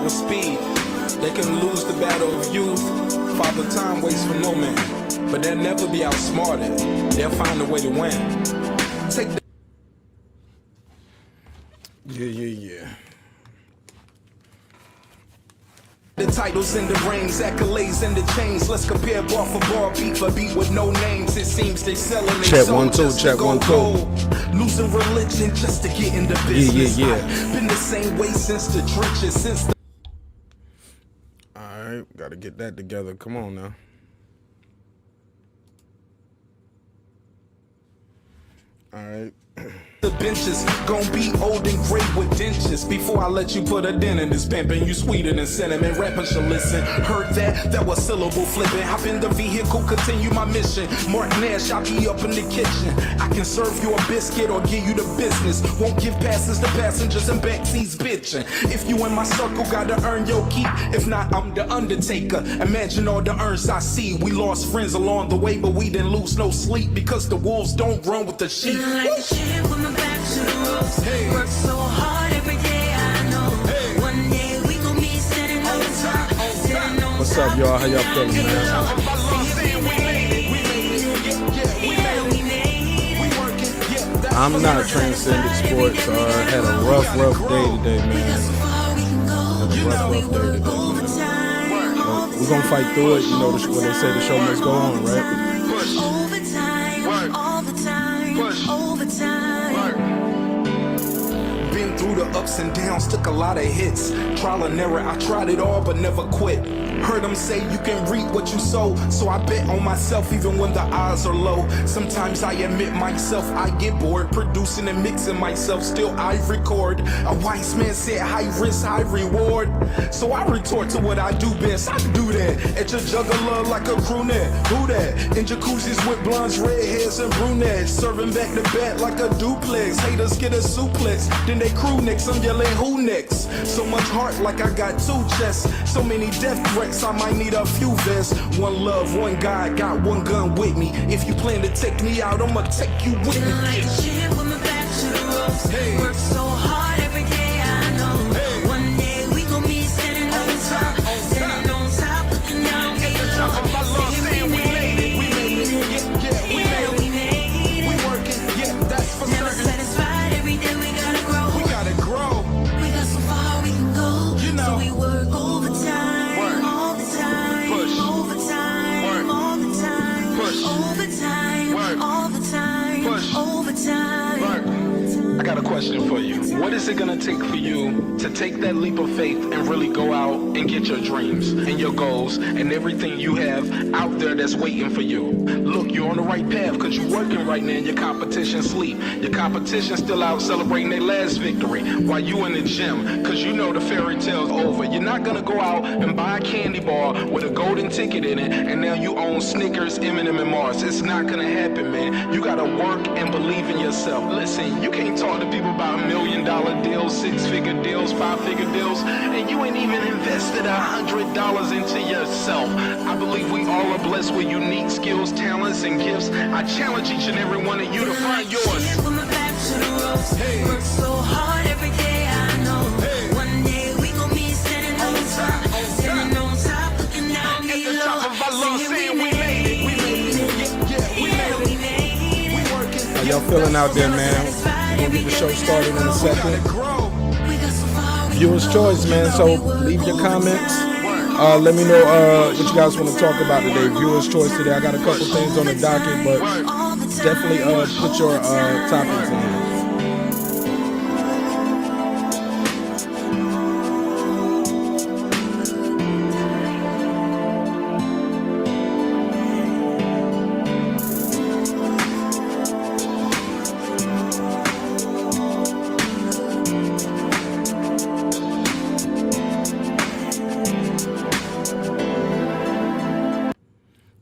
with speed. They can lose the battle of youth. Father time waits for no man, but they'll never be outsmarted. They'll find a way to win. Take the Yeah. The titles and the rings, accolades and the chains. Let's compare bar for bar, beat for beat with no names. It seems they selling their Check soul 1 2, just check to go 1 2. gold. Losing religion just to get in the business. Yeah. I've been the same way since the trenches, since the Alright, gotta get that together. Come on now. Alright. The benches gon' be old and gray with dentures. Before I let you put a dent in this pimpin', you sweeter than cinnamon. Rappers should listen. Heard that was syllable flipping. Hop in the vehicle, continue my mission. Marq Nash, I'll be up in the kitchen. I can serve you a biscuit or give you the business. Won't give passes to passengers and backseats bitchin'. If you in my circle, gotta earn your keep. If not, I'm the Undertaker. Imagine all the urns I see. We lost friends along the way, but we didn't lose no sleep because the wolves don't run with the sheep. Back to the ropes. Hey. Work so hard every day, I know. Hey. One day we gon' be sitting on top. What's up, y'all? How y'all feeling, man? I'm not Transcended Sports. Had a rough day today, man. We're gonna fight through it. You know what they say, the show must go on, right? Been through the ups and downs, took a lot of hits. Trial and error, I tried it all but never quit. Heard them say you can reap what you sow, so I bet on myself even when the odds are low. Sometimes I admit myself, I get bored producing and mixing myself, still I record. A wise man said high risk, high reward. So I retort to what I do best. I do that at your juggler like a crewnet. Who that? In jacuzzis with blondes, redheads, and brunettes. Serving back to back like a duplex. Haters get a suplex, then they crew next. I'm yelling who next? So much heart like I got two chests. So many death threats, I might need a few vests. One love, one God, got one gun with me. If you plan to take me out, I'ma take you with me. Like a shit with my back to the ropes. Hey. Work so hard every day, I know. Hey. One day we gon' be sitting on top. Sitting on top, looking down below. Talking about love, saying we made it. We made it. Yeah, we made it. We working. Yeah, that's for Never certain. satisfied, every day we gotta grow. We gotta grow. We got so far we can go. You know. So we work overtime. Work. All the time. Push. Overtime. Work. All the time. Push. Overtime. Work. All the time. Push. Overtime. Mark, I got a question for you. What is it gonna take for you to take that leap of faith and really go out and get your dreams and your goals and everything you have out there that's waiting for you? Look, you're on the right path because you're working right now and your competition sleep. Your competition's still out celebrating their last victory while you in the gym because you know the fairy tale's over. You're not gonna go out and buy a candy bar with a golden ticket in it and now you own Snickers, M&M, and Mars. It's not gonna happen, man. You gotta work and believe in yourself. Listen, you can't talk to people about $1 million deals, 6-figure deals, 5-figure deals, and you ain't even invested $100 into yourself. I believe we all are blessed with unique skills, talents, and gifts. I challenge each and every one of you to find yours. Shit with my back to the ropes. Hey. Work so hard every day, I know. Hey. One day we gon' be sitting on top. Sitting on top, looking down At the below. top of our lungs, saying we made it. We made it. Yeah, we made it. We working. How y'all feeling out there, man? We're gonna get the show started in a second. Grow. We got so far we Viewers' choice, man. So leave your comments. Let me know what you guys want to talk about today. Viewers' choice today. I got a couple things on the docket, but all the time. definitely put your topics in here.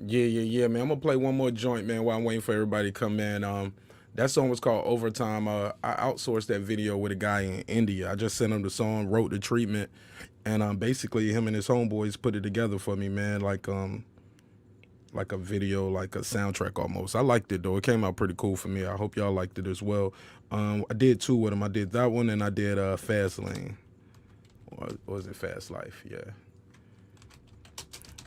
Yeah, man. I'm gonna play one more joint, man, while I'm waiting for everybody to come in. That song was called Overtime. I outsourced that video with a guy in India. I just sent him the song, wrote the treatment, and basically him and his homeboys put it together for me, man, like a video, like a soundtrack almost. I liked it though. It came out pretty cool for me. I hope y'all liked it as well. I did two with him. I did that one and I did Fast Lane. Or was it Fast Life? Yeah.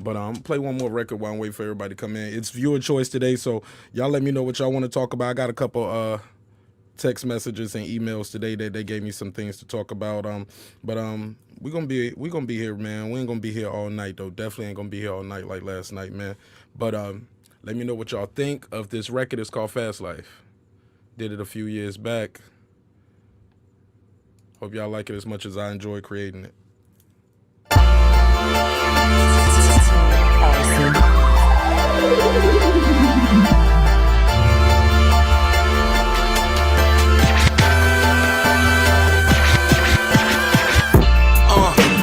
But play one more record while I'm waiting for everybody to come in. It's viewer choice today, so y'all let me know what y'all want to talk about. I got a couple text messages and emails today that they gave me some things to talk about. But we gonna be here, man. We ain't gonna be here all night though. Definitely ain't gonna be here all night like last night, man. But let me know what y'all think of this record. It's called Fast Life. Did it a few years back. Hope y'all like it as much as I enjoy creating it.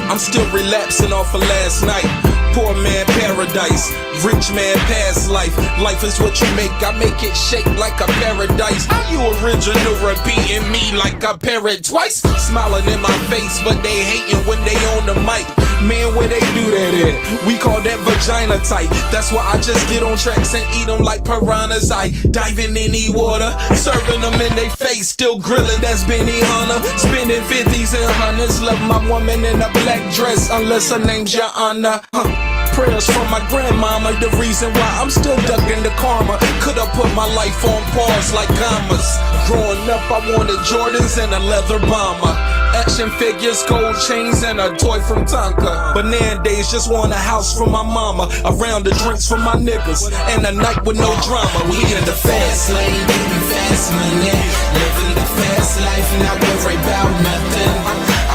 I'm still relapsing off of last night. Poor man paradise, rich man past life. Life is what you make, I make it shake like a paradise. How you original repeating me like a parrot twice? Smiling in my face, but they hating when they on the mic. Man, where they do that at? We call that vagina tight. That's why I just get on tracks and eat them like piranhas. I dive in any water, serving them in they face. Still grilling, that's Benny Hunter. Spending 50s and hundreds. Love my woman in a black dress, unless her name's Your Honor. Prayers from my grandmama, the reason why I'm still ducking the karma. Could've put my life on pause like commas. Growing up, I wanted Jordans and a leather bomber. Action figures, gold chains, and a toy from Tonka. But nowadays, just want a house from my mama, a round of drinks from my niggas, and a night with no drama. We in the fast lane, getting fast money, living the fast life, not worry about nothing.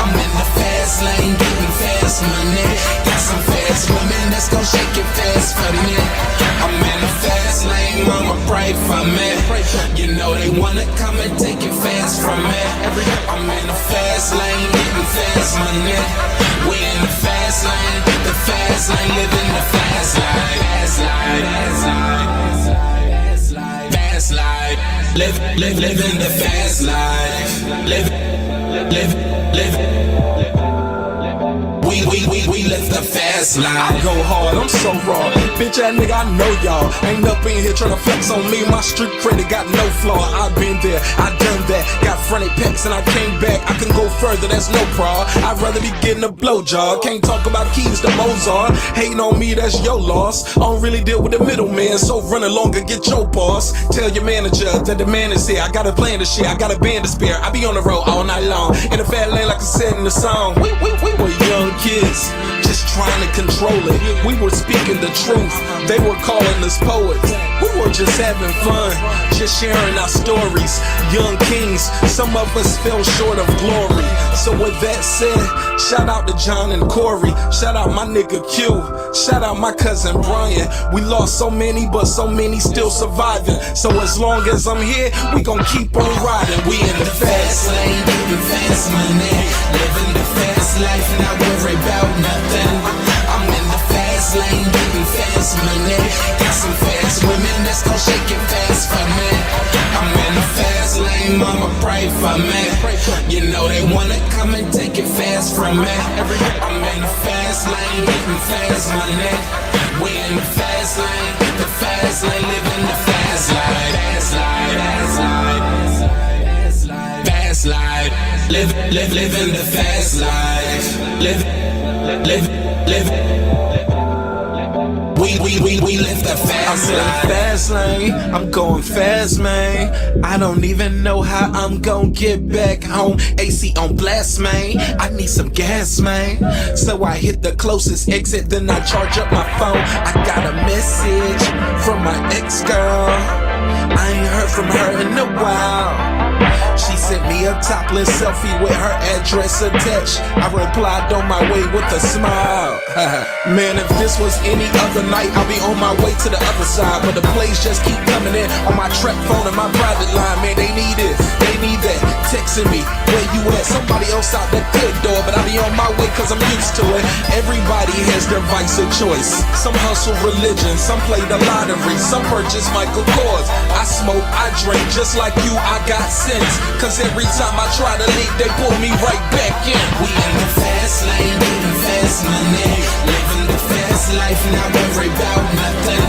I'm in the fast lane, getting fast money. Got some fast women that's gon' shake it fast for me. I'm in the fast lane, mama pray for me. You know they wanna come and take it fast from me. I'm in the fast lane, getting fast money. We in the fast lane, living the fast life. Fast life, living the fast life. Live. We live the fast life. I go hard, I'm so raw. Bitch ass nigga, I know y'all. Ain't up in here tryna flex on me. My street credit got no flaw. I've been there, I done that. Got fronted pecs and I came back. I can go further, that's no problem. I'd rather be getting a blowjob. Can't talk about keys to Mozart. Hating on me, that's your loss. I don't really deal with the middleman, so run along and get your boss. Tell your manager that the man is here. I got a plan to share, I got a band to spare. I be on the road all night long, in the fat lane like I said in the song. We were young kids, just trying to control it. We were speaking the truth, they were calling us poets. We were just having fun, just sharing our stories. Young kings, some of us fell short of glory. So with that said, shout out to John and Corey, shout out my nigga Q, shout out my cousin Brian. We lost so many, but so many still surviving. So as long as I'm here, we gon' keep on riding. We in the fast lane, getting fast money, living the fast life, not worry about nothing. I'm in the fast lane, getting fast money. Got some fast women that's gon' shake it fast for me. I'm in the fast lane, mama pray for me. You know they wanna come and take it fast from me. I'm in the fast lane, getting fast money. We in the fast lane, living the fast life. Fast life, living the fast life. Live. We live the fast life. I'm in the fast lane, I'm going fast, man. I don't even know how I'm gon' get back home. AC on blast, man. I need some gas, man. So I hit the closest exit, then I charge up my phone. I got a message from my ex-girl. I ain't heard from her in a while. She sent me a topless selfie with her address attached. I replied on my way with a smile. Man, if this was any other night, I'll be on my way to the other side. But the plays just keep coming in on my trap phone and my private line. Man, they need it, they need that. Texting me, where you at? Somebody else out that good door, but I'll be on my way cause I'm used to it. Everybody has their vice of choice. Some hustle religion, some play the lottery, some purchase Michael Kors. I smoke, I drink, just like you, I got sense. Cause every time I try to leave, they pull me right back in. We in the fast lane, getting fast money, living the fast life, not worry about nothing.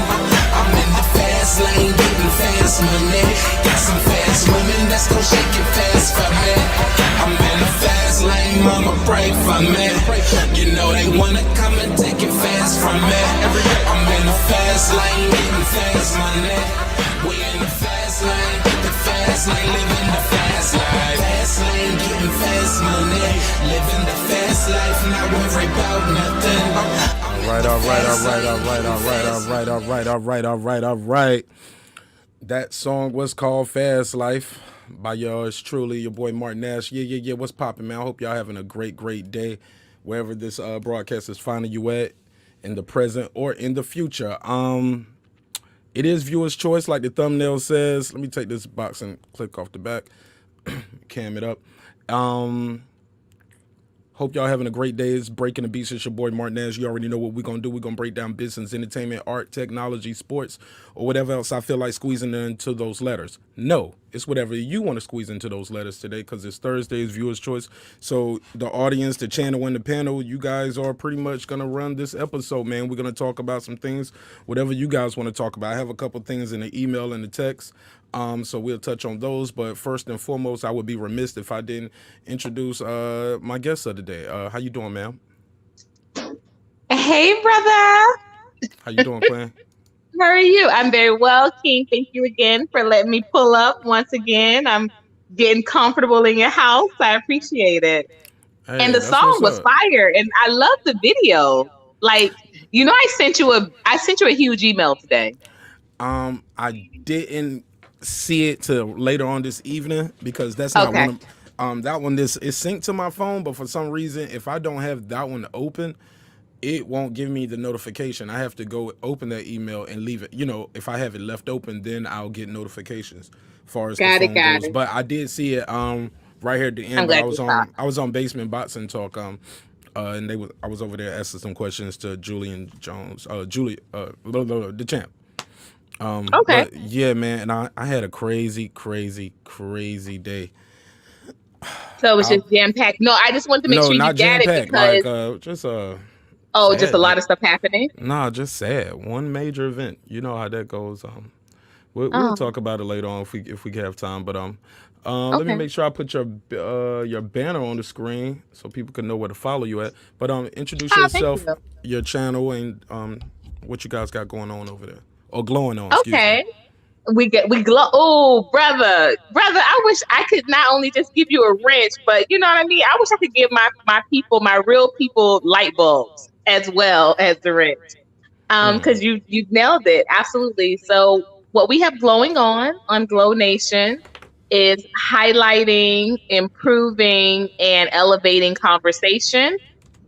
I'm in the fast lane, getting fast money. Got some fast women that's gon' shake it fast for me. I'm in the fast lane, mama, pray for me. You know they wanna come and take it fast from me. I'm in the fast lane, getting fast money. We in the fast lane, living the fast life. Fast lane, getting fast money, living the fast life, not worry about nothing. All right. That song was called Fast Life by yours truly, your boy Marq Nash. Yeah. What's poppin', man? I hope y'all having a great day wherever this broadcast is finding you at, in the present or in the future. It is viewer's choice, like the thumbnail says. Let me take this box and click off the back, cam it up. Hope y'all having a great day. It's Breaking the Beats. It's your boy Marq Nash. You already know what we're going to do. We're going to break down business, entertainment, art, technology, sports, or whatever else I feel like squeezing into those letters. No, it's whatever you want to squeeze into those letters today, because it's Thursday, it's viewer's choice. So the audience, the channel, and the panel, you guys are pretty much going to run this episode, man. We're going to talk about some things, whatever you guys want to talk about. I have a couple things in the email and the text. So we'll touch on those, but first and foremost, I would be remiss if I didn't introduce my guest of the day. How you doing, ma'am? Hey, brother. How you doing, Quinn? How are you? I'm very well, King. Thank you again for letting me pull up once again. I'm getting comfortable in your house. I appreciate it. Hey, And the that's song what's was up. fire, and I love the video. Like, I sent you a huge email today. I didn't see it till later on this evening, because that's not Okay. one of that one is synced to my phone, but for some reason, if I don't have that one open, it won't give me the notification. I have to go open that email and leave it. If I have it left open, then I'll get notifications as far as the phone Got goes. it. But I did see it right here at the end. I'm But glad you saw it. I was on Basement Bots and Talk, and I was over there asking some questions to Julian Jones, the champ. Okay. But yeah, man, and I had a crazy day. So it was just jam packed. No, I just wanted to make No, sure you not got jam it packed. because Like just just a lot of stuff happening. Nah, just sad. One major event. You know how that goes. We'll Oh, talk about it later on if we can have time. But let me okay. make sure I put your banner on the screen so people can know where to follow you at. But introduce Oh, thank yourself, you. your channel, and what you guys got going on over there, or glowing on. Excuse me. Okay. We glow. Oh, brother. I wish I could not only just give you a wrench, but you know what I mean. I wish I could give my people, my real people, light bulbs as well as the wrench. Because you nailed it absolutely. So what we have glowing on Glow Nation is highlighting, improving, and elevating conversation,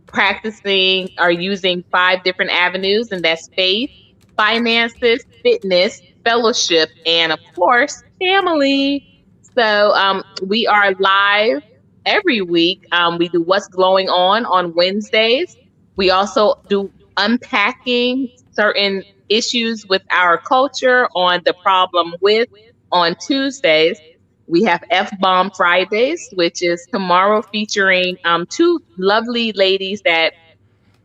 practicing or using 5 different avenues, and that's faith, finances, fitness, fellowship, and of course, family. So we are live every week. We do What's Glowing on Wednesdays. We also do unpacking certain issues with our culture on The Problem With on Tuesdays. We have F-Bomb Fridays, which is tomorrow, featuring 2 lovely ladies that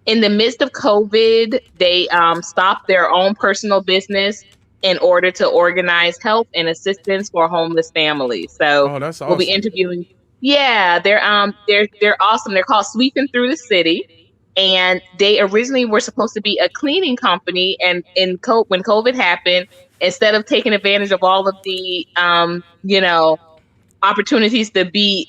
in the midst of COVID, they stopped their own personal business in order to organize help and assistance for homeless families. So Oh, that's we'll be awesome. interviewing. Yeah, they're awesome. They're called Sweeping Through the City, and they originally were supposed to be a cleaning company. And when COVID happened, instead of taking advantage of all of the opportunities to be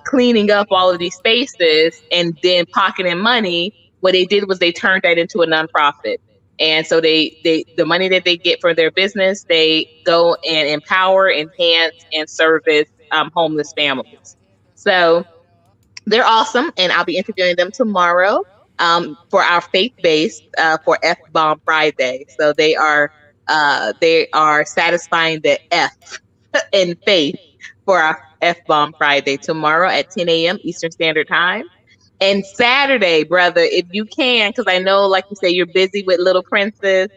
cleaning up all of these spaces and then pocketing money, what they did was they turned that into a nonprofit. And so the money that they get for their business, they go and empower, enhance, and service homeless families. So they're awesome, and I'll be interviewing them tomorrow for our faith-based for F Bomb Friday. So they are satisfying the F in faith for our F Bomb Friday tomorrow at 10 a.m. Eastern Standard Time. And Saturday, brother, if you can, because I know, like you say, you're busy with Little Princess,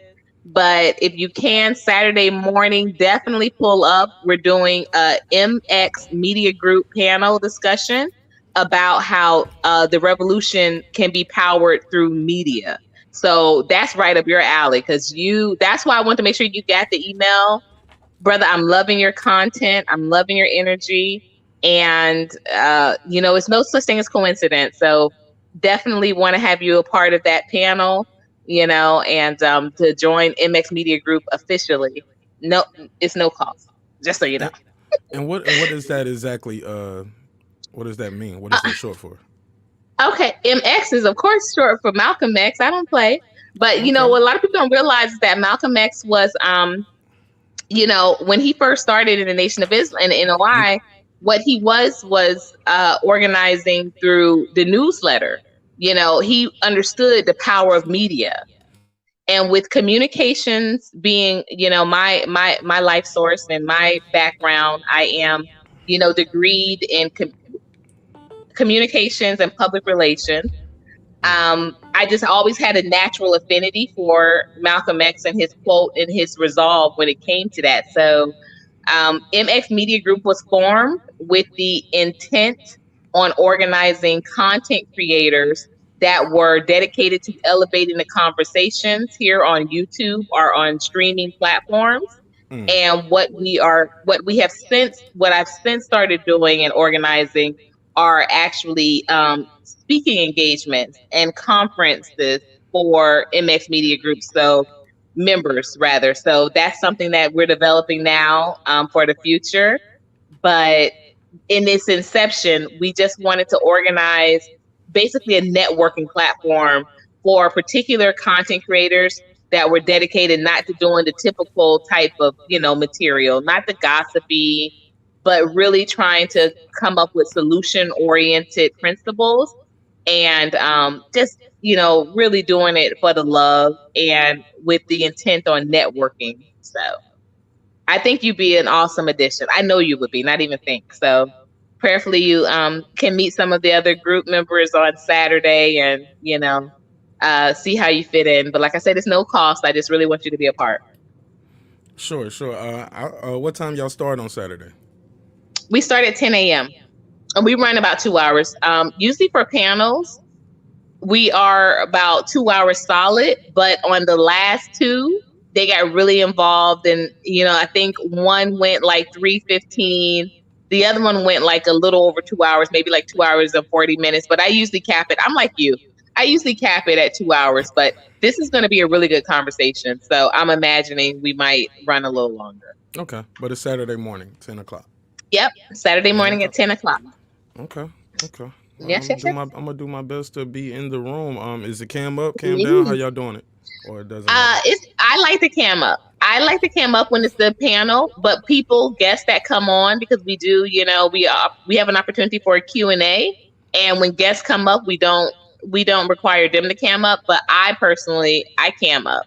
but if you can, Saturday morning, definitely pull up. We're doing a MX Media Group panel discussion about how the revolution can be powered through media. So that's right up your alley, because that's why I want to make sure you got the email. Brother, I'm loving your content. I'm loving your energy. And it's no such thing as coincidence. So definitely want to have you a part of that panel, and to join MX Media Group officially. No, it's no cost. Just so you know. And what is that exactly? What does that mean? What is that short for? Okay, MX is of course short for Malcolm X. I don't play, but Okay. what a lot of people don't realize is that Malcolm X was, when he first started in the Nation of Islam in the You NOI, what he was organizing through the newsletter. He understood the power of media, and with communications being, my life source and my background, I am, degreed in communications and public relations. I just always had a natural affinity for Malcolm X and his quote and his resolve when it came to that. So MX Media Group was formed with the intent on organizing content creators that were dedicated to elevating the conversations here on YouTube or on streaming platforms. And what I've since started doing and organizing are actually speaking engagements and conferences for MX Media Group. So members rather. So that's something that we're developing now for the future. But in its inception, we just wanted to organize basically a networking platform for particular content creators that were dedicated not to doing the typical type of, material, not the gossipy, but really trying to come up with solution oriented principles and just, really doing it for the love and with the intent on networking. So I think you'd be an awesome addition. I know you would be, not even think. So prayerfully you can meet some of the other group members on Saturday and, see how you fit in. But like I said, it's no cost. I just really want you to be a part. Sure, sure. What time y'all start on Saturday? We start at 10 a.m. and we run about 2 hours. Usually for panels, we are about 2 hours solid, but on the last two, they got really involved. And, I think one went like 3:15. The other one went like a little over 2 hours, maybe like 2 hours and 40 minutes. But I usually cap it. I'm like you. I usually cap it at 2 hours, but this is going to be a really good conversation. So I'm imagining we might run a little longer. Okay, but it's Saturday morning, 10 o'clock. Yep. Saturday morning Okay. at 10 o'clock. Okay. Okay. Well, Yes, yes, yes. I'm gonna do my best to be in the room. Is the cam up, cam down? How y'all doing it? Or it doesn't matter? I like the cam up. I like the cam up when it's the panel, but guests that come on, because we do, we have an opportunity for a Q&A, and when guests come up, we don't require them to cam up, but I cam up.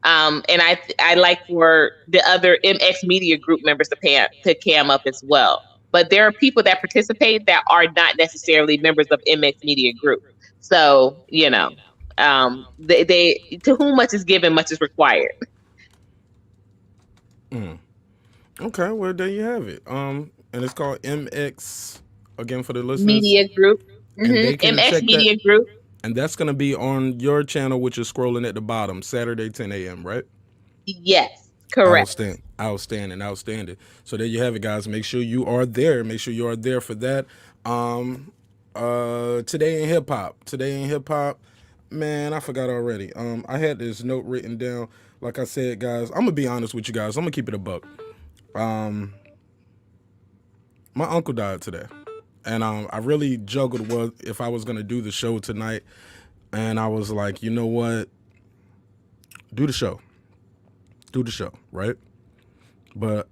And I like for the other MX Media Group members to cam up as well. But there are people that participate that are not necessarily members of MX Media Group. So, they to whom much is given, much is required. Okay, well there you have it. And it's called MX again for the listeners. Media Group. And they can MX check Media that. Group. And that's gonna be on your channel, which is scrolling at the bottom, Saturday 10 a.m. Right? Yes, correct. Outstanding. So there you have it, guys. Make sure you are there. Make sure you are there for that. Today in hip hop. Man, I forgot already. I had this note written down. Like I said, guys, I'm gonna be honest with you guys. I'm gonna keep it a buck. My uncle died today, and I really juggled if I was gonna do the show tonight, and I was like, you know what, do the show, right? But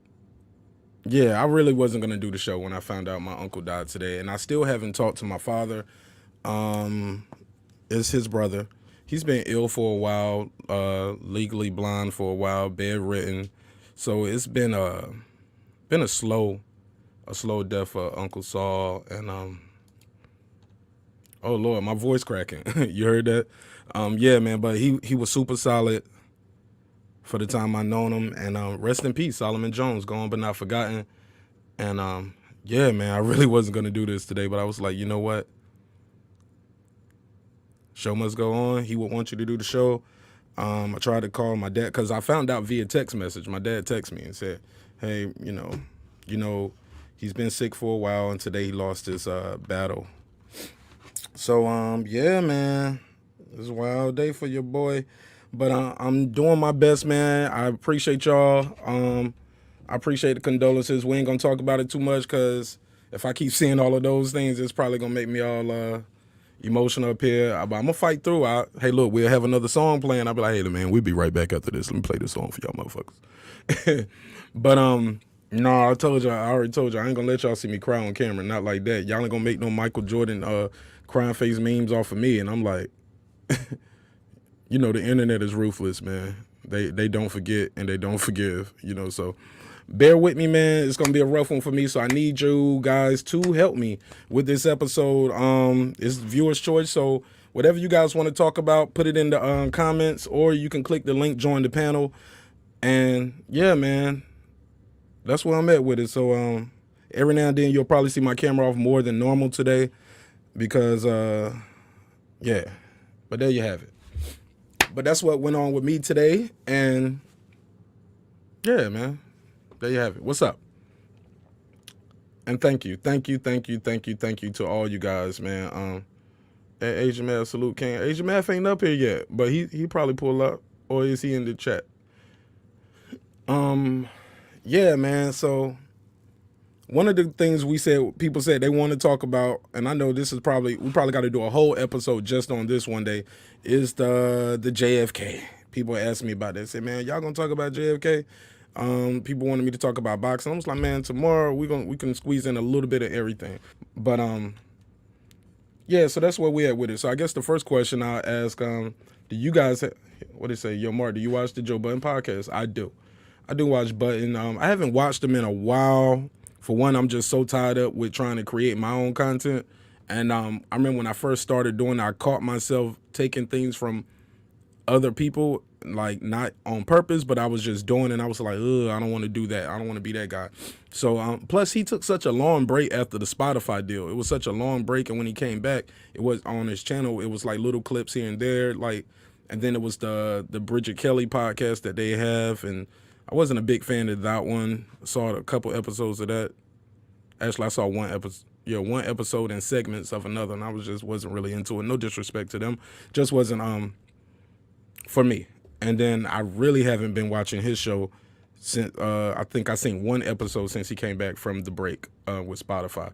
yeah, I really wasn't gonna do the show when I found out my uncle died today, and I still haven't talked to my father. It's his brother. He's been ill for a while, legally blind for a while, bedridden. So it's been a slow death for Uncle Saul. And oh Lord, my voice cracking. You heard that? Yeah, man. But he was super solid for the time I known him. And rest in peace, Solomon Jones, gone but not forgotten. And yeah, man, I really wasn't gonna do this today, but I was like, you know what? Show must go on. He would want you to do the show. I tried to call my dad because I found out via text message. My dad texted me and said, "Hey, He's been sick for a while, and today he lost his battle. So yeah, man, it's a wild day for your boy, but I'm doing my best, man. I appreciate y'all. I appreciate the condolences. We ain't gonna talk about it too much because if I keep seeing all of those things, it's probably gonna make me all emotional up here. But I'm gonna fight through. Hey, look, we'll have another song playing. I'll be like, hey, man, we'll be right back after this. Let me play this song for y'all motherfuckers. But no, I already told you, I ain't gonna let y'all see me cry on camera. Not like that. Y'all ain't gonna make no Michael Jordan crying face memes off of me. And I'm like, you know, the internet is ruthless, man. They don't forget and they don't forgive, you know, so bear with me, man. It's gonna be a rough one for me, so I need you guys to help me with this episode. It's viewer's choice, so whatever you guys want to talk about, put it in the comments, or you can click the link, join the panel, and yeah, man, that's where I'm at with it. So every now and then you'll probably see my camera off more than normal today because yeah, but there you have it. But that's what went on with me today, and yeah, man. There you have it. What's up? And thank you to all you guys, man. Asian Math, salute King. Asian Math ain't up here yet, but he probably pull up, or is he in the chat? Yeah, man. So one of the things people said they want to talk about, and I know we probably got to do a whole episode just on this one day, is the JFK. People ask me about that. Say, man, y'all gonna talk about JFK? People wanted me to talk about boxing. I was like, man, tomorrow we can squeeze in a little bit of everything. But yeah, so that's where we at with it. So I guess the first question I'll ask, do you guys, what do you say, yo, Mark, do you watch the Joe Budden podcast? I do watch Budden. I haven't watched him in a while. For one, I'm just so tied up with trying to create my own content. And I remember when I first started doing it, I caught myself taking things from other people, like not on purpose, but I was just doing it, and I was like, ugh, I don't want to do that. I don't want to be that guy. So plus he took such a long break after the Spotify deal. It was such a long break, and when he came back, it was on his channel. It was like little clips here and there, like, and then it was the Bridget Kelly podcast that they have, and I wasn't a big fan of that one. I saw a couple episodes of that. Actually, I saw one episode and segments of another, and I wasn't really into it. No disrespect to them, just wasn't for me. And then I really haven't been watching his show since I think I seen one episode since he came back from the break with Spotify.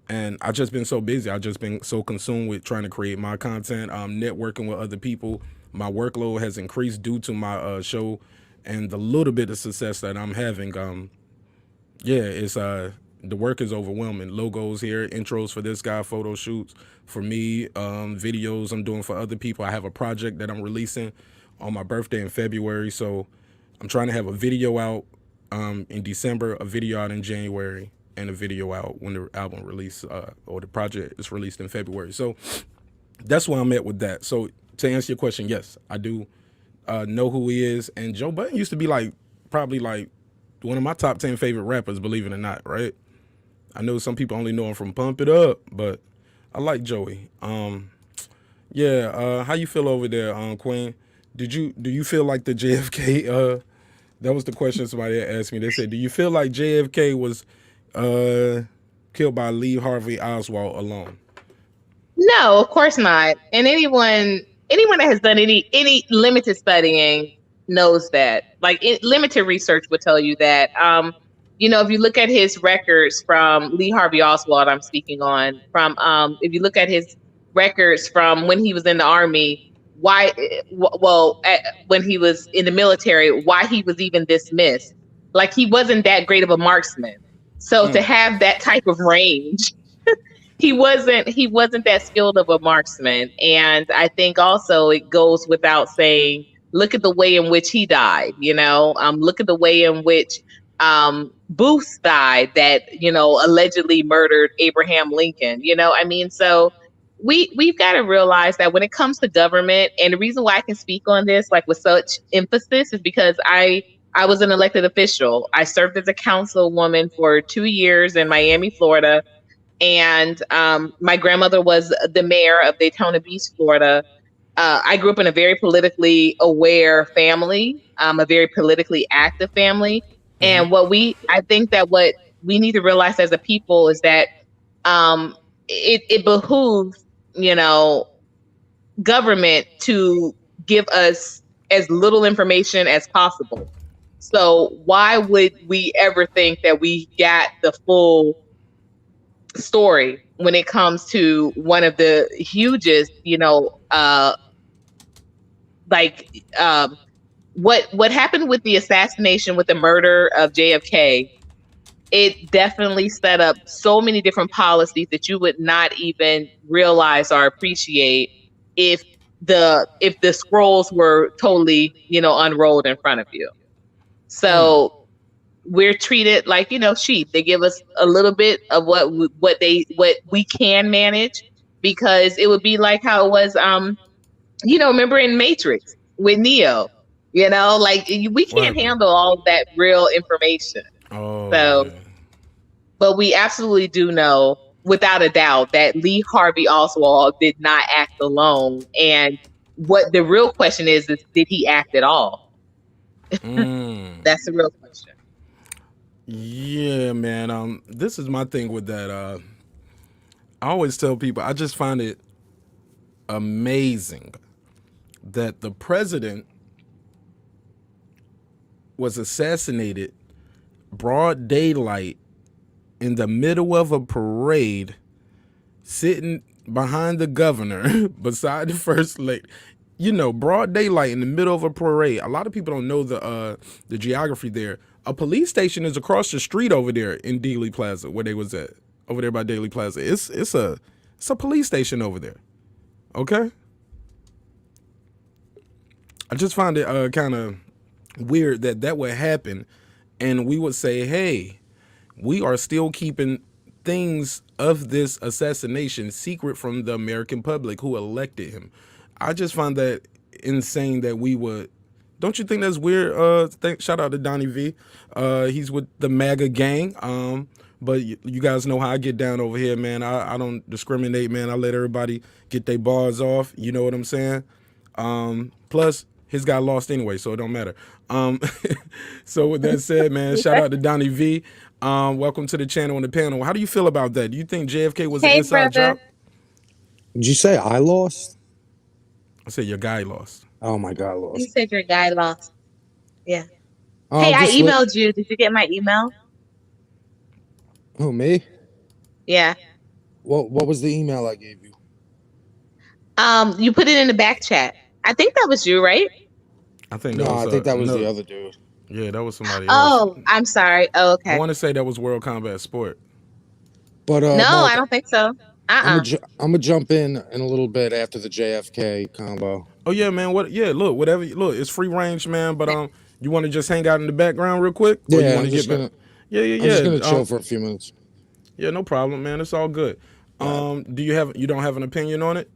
And I've just been so busy. I've just been so consumed with trying to create my content, networking with other people. My workload has increased due to my show and the little bit of success that I'm having. It's the work is overwhelming. Logos here, intros for this guy, photo shoots for me, videos I'm doing for other people. I have a project that I'm releasing on my birthday in February, so I'm trying to have a video out in December, a video out in January, and a video out when the album release or the project is released in February. So that's where I'm at with that. So to answer your question, yes, I do know who he is. And Joe Budden used to be probably one of my top 10 favorite rappers, believe it or not, right? I know some people only know him from Pump It Up, but I like Joey. How you feel over there, Queen? Do you feel like the JFK? That was the question somebody asked me. They said, do you feel like JFK was killed by Lee Harvey Oswald alone? No, of course not. And anyone that has done any limited studying knows that. Like limited research would tell you that. If you look at his records from Lee Harvey Oswald, I'm speaking on from. If you look at his records from when he was in the Army, when he was in the military, why he was even dismissed. Like he wasn't that great of a marksman. So to have that type of range, he wasn't that skilled of a marksman. And I think also it goes without saying, look at the way in which he died, look at the way in which Booth died that, allegedly murdered Abraham Lincoln, so we've got to realize that when it comes to government, and the reason why I can speak on this like with such emphasis is because I was an elected official. I served as a councilwoman for 2 years in Miami, Florida. And my grandmother was the mayor of Daytona Beach, Florida. I grew up in a very politically aware family, a very politically active family. And I think that what we need to realize as a people is that it behooves, government to give us as little information as possible. So why would we ever think that we got the full story when it comes to one of the hugest, like what happened with the assassination, with the murder of JFK? It definitely set up so many different policies that you would not even realize or appreciate if the scrolls were totally, unrolled in front of you. So we're treated like, sheep. They give us a little bit of what we can manage, because it would be like how it was, remember in Matrix with Neo, like we can't handle all of that real information. Oh, So, yeah. but we absolutely do know, without a doubt, that Lee Harvey Oswald did not act alone. And what the real question is did he act at all? That's the real question. Yeah, man. This is my thing with that. I always tell people, I just find it amazing that the president was assassinated broad daylight in the middle of a parade, sitting behind the governor, beside the first lady. Broad daylight in the middle of a parade. A lot of people don't know the geography there. A police station is across the street over there in Dealey Plaza, where they was at, over there by Dealey Plaza. It's a police station over there. Okay? I just find it kind of weird that would happen, and we would say, hey, we are still keeping things of this assassination secret from the American public who elected him. I just find that insane that we would. Don't you think that's weird? Shout out to Donnie V. He's with the MAGA gang. But you guys know how I get down over here, man. I don't discriminate, man. I let everybody get their bars off. You know what I'm saying? Plus, his guy lost anyway, so it don't matter. So with that said, man, shout out to Donnie V. Welcome to the channel and the panel. How do you feel about that? Do you think JFK was an inside job? Did you say I lost? I said your guy lost. Oh my God, lost. You said your guy lost. Yeah. Oh, Hey, I emailed you. Did you get my email? Who, me? Yeah. What was the email I gave you? You put it in the back chat. I think that was you, right? I think that was the other dude. Yeah, that was somebody else. Oh, I'm sorry. Oh, okay. I want to say that was World Combat Sport. But no, Mark, I don't think so. I'm gonna jump in a little bit after the JFK combo. Oh yeah, man. Look, whatever. Look, it's free range, man. But you want to just hang out in the background real quick? Or Yeah, I'm just gonna chill for a few minutes. Yeah, no problem, man. It's all good. You don't have an opinion on it?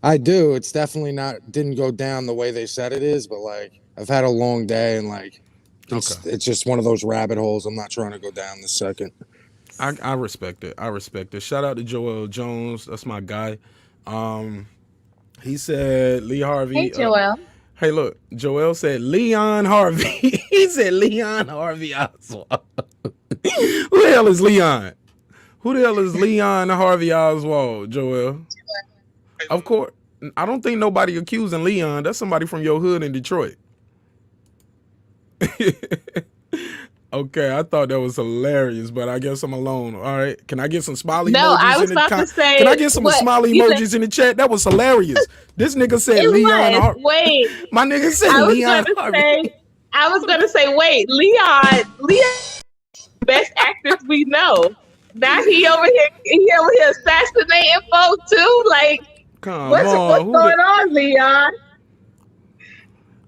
I do. It's definitely didn't go down the way they said it is, but like I've had a long day and like it's just one of those rabbit holes I'm not trying to go down this second. I respect it. I respect it. Shout out to Joel Jones. That's my guy. He said Lee Harvey. Hey, Joel. Hey, look. Joel said Leon Harvey. He said Leon Harvey Oswald. Who the hell is Leon? Who the hell is Leon Harvey Oswald, Joel? Of course. I don't think nobody accusing Leon. That's somebody from your hood in Detroit. Okay, I thought that was hilarious, but I guess I'm alone. All right, can I get some smiley emojis? I was about to say. Can I get some smiley emojis in the chat? That was hilarious. This nigga said Leon. Wait, my nigga said Leon. I was gonna say, wait, Leon, best actors we know. Now he over here assassinating folks too. Like, what's going on, Leon?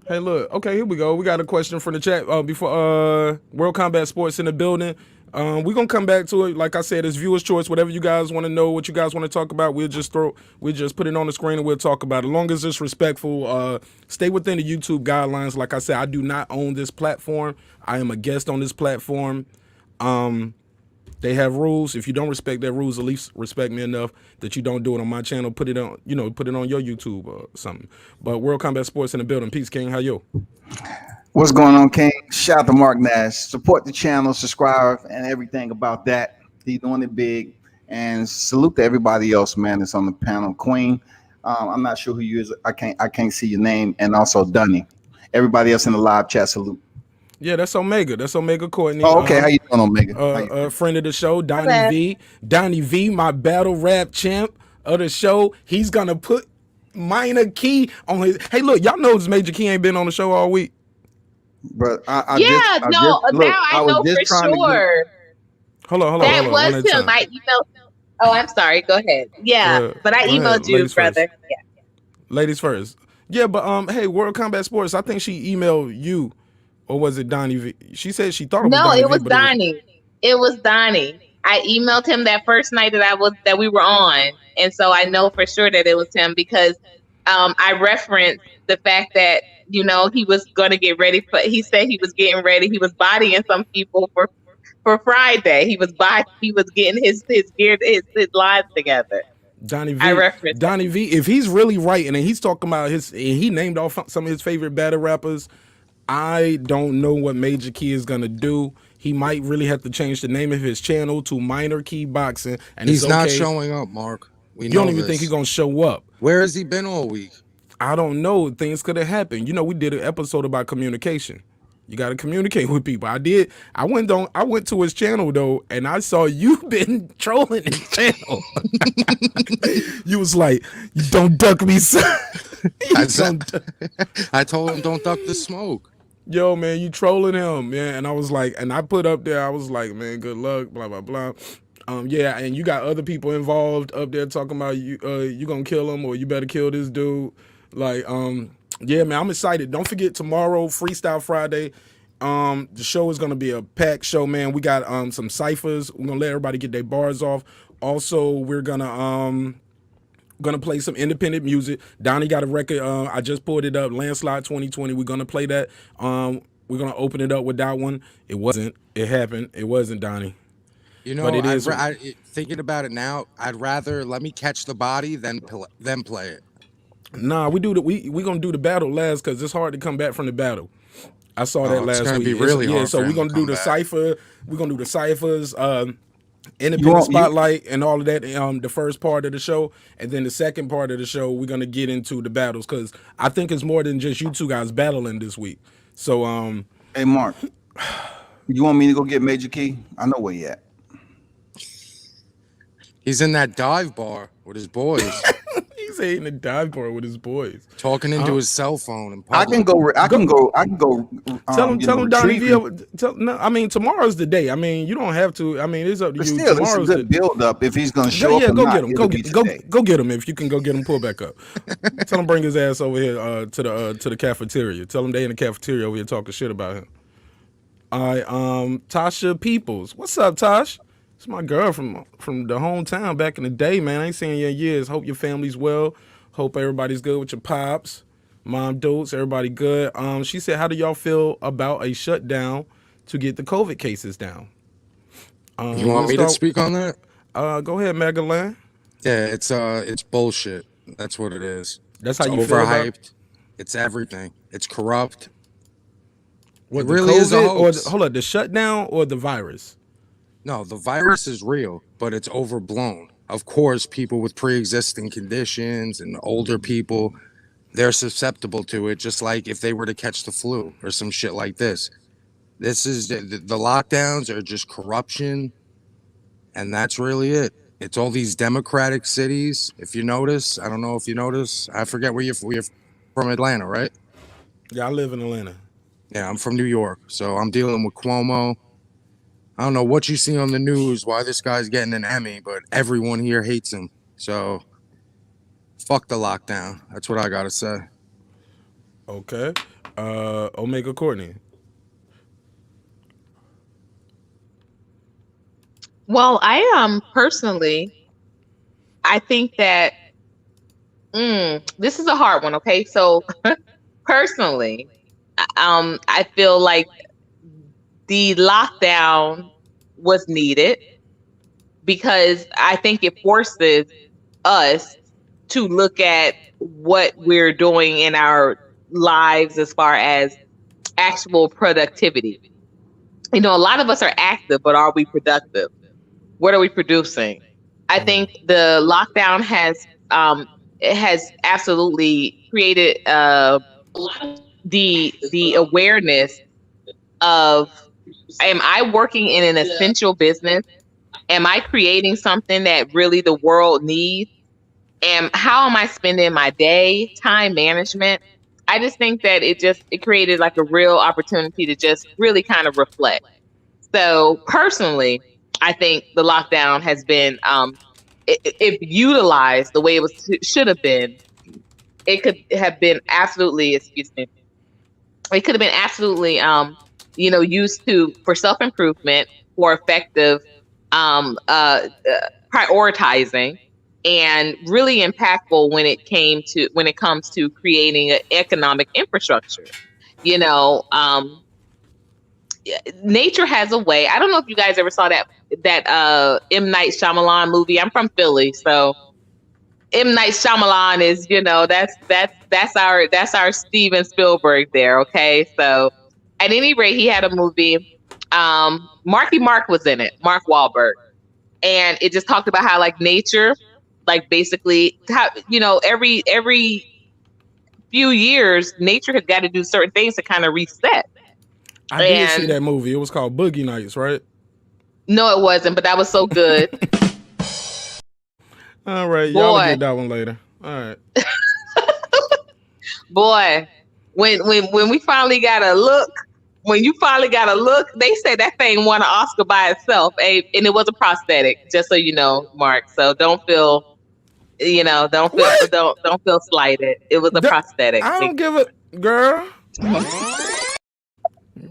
Hey, look. Okay, here we go. We got a question from the chat before World Combat Sports in the building. We're going to come back to it. Like I said, it's viewer's choice. Whatever you guys want to know, what you guys want to talk about, we'll just put it on the screen and we'll talk about it. As long as it's respectful, stay within the YouTube guidelines. Like I said, I do not own this platform. I am a guest on this platform. They have rules. If you don't respect their rules, at least respect me enough that you don't do it on my channel. Put it on your YouTube or something. But World Combat Sports in the building. Peace, King. How you? What's going on, King? Shout out to Marq Nash. Support the channel, subscribe, and everything about that. He's doing it big. And salute to everybody else, man, that's on the panel. Queen, I'm not sure who you is. I can't see your name. And also Dunny. Everybody else in the live chat, salute. Yeah, that's Omega. That's Omega Courtney. Oh, okay. How you doing, Omega? How you A friend of the show, Donnie Hello. V. Donnie V, my battle rap champ of the show. He's gonna put Minor Key on his. Hey, look, y'all know this Major Key ain't been on the show all week. But Now I know for sure. Hold on. That one was at a him. time. I emailed. Oh, I'm sorry. Go ahead. Yeah, but I go ahead. emailed you, Ladies brother. first. Yeah. Ladies first. Yeah, but hey, World Combat Sports. I think she emailed you, or was it Donnie V? She said she thought it was No, Donnie it V, was but Donnie. It was Donnie. I emailed him that first night that we were on, and so I know for sure that it was him because I referenced the fact that he was going to get ready for. He said he was getting ready. He was bodying some people for Friday. He was getting his gear his lines together. Donnie V. I referenced Donnie V. If he's really right, and he's talking about he named off some of his favorite battle rappers. I don't know what Major Key is gonna do. He might really have to change the name of his channel to Minor Key Boxing. And He's it's okay. not showing up, Mark. We You know don't even this. think he's gonna show up. Where has he been all week? I don't know. Things could have happened. We did an episode about communication. You got to communicate with people. I did. I went to his channel though, and I saw you been trolling his channel. You was like, "You don't duck me, son." I told him don't duck the smoke. Yo, man, you trolling him, man. And I was like, and I put up there, I was like, man, good luck, blah blah blah. Yeah, and you got other people involved up there talking about you gonna kill him or you better kill this dude. Like, yeah, man, I'm excited. Don't forget tomorrow, Freestyle Friday. The show is gonna be a packed show, man. We got some ciphers. We're gonna let everybody get their bars off. Also, we're gonna play some independent music. Donnie got a record. I just pulled it up. Landslide 2020. We're gonna play that. We're gonna open it up with that one. It wasn't. It happened. It wasn't Donnie. But it is. Thinking about it now, I'd rather let me catch the body than play it. Nah, we gonna do the battle last because it's hard to come back from the battle. I saw that last week. It's gonna be really hard. So we're gonna do the back. cipher. We're gonna do the ciphers. Independent spotlight and all of that. The first part of the show, and then the second part of the show, we're gonna get into the battles because I think it's more than just you two guys battling this week. So Hey, Mark, you want me to go get Major Key? I know where he at. He's in that dive bar with his boys. He's in the dive bar with his boys, talking into his cell phone. In I can go. Tell him, Donnie V. No, I mean, tomorrow's the day. I mean, you don't have to. I mean, it's up to But you. still, it's a Tomorrow's good build up if he's going to show yeah, up. Go or get not, him. Go get him if you can. Go get him. Pull back up. Tell him bring his ass over here to the cafeteria. Tell him they in the cafeteria over here talking shit about him. All right, Tasha Peoples. What's up, Tosh? It's my girl from the hometown back in the day, man. I ain't seen you in years. Hope your family's well. Hope everybody's good with your pops, mom, dudes, everybody good. She said, how do y'all feel about a shutdown to get the COVID cases down? You want me to speak on that? Go ahead, Megaland. Yeah, it's bullshit. That's what it is. That's how it's you feel about overhyped. It's everything. It's corrupt. What, it really is a hoax. Hold on, the shutdown or the virus? No, the virus is real, but it's overblown. Of course, people with pre-existing conditions and older people, they're susceptible to it, just like if they were to catch the flu or some shit like this. This is the lockdowns are just corruption, and that's really it. It's all these democratic cities. If you notice, I don't know if you notice. I forget where you're from, Atlanta, right? Yeah, I live in Atlanta. Yeah, I'm from New York, so I'm dealing with Cuomo. I don't know what you see on the news, why this guy's getting an Emmy, but everyone here hates him. So, fuck the lockdown. That's what I gotta say. Okay. Omega Courtney. Well, I personally, I think that this is a hard one. Okay, so personally, I feel like the lockdown was needed because I think it forces us to look at what we're doing in our lives as far as actual productivity. You know, a lot of us are active, but are we productive? What are we producing? I think the lockdown it has absolutely created the awareness of, am I working in an essential business? Am I creating something that really the world needs? And how am I spending my day? Time management. I just think that it created like a real opportunity to just really kind of reflect. So personally, I think the lockdown has been, if utilized the way it was should have been, it could have been absolutely, excuse me, it could have been absolutely, used for self improvement, for effective, prioritizing, and really impactful when it comes to creating an economic infrastructure. You know, nature has a way. I don't know if you guys ever saw that M. Night Shyamalan movie. I'm from Philly, so M. Night Shyamalan is, that's our Steven Spielberg there. Okay, so at any rate, he had a movie. Marky Mark was in it, Mark Wahlberg, and it just talked about how like nature, like basically how every few years, nature has got to do certain things to kind of reset. I did see that movie. It was called Boogie Nights, right? No, it wasn't, but that was so good. All right, y'all will get that one later. All right. Boy, when we finally got a look, they said that thing won an Oscar by itself, and it was a prosthetic, just so you know, Mark. So don't feel slighted. It was a prosthetic. I don't give a girl.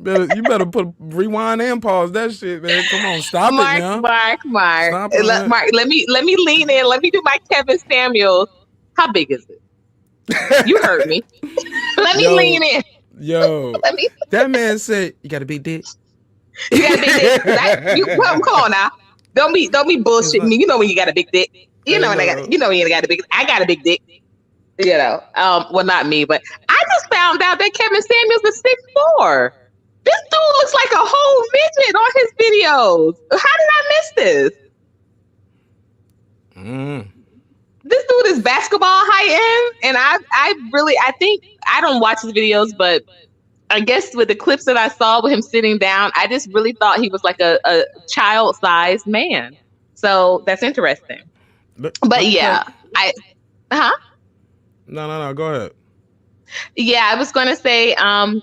You better put rewind and pause that shit, man. Come on, stop Mark, it now. Mark. Stop it, Mark, let me lean in. Let me do my Kevin Samuels. How big is it? You heard me. Let me lean in. Yo, that man said, "You got a big dick." You got a big dick. Come on now. Don't be bullshitting me. You know when you got a big dick. You know when you got a big. I got a big dick. You know. Well, not me, but I just found out that Kevin Samuels is 6'4". This dude looks like a whole midget on his videos. How did I miss this? This dude is basketball high end, and I think I don't watch his videos, but I guess with the clips that I saw with him sitting down, I just really thought he was like a child-sized man. So that's interesting. But yeah, No, go ahead. Yeah, I was going to say,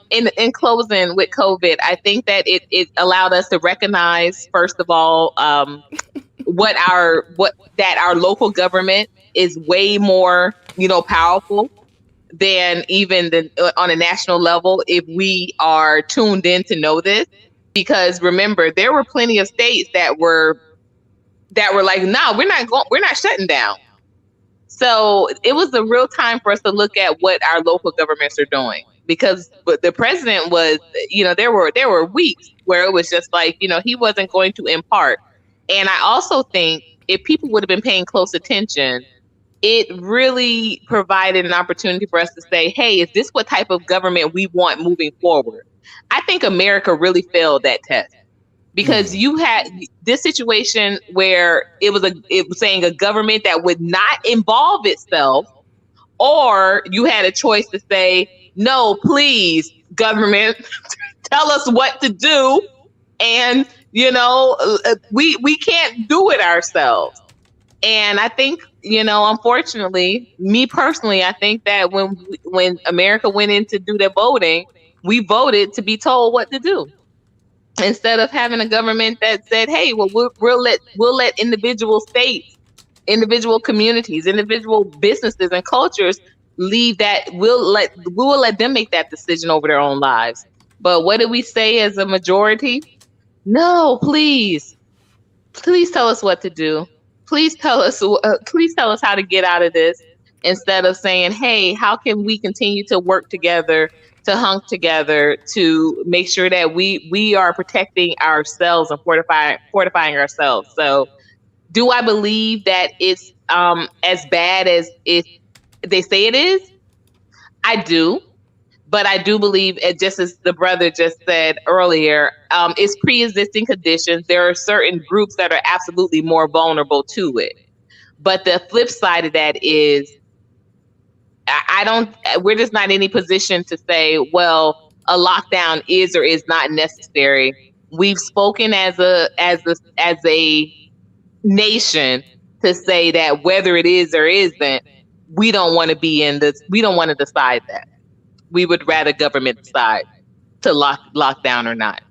in closing with COVID, I think that it allowed us to recognize, first of all, that our local government is way more, powerful than even on a national level, if we are tuned in to know this. Because remember, there were plenty of states that were like, no, we're not shutting down. So it was a real time for us to look at what our local governments are doing, because the president was, there were weeks where it was just like, he wasn't going to impart. And I also think if people would have been paying close attention, it really provided an opportunity for us to say, hey, is this what type of government we want moving forward? I think America really failed that test. Because you had this situation where it was saying a government that would not involve itself, or you had a choice to say, no, please, government, tell us what to do. And, we can't do it ourselves. And I think, unfortunately, me personally, I think that when America went in to do their voting, we voted to be told what to do, instead of having a government that said, hey, well, we'll let individual states, individual communities, individual businesses and cultures leave that. We'll let them make that decision over their own lives. But what did we say as a majority? No, please tell us what to do. Please tell us how to get out of this, instead of saying, hey, how can we continue to work together, to hunk together, to make sure that we are protecting ourselves and fortifying ourselves. So do I believe that it's as bad as they say it is? I do, But I do believe, just as the brother just said earlier, it's pre-existing conditions. There are certain groups that are absolutely more vulnerable to it. But the flip side of that is, I don't. We're just not in any position to say, well, a lockdown is or is not necessary. We've spoken as a nation to say that whether it is or isn't, we don't want to be in this. We don't want to decide that. We would rather government decide to lock down or not.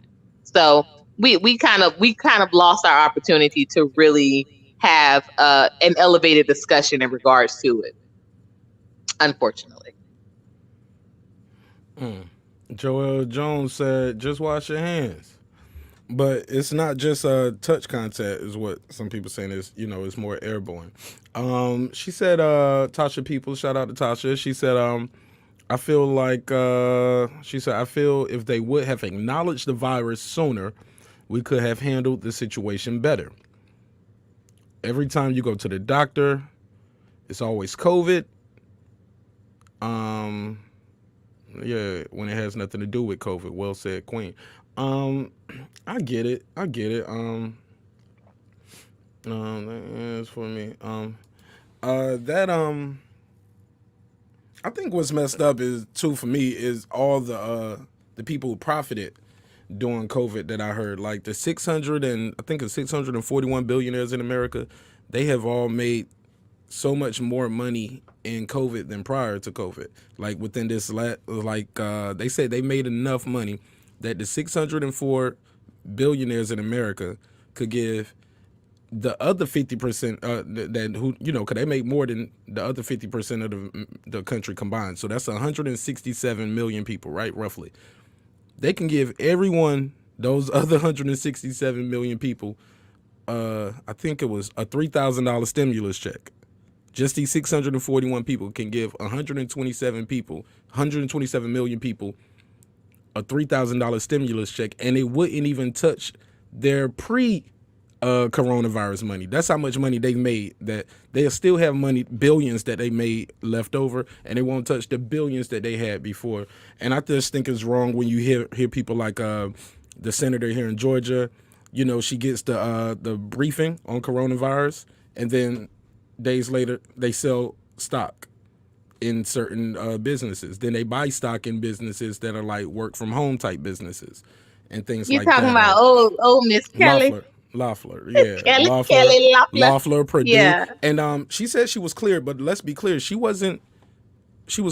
So we kind of lost our opportunity to really have an elevated discussion in regards to it, unfortunately. Joel Jones said, "Just wash your hands." But it's not just touch contact, is what some people saying is, it's more airborne. She said, Tasha People, shout out to Tasha. She said, I feel like, I feel if they would have acknowledged the virus sooner, we could have handled the situation better. Every time you go to the doctor, it's always COVID. Yeah, when it has nothing to do with COVID. Well said, Queen. I get it. That is for me. I think what's messed up is too for me is all the people who profited during COVID that I heard, like the 641 billionaires in America, they have all made so much more money in COVID than prior to COVID. Like within this, they said they made enough money that the 604 billionaires in America could give the other 50% that who because they make more than the other 50% of the country combined. So that's 167 million people, right? Roughly, they can give everyone, those other 167 million people, I think it was a $3,000 stimulus check. Just these 641 people can give 127 million people a $3,000 stimulus check, and it wouldn't even touch their coronavirus money. That's how much money they made, that they'll still have money, billions that they made left over, and they won't touch the billions that they had before. And I just think it's wrong when you hear people like the senator here in Georgia, she gets the briefing on coronavirus, and then days later they sell stock in certain businesses. Then they buy stock in businesses that are like work from home type businesses and things like that. You're talking about old Miss Kelly. Loeffler, yeah. Kelly Loeffler. Loeffler, Purdue. Yeah. And she said she was cleared, but let's be clear, she was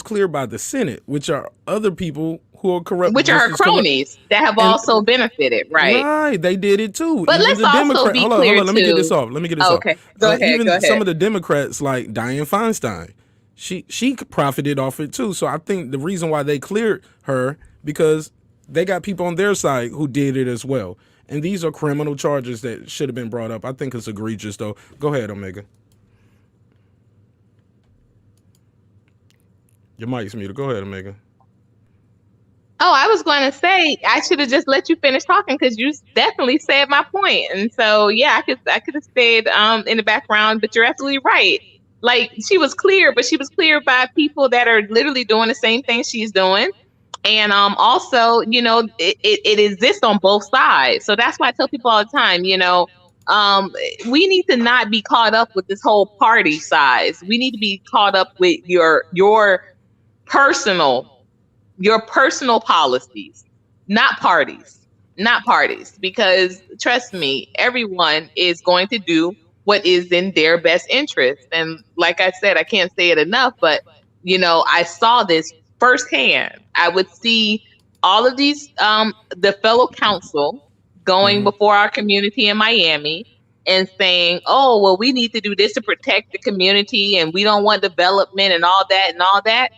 cleared by the Senate, which are other people who are corrupt. Which are her cronies that have also benefited, right? Right, they did it too. But even let's the also be clear hold on, let me get this off. Okay, go ahead. Even some of the Democrats, like Dianne Feinstein, she profited off it too. So I think the reason why they cleared her, because they got people on their side who did it as well. And these are criminal charges that should have been brought up. I think it's egregious, though. Go ahead, Omega. Your mic's muted. Go ahead, Omega. Oh, I was going to say, I should have just let you finish talking, because you definitely said my point. And so, yeah, I could have stayed in the background, but you're absolutely right. Like, she was clear, but she was cleared by people that are literally doing the same thing she's doing. And also, it exists on both sides. So that's why I tell people all the time, we need to not be caught up with this whole party size. We need to be caught up with your personal policies, not parties, because trust me, everyone is going to do what is in their best interest. And like I said, I can't say it enough, but I saw this firsthand. I would see all of these, the fellow council going before our community in Miami and saying, oh, well, we need to do this to protect the community, and we don't want development and all that.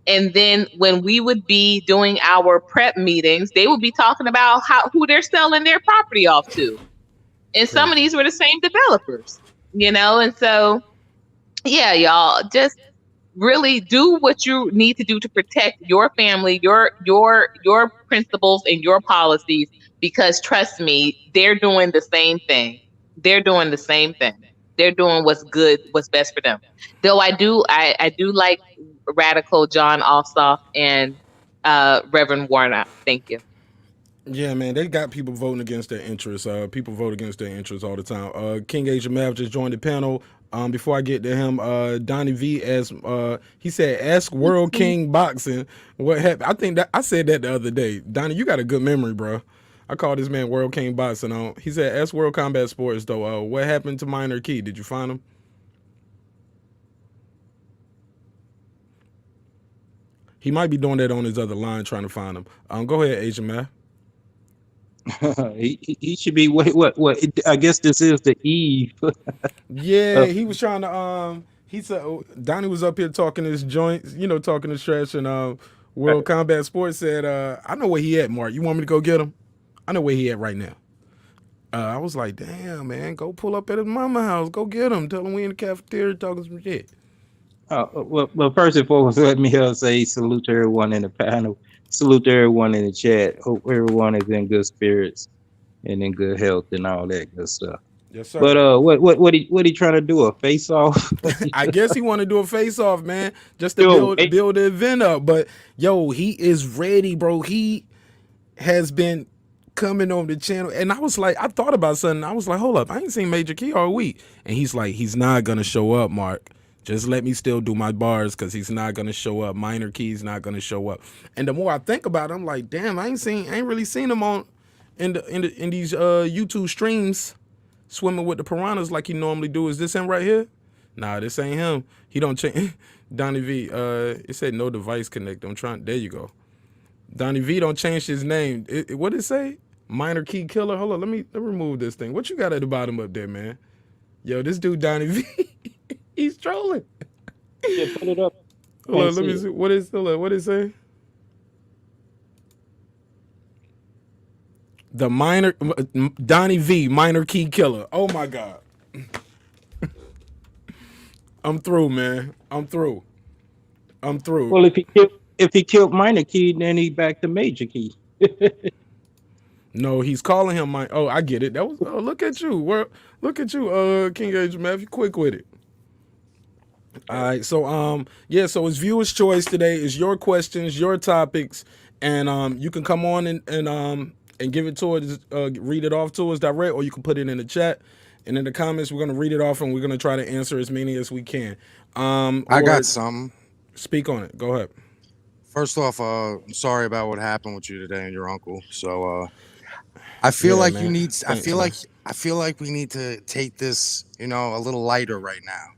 And then when we would be doing our prep meetings, they would be talking about who they're selling their property off to. And some of these were the same developers, and so, yeah, y'all, just really do what you need to do to protect your family, your principles and your policies, because trust me, they're doing the same thing. They're doing what's good, what's best for them. Though I do like Radical John Ossoff and Reverend Warnock. Thank you. Yeah, man, they got people voting against their interests. People vote against their interests all the time. King Asia Mav just joined the panel. Before I get to him, Donnie V as he said, "Ask World King Boxing what happened." I think that I said that the other day. Donnie, you got a good memory, bro. I called this man World King Boxing. He said, "Ask World Combat Sports though. What happened to Minor Key? Did you find him?" He might be doing that on his other line, trying to find him. Go ahead, Asian man. He should be what I guess this is the eve. Yeah, he was trying to he said Donnie was up here talking his joints, talking his trash, and World Combat Sports said, I know where he at, Mark. You want me to go get him? I know where he at right now. I was like, damn, man, go pull up at his mama house. Go get him. Tell him we in the cafeteria talking some shit. Well, first and foremost, let me say salute to everyone in the panel. Salute to everyone in the chat. Hope everyone is in good spirits and in good health and all that good stuff. Yes, sir. But what he trying to do, a face off? I guess he want to do a face off, man, just to build the event up. But yo, he is ready, bro. He has been coming on the channel, and I was like, I thought about something. I was like, hold up, I ain't seen Major Key all week, and he's like, he's not gonna show up, Mark. Just let me still do my bars because he's not gonna show up. Minor Key's not gonna show up. And the more I think about it, I'm like, damn, I ain't really seen him on in these YouTube streams swimming with the piranhas like he normally do. Is this him right here? Nah, this ain't him. He don't change. Donnie V. It said no device connect. I'm trying. There you go. Donnie V don't change his name. What did it say? Minor Key Killer. Hold on. Let me remove this thing. What you got at the bottom up there, man? Yo, this dude Donnie V. He's trolling. Yeah, put it up. Hold on, let me see. What is it say? The minor Donnie V, Minor Key Killer. Oh my God. I'm through, man. I'm through. Well, if he killed Minor Key, then he back to Major Key. No, he's calling him Oh, I get it. That was look at you. Look at you, King Age Math. You quick with it. All right, so so it's viewers' choice today. It's your questions, your topics, and you can come on and give it to us, read it off to us direct, or you can put it in the chat. And in the comments, we're gonna read it off, and we're gonna try to answer as many as we can. I got some. Speak on it. Go ahead. First off, I'm sorry about what happened with you today and your uncle. So I feel like man. you need. Thanks, I feel like we need to take this, a little lighter right now.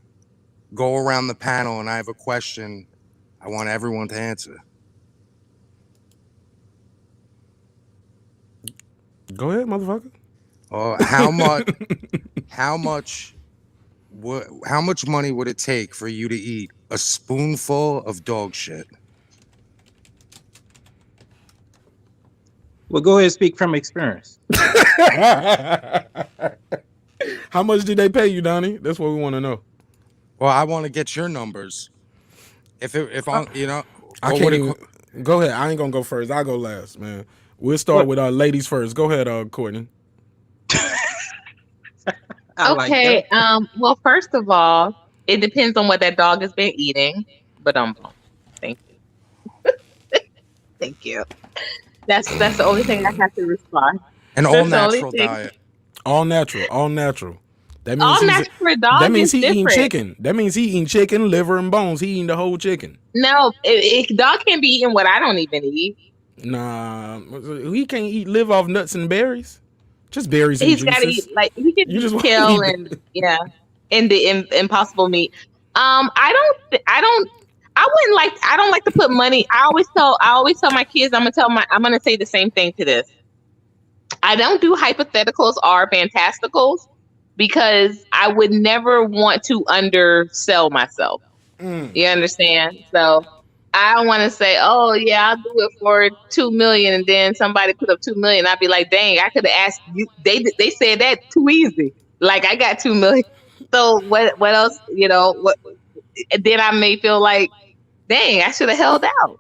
Go around the panel, and I have a question I want everyone to answer. Go ahead, motherfucker. How much money would it take for you to eat a spoonful of dog shit? Well, go ahead and speak from experience. How much did they pay you, Donnie? That's what we want to know. Well, I want to get your numbers. If I'm, I can't even. Go ahead. I ain't gonna go first. I'll go last, man. We'll start with ladies first. Go ahead, Courtney. Okay. Well, first of all, it depends on what that dog has been eating. But thank you. Thank you. That's the only thing I have to respond. An all natural diet. All natural. That means all natural for a dog. That means he different. eating chicken. That means he eating chicken, liver, and bones. He eating the whole chicken. No, dog can't be eating what I don't even eat. Nah, he can't live off nuts and berries. Just berries and juices. He's got to eat he can kill and and the impossible meat. I don't like to put money. I always tell my kids I'm gonna say the same thing to this. I don't do hypotheticals or fantasticals because I would never want to undersell myself. You understand? So I don't want to say, oh yeah, I'll do it for $2 million, and then somebody put up $2 million. I'd be like, dang, I could have asked you. They said that too easy. Like I got $2 million. So what else? What? Then I may feel like, dang, I should have held out.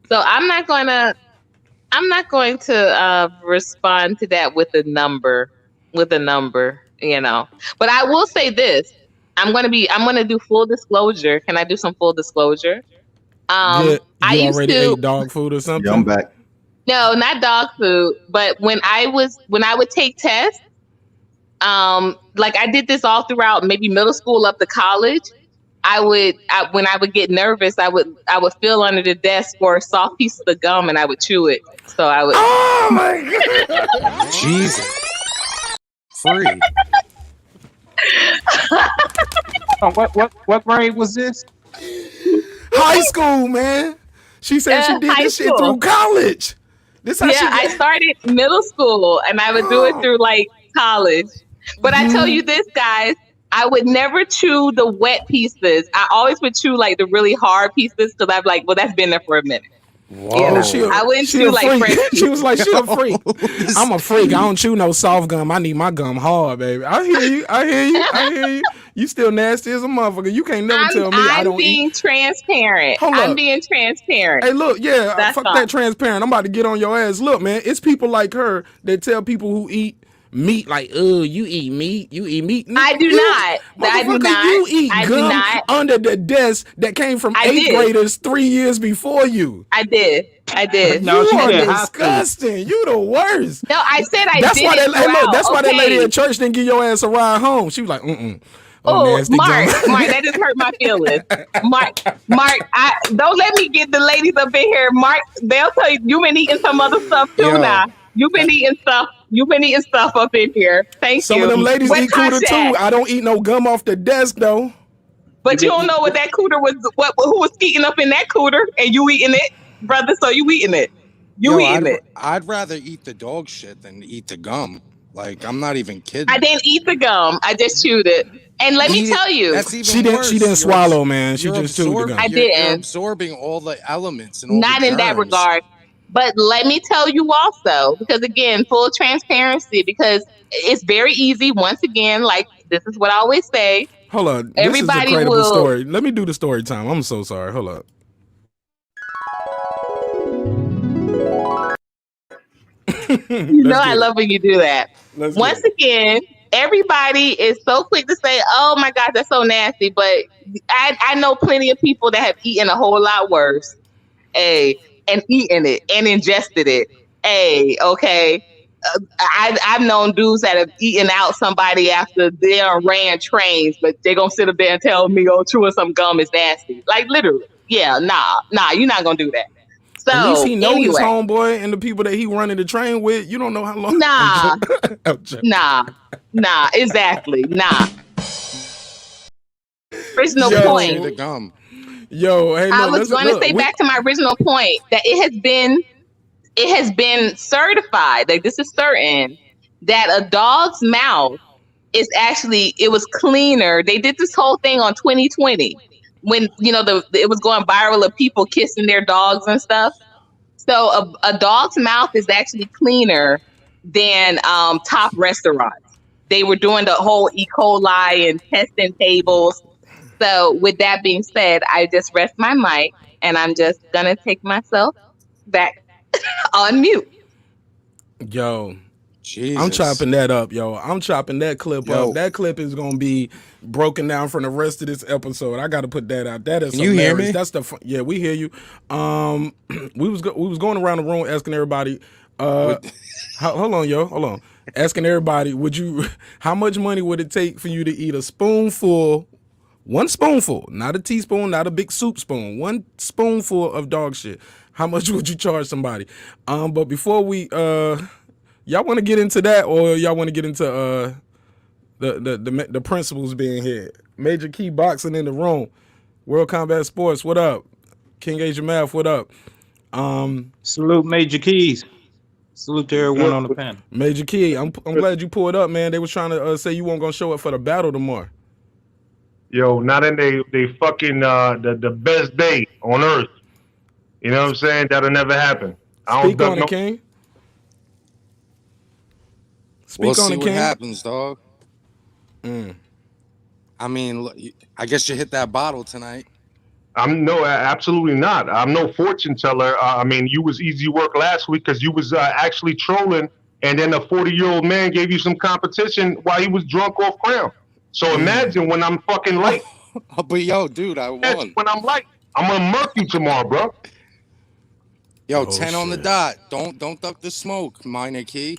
So I'm not going to respond to that with a number. But I will say this. I'm going to do full disclosure. Can I do some full disclosure? Yeah, I you used already to ate dog food or something? Yeah, I'm back. no, not dog food, but when I would take tests, like I did this all throughout maybe middle school up to college. When I would get nervous, I would feel under the desk for a soft piece of the gum and I would chew it. So I would. Oh my god! Jesus. Free. Oh, what grade was this? High school, man. She said she did High this shit school. through college. This how she Yeah, I started middle school and I would do it through like college. But I tell you this, guys, I would never chew the wet pieces. I always would chew like the really hard pieces because I'm like, well, that's been there for a minute. Whoa. You know, she a- I wouldn't she chew a like freak. fresh She was like, she a freak. This- I'm a freak. I don't chew no soft gum. I need my gum hard, baby. I hear you. I hear you. I hear you. You still nasty as a motherfucker. You can't never tell me I I'm don't being eat. transparent. Hold I'm up. being transparent. Hey, look, yeah, That's fuck all. that transparent. I'm about to get on your ass. Look, man, it's people like her that tell people who eat meat like, oh, you eat meat. You eat meat. I do You- not. I do motherfucker, not. You eat I do gum not. under the desk that came from I eighth did. graders 3 years before you. I did. No, You she are said high school. disgusting. You the worst. No, I said I That's did why it that. Hey, look, throughout. that's why that lady Okay. at church didn't give your ass a ride home. She was like, Oh, nasty Mark, gum. Mark, that just hurt my feelings. Mark, I don't let me get the ladies up in here. Mark, they'll tell you you've been eating some other stuff too Yo. now. You've been eating stuff. You've been eating stuff up in here. Thank Some you. of them ladies What eat cooter too. contact? I don't eat no gum off the desk though. But you don't know what that cooter was. Who was eating up in that cooter, and you eating it, brother? So you eating it? You eating it? I'd rather eat the dog shit than eat the gum. Like, I'm not even kidding. I didn't eat the gum. I just chewed it. And let me Eat it- tell you, that's even She didn't. worse. She didn't You're swallow, man. She you're just chewed the absorb- gum. I you're- didn't. You're absorbing all the elements and all not the in that germs. regard. But let me tell you also, because again, full transparency, because it's very easy. Once again, like this is what I always say. Hold on. Everybody this is a credible will- story. Let me do the story time. I'm so sorry. Hold up. You know I love when you do that. Let's Once get it. again, everybody is so quick to say, "Oh my God, that's so nasty." But I know plenty of people that have eaten a whole lot worse, and eaten it and ingested it. Okay. I've known dudes that have eaten out somebody after they done ran trains, but they're gonna sit up there and tell me, "Oh, chewing some gum is nasty." Like literally, yeah, nah, you're not gonna do that. So At least he know his anyway, homeboy and the people that he running the train with. You don't know how long. Nah. I'm joking. nah, exactly, nah. Original Yo. The point. gum. Yo, hey, look, I was going to say back to my original point that it has been certified, like this is certain, that a dog's mouth is actually, it was cleaner. They did this whole thing on 2020 when, it was going viral of people kissing their dogs and stuff. So a dog's mouth is actually cleaner than top restaurants. They were doing the whole E. coli and testing tables. So with that being said, I just rest my mic and I'm just going to take myself back on mute. Yo, Jesus. I'm chopping that up, yo. I'm chopping that clip Yo. up. That clip is gonna be broken down from the rest of this episode. I got to put that out. That is Can you hear hilarious. me? That's the yeah, we hear you. We was going around the room asking everybody. Hold on. Asking everybody, how much money would it take for you to eat a spoonful? One spoonful, not a teaspoon, not a big soup spoon. One spoonful of dog shit. How much would you charge somebody? But before we y'all want to get into that, or y'all want to get into the principles being here? Major Key Boxing in the room. World Combat Sports, what up? King Asia Math, what up? Salute Major Keys. Salute to everyone on the panel. Major Key, I'm glad you pulled up, man. They was trying to say you weren't gonna show up for the battle tomorrow. Yo, not in they fucking the best day on earth. You know what I'm saying? That'll never happen. Speak on it, King. Speak We'll on see it, what King. happens, dog. I mean, look, I guess you hit that bottle tonight. Absolutely not. I'm no fortune teller. I mean, you was easy work last week because you was actually trolling, and then a 40-year-old man gave you some competition while he was drunk off Crown. So imagine when I'm fucking light. But yo, dude, I won. When I'm light. I'm gonna murk you tomorrow, bro. Yo, Oh, 10 on the shit. dot. Don't duck the smoke, minor key.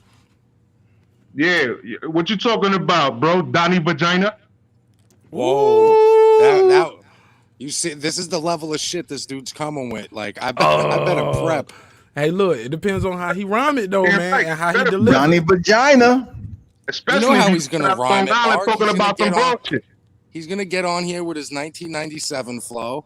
Yeah, what you talking about, bro? Donnie Vagina? Whoa. Ooh. That you see, this is the level of shit this dude's coming with. Like, I better Oh. prep. Hey, look, it depends on how he rhyme it though, Yeah, man, right. and how he Better deliver. Donnie Vagina. Especially You know how if he's gonna out rhyme it, Long Island Mark. talking He's gonna about some get on. bullshit. He's gonna get on here with his 1997 flow,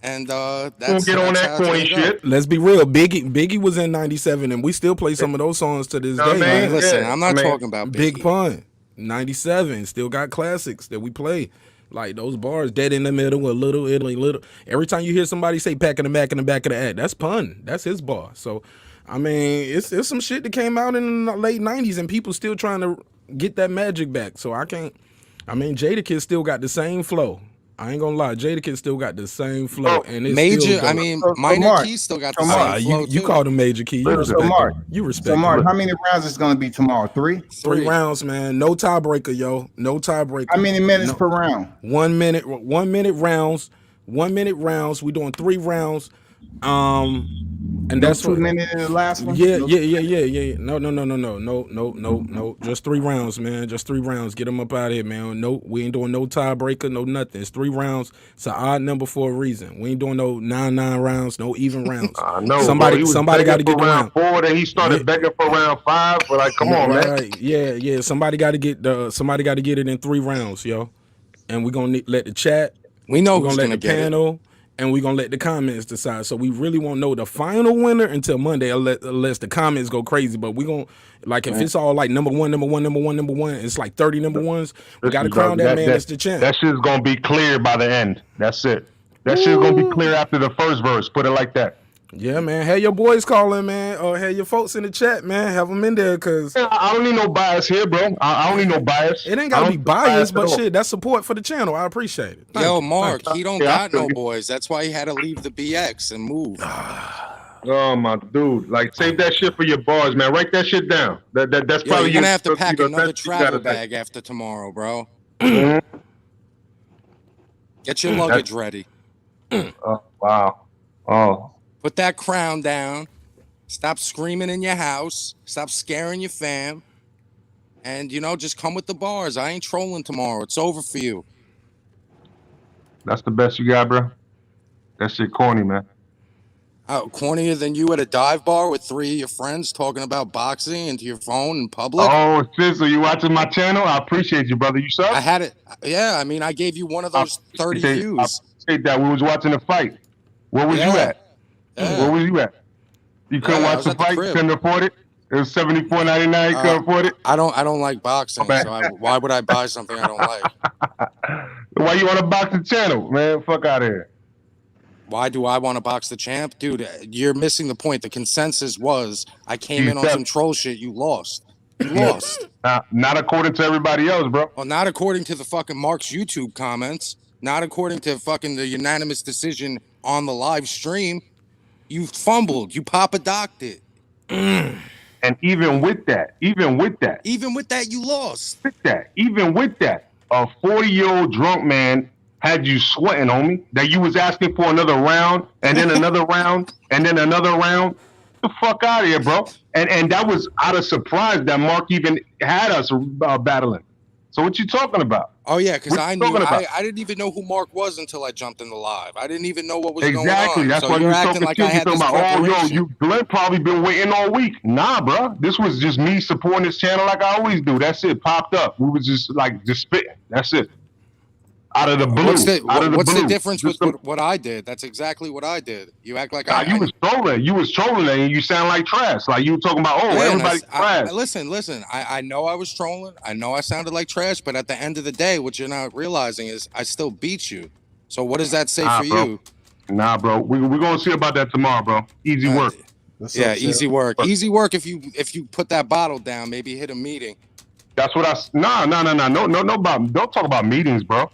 and Gonna that's get on that how it's corny gonna go. shit. Let's be real. Biggie was in '97, and we still play some of those songs to this Know what day, I mean? man. Listen, Yeah, I'm not I mean, talking about Big Biggie. Pun, '97, still got classics that we play. Like those bars, dead in the middle, a little Italy, little. Every time you hear somebody say "pack in the back in the back of the act," that's Pun. That's his bar. So, I mean, it's some shit that came out in the late '90s, and people still trying to get that magic back. So I can't. I mean, Jadakiss still got the same flow. I ain't gonna lie, Jadakiss still got the same flow, Oh, and it's Major, still I dope. mean, So, minor Mark, key still got so the Mark, same flow you too. called him Major Key. You So respect Mark, him. You so respect Mark, him. how many rounds is going to be tomorrow? Three? Three rounds, man. No tiebreaker, yo. No tiebreaker. How many minutes No. per round? 1 minute. 1 minute rounds. 1 minute rounds. We doing 3 rounds. And No that's 2 minutes in the last one? Yeah. No- No. Just 3 rounds, man. Just 3 rounds. Get them up out of here, man. No, we ain't doing no tiebreaker, no nothing. It's 3 rounds. It's an odd number for a reason. We ain't doing no 9 rounds, no even rounds. I know, Somebody bro. He was got to begging get for the round round. 4, then he started Yeah. begging for round 5. But like, come on, man. Right. Yeah. Somebody got to get it in 3 rounds, yo. And we're gonna let the chat. We know We're who's gonna let gonna the get panel, and we're gonna let the comments decide. So we really won't know the final winner until Monday, unless the comments go crazy. But we gonna if it's all like number one, it's like 30 number ones. We gotta Listen, bro, crown that man as the champ. That shit's gonna be clear by the end. That's it. That shit's gonna be clear after the first verse. Put it like that. Yeah, man. Have your boys calling, man, or have your folks in the chat, man. Have them in there, cause I don't need no bias here, bro. I don't need no bias. it ain't I gotta don't be need biased, at but all. shit, that's support for the channel. I appreciate it. Thank Yo, you. Mark, Thank he don't Yeah, I got feel no you. boys. That's why he had to leave the BX and move. Oh my dude, like save that shit for your bars, man. Write that shit down. That's Yo, probably you're gonna have to pack the another best you gotta travel say. bag after tomorrow, bro. Mhm. Get your luggage ready. Oh wow. Oh, Put that crown down. Stop screaming in your house. Stop scaring your fam. And just come with the bars. I ain't trolling tomorrow. It's over for you. that's the best you got, bro. That shit corny, man. Cornier than you at a dive bar with 3 of your friends talking about boxing into your phone in public. Oh shit, so you watching my channel? I appreciate you, brother. You sub? I had it. Yeah, I mean, I gave you one of those 30 I views. appreciate that. We was watching the fight. Where was you Yeah. at? Yeah. Where was you at? You couldn't Yeah, I watch was the at the fight. You crib. couldn't afford it. It was $74.99. You couldn't afford it. I don't like boxing, Okay. so why would I buy something I don't like? Why you want to box the channel, man? Fuck out of here. Why do I want to box the champ? Dude, you're missing the point. The consensus was I came in on some troll shit. You lost. You lost. Not according to everybody else, bro. Well, not according to the fucking Mark's YouTube comments. Not according to fucking the unanimous decision on the live stream. You fumbled. You Papa Docked it. And even with that, Even with that, you lost. even with that, a 40-year-old drunk man had you sweating, homie, that you was asking for another round, and then another round, and then another round. Get the fuck out of here, bro. And that was out of surprise that Mark even had us battling. So what you talking about? Oh, yeah, because What I you knew. talking about? I didn't even know who Mark was until I jumped in the live. I didn't even know what was going on. Exactly. That's so why you're you acting talking like shit. I You had talking this about, oh, yo, preparation. Glenn probably been waiting all week. Nah, bro. This was just me supporting this channel like I always do. That's it. Popped up. We was just spitting. That's it. Out of the blue. What's the blue. difference with Just what I did? That's exactly what I did. You act like you was trolling. You was trolling, and you sound like trash. Like you were talking about, oh, Man, everybody's trash. Listen. I know I was trolling. I know I sounded like trash, but at the end of the day, what you're not realizing is I still beat you. So what does that say for bro. you? Nah, bro. We're gonna see about that tomorrow, bro. Easy work. Yeah, easy work. Easy work if you put that bottle down, maybe hit a meeting. That's what no, don't talk about meetings, bro.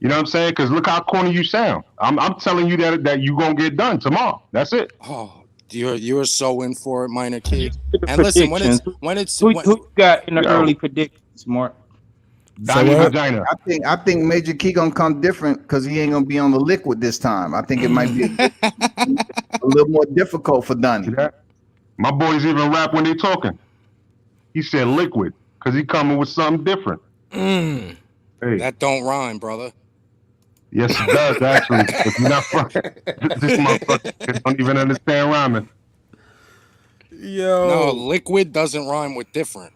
You know what I'm saying? Because look how corny you sound. I'm telling you that you gonna get done tomorrow. That's it. Oh, you're so in for it, minor kid. And listen, when it's Who got in the early predictions, Mark? Donnie what? Vagina. I think Major Key gonna come different because he ain't gonna be on the liquid this time. I think it might be a little more difficult for Donnie. See that? My boys even rap when they talking. He said liquid because he coming with something different. Hey, That don't rhyme, brother. yes, it does actually. If you're not this motherfucker don't even understand rhyming. Yo. No, liquid doesn't rhyme with different.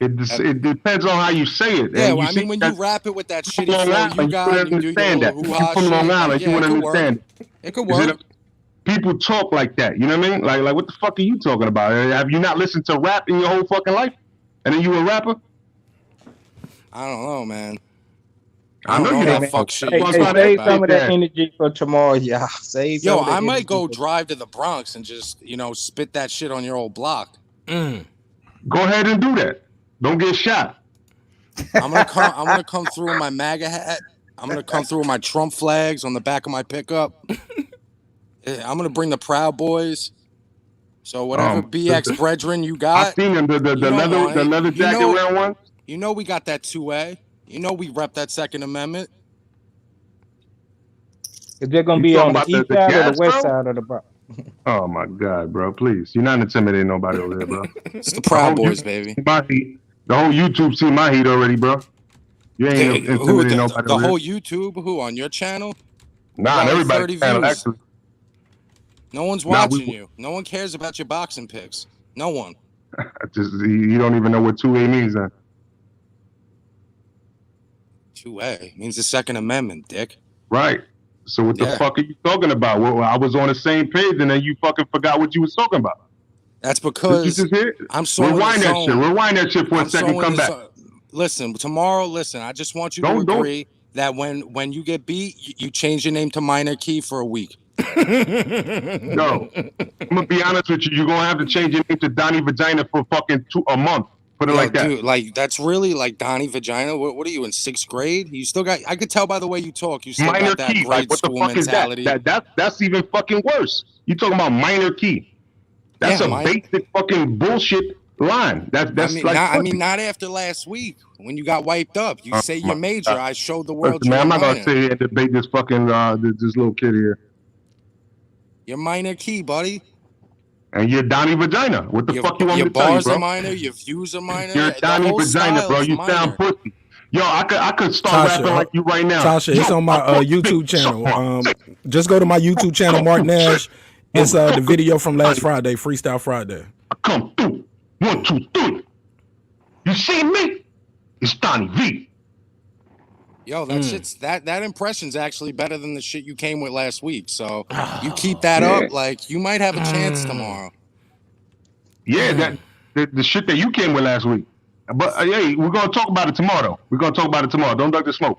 It depends on how you say it. Yeah, And well, you I see mean, when that- you rap it with that from shitty Long flow Island, you got, wouldn't and you do your understand little that. hoo-ha You from shit, Long like, Island, yeah, you wouldn't it could understand work. it. It could You see work. that? People talk like that. You know what I mean? Like what the fuck are you talking about? Have you not listened to rap in your whole fucking life? And then you a rapper? I don't know, man. I know you that don't. fuck shit. Hey, you That's hey, why talking they save about. some of that that. energy for tomorrow, y'all. Save Yo, some of that I might energy go for- drive to the Bronx and just, spit that shit on your old block. Go ahead and do that. Don't get shot. I'm gonna come through with my MAGA hat. I'm gonna come through with my Trump flags on the back of my pickup. I'm gonna bring the Proud Boys. So whatever BX brethren you I got, seen him the you don't want it. leather You jacket know- wearing one. we got that 2A. We rep that Second Amendment. Is there gonna You be talking on the about east the side or the gas, west bro? side of the Bronx? Oh my god, bro! Please, you're not intimidating nobody over there, bro. It's the Proud whole Boys, YouTube baby. see my heat. The whole YouTube see my heat already, bro. You ain't intimidating nobody The over whole there. YouTube? Who on your channel? Nah, got on like everybody's 30 channel views. actually. No one's Nah, watching you. No one cares about your boxing picks. No one. You don't even know what 2A means then. 2A means the Second Amendment, dick. Right. So what the Yeah. fuck are you talking about? Well, I was on the same page and then you fucking forgot what you was talking about. That's Did you because just hear? I'm so in the Rewind that shit. zone. Rewind that shit for I'm a second. so in Come the back. zone. Listen, tomorrow, I just want you to Don't- agree that when you get beat, you change your name to Minor Key for a week. No. I'm gonna be honest with you. You're gonna have to change your name to Donnie Vagina for fucking a month. Put it Yo, like that. dude, like that's really like Donnie Vagina. What are you in 6th grade? You still got. I could tell by the way you talk. You still Minor got that key. grade Like what the school fuck mentality. is that? That's even fucking worse. You talking about minor key? That's Yeah, a basic fucking bullshit line. That's not after last week when you got wiped up. You say my you're major. God. I showed the world Listen, man, you're I'm not minor. gonna sit here and debate this fucking this little kid here. You're Minor Key, buddy. And you're Donnie Vagina. What the fuck you want me Your to tell you, bars bro? are minor. Your views are minor. You're The Donnie whole Vagina, style bro. is You minor. sound pussy. Yo, I could start Tasha, rapping like you right now. Tasha, it's Yo, on my I fuck YouTube big, channel. suck my Just go to my YouTube channel, Marq Nash. It's the video from last Friday, Freestyle Friday. I come through. 1, 2, 3. You see me? It's Donnie V. Yo, that shit's that impression's actually better than the shit you came with last week. So you keep that up, like you might have a chance tomorrow. Yeah, the shit that you came with last week. But hey, we're gonna talk about it tomorrow. We're gonna talk about it tomorrow. Don't duck the smoke.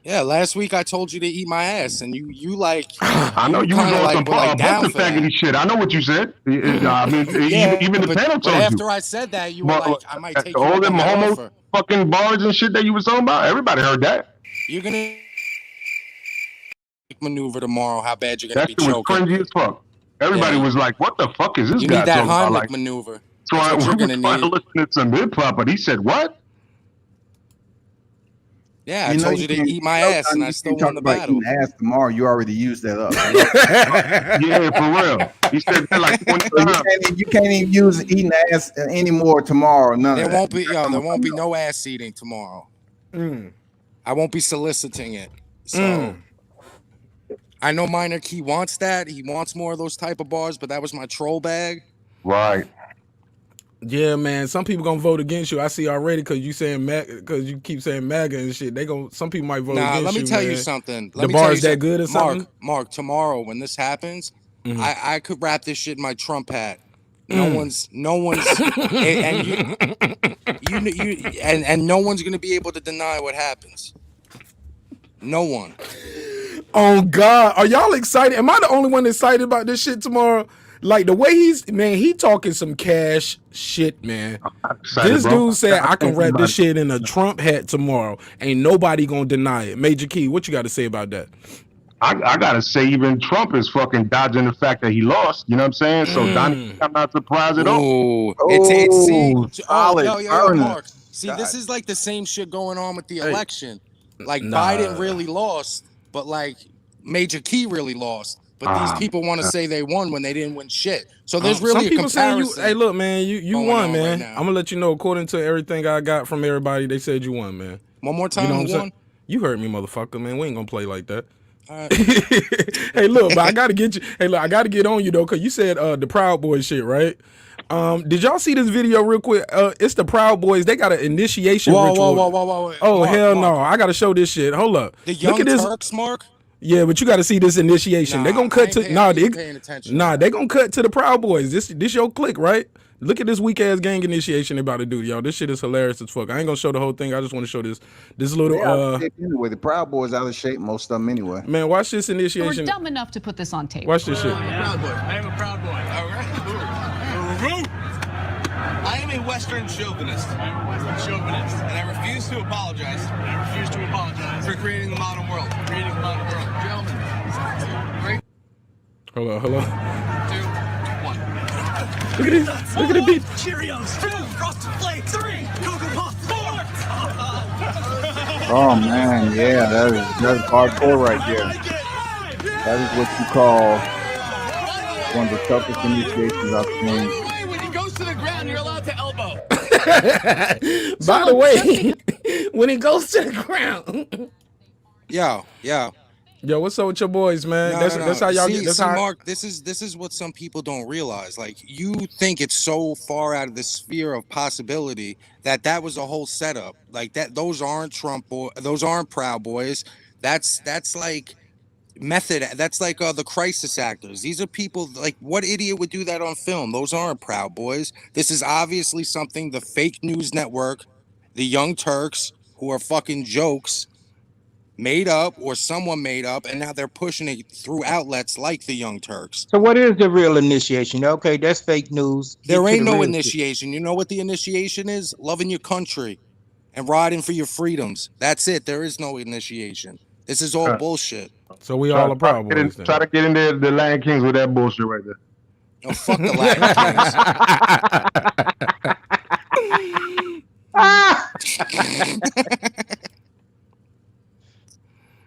Yeah, last week I told you to eat my ass, and you like. I know you was kinda on like some were, like, down bunch of for that. faggoty shit. I know what you said. I mean, Yeah, even the panel but told after you. I said that, you were But, like, I might take you all up them on that homo offer. fucking bars and shit that you was talking about. Everybody heard that. You're gonna maneuver tomorrow. How bad you're gonna That be shit was choking? cringy as fuck. Everybody Yeah. was like, "What the fuck is this You guy need that talking about?" Heimlich Like, maneuver. so That's I what was you're gonna trying to need. listen to some hip hop, but he said, "What?" Yeah, I told you to eat my ass, and I still won the battle. Eating ass tomorrow. You already used that up. Yeah, for real. He said that like 20 So times. you can't even use eating ass anymore tomorrow. None There of that. won't be no ass eating tomorrow. I won't be soliciting it. So I know Minor Key wants that. He wants more of those type of bars, but that was my troll bag. Right. Yeah, man. Some people gonna vote against you. I see already because you keep saying MAGA and shit. Some people might vote against you. Let me tell you man. something. The bar's that good or something? Mark, tomorrow when this happens, I could wrap this shit in my Trump hat. No one's and no one's gonna be able to deny what happens. No one. Oh God, are y'all excited? Am I the only one excited about this shit tomorrow? Like the way he talking some cash shit, man. Excited, This bro. dude said I can think wrap about this it. shit in a Trump hat tomorrow. Ain't nobody gonna deny it. Major Key, what you got to say about that? I gotta say, even Trump is fucking dodging the fact that he lost. You know what I'm saying? So Donnie, I'm not surprised at all. Ooh, it's solid yo, burner. Mark. See, God. this is like the same shit going on with the election. Like Nah. Biden really lost, but like Major Key really lost. But these people want to say they won when they didn't win shit. So there's really some a people saying you. comparison. Hey, look, man, you going won, on man. right now. I'm gonna let you know. According to everything I got from everybody, they said you won, man. One more time, You know what I'm who saying? won? You heard me, motherfucker, man. We ain't gonna play like that. All right. Hey, look, but I gotta get you. Hey, look, I gotta get on you though, cause you said the Proud Boys shit, right? Did y'all see this video real quick? It's the Proud Boys. They got an initiation ritual. Whoa. Oh, Mark, hell Mark. no! I gotta show this shit. Hold up. The Young Look at this. Turks, Mark? Yeah, but you got to see this initiation. Nah, they gonna I cut ain't to paying- I ain't paying attention. They gonna cut to the Proud Boys. This your clique, right? Look at this weak ass gang initiation they about to do, y'all. This shit is hilarious as fuck. I ain't gonna show the whole thing. I just want to show this little They out of shape anyway. The Proud Boys out of shape, most of them anyway. man. Watch this We're initiation. dumb enough to put this on tape. Watch this shit. Proud Boy. I am a proud boy. All right. I am a Western chauvinist. I am a Western chauvinist. And I refuse to apologize. For creating the modern world. Gentlemen. Hold on. 2, 1. Look at this. Look at the beat. Cheerios. 2. Frosted Flakes. 3. Cocoa Puffs. 4. Oh man, yeah, that's hardcore right there. That is what you call one of the toughest initiations I've seen. When he goes to the ground, you're allowed to elbow. By the way, when it goes to the ground. Yeah. Yo, what's up with your boys, man? No, That's how y'all see, get. That's see, how. Mark, this is what some people don't realize. Like, you think it's so far out of the sphere of possibility that was a whole setup. Like that, those aren't those aren't Proud Boys. That's like method. That's like the crisis actors. These are people like, what idiot would do that on film? Those aren't Proud Boys. This is obviously something the fake news network, the Young Turks, who are fucking jokes, made up, or someone made up, and now they're pushing it through outlets like the Young Turks. So what is the real initiation? Okay, that's fake news. Get There to ain't the no real initiation. You know what the initiation is? Loving your country and riding for your freedoms. That's it. There is no initiation. This is all bullshit. So we all a Proud Boys. Try to get in there, the Latin Kings with that bullshit right there. Oh, fuck the Latin Kings.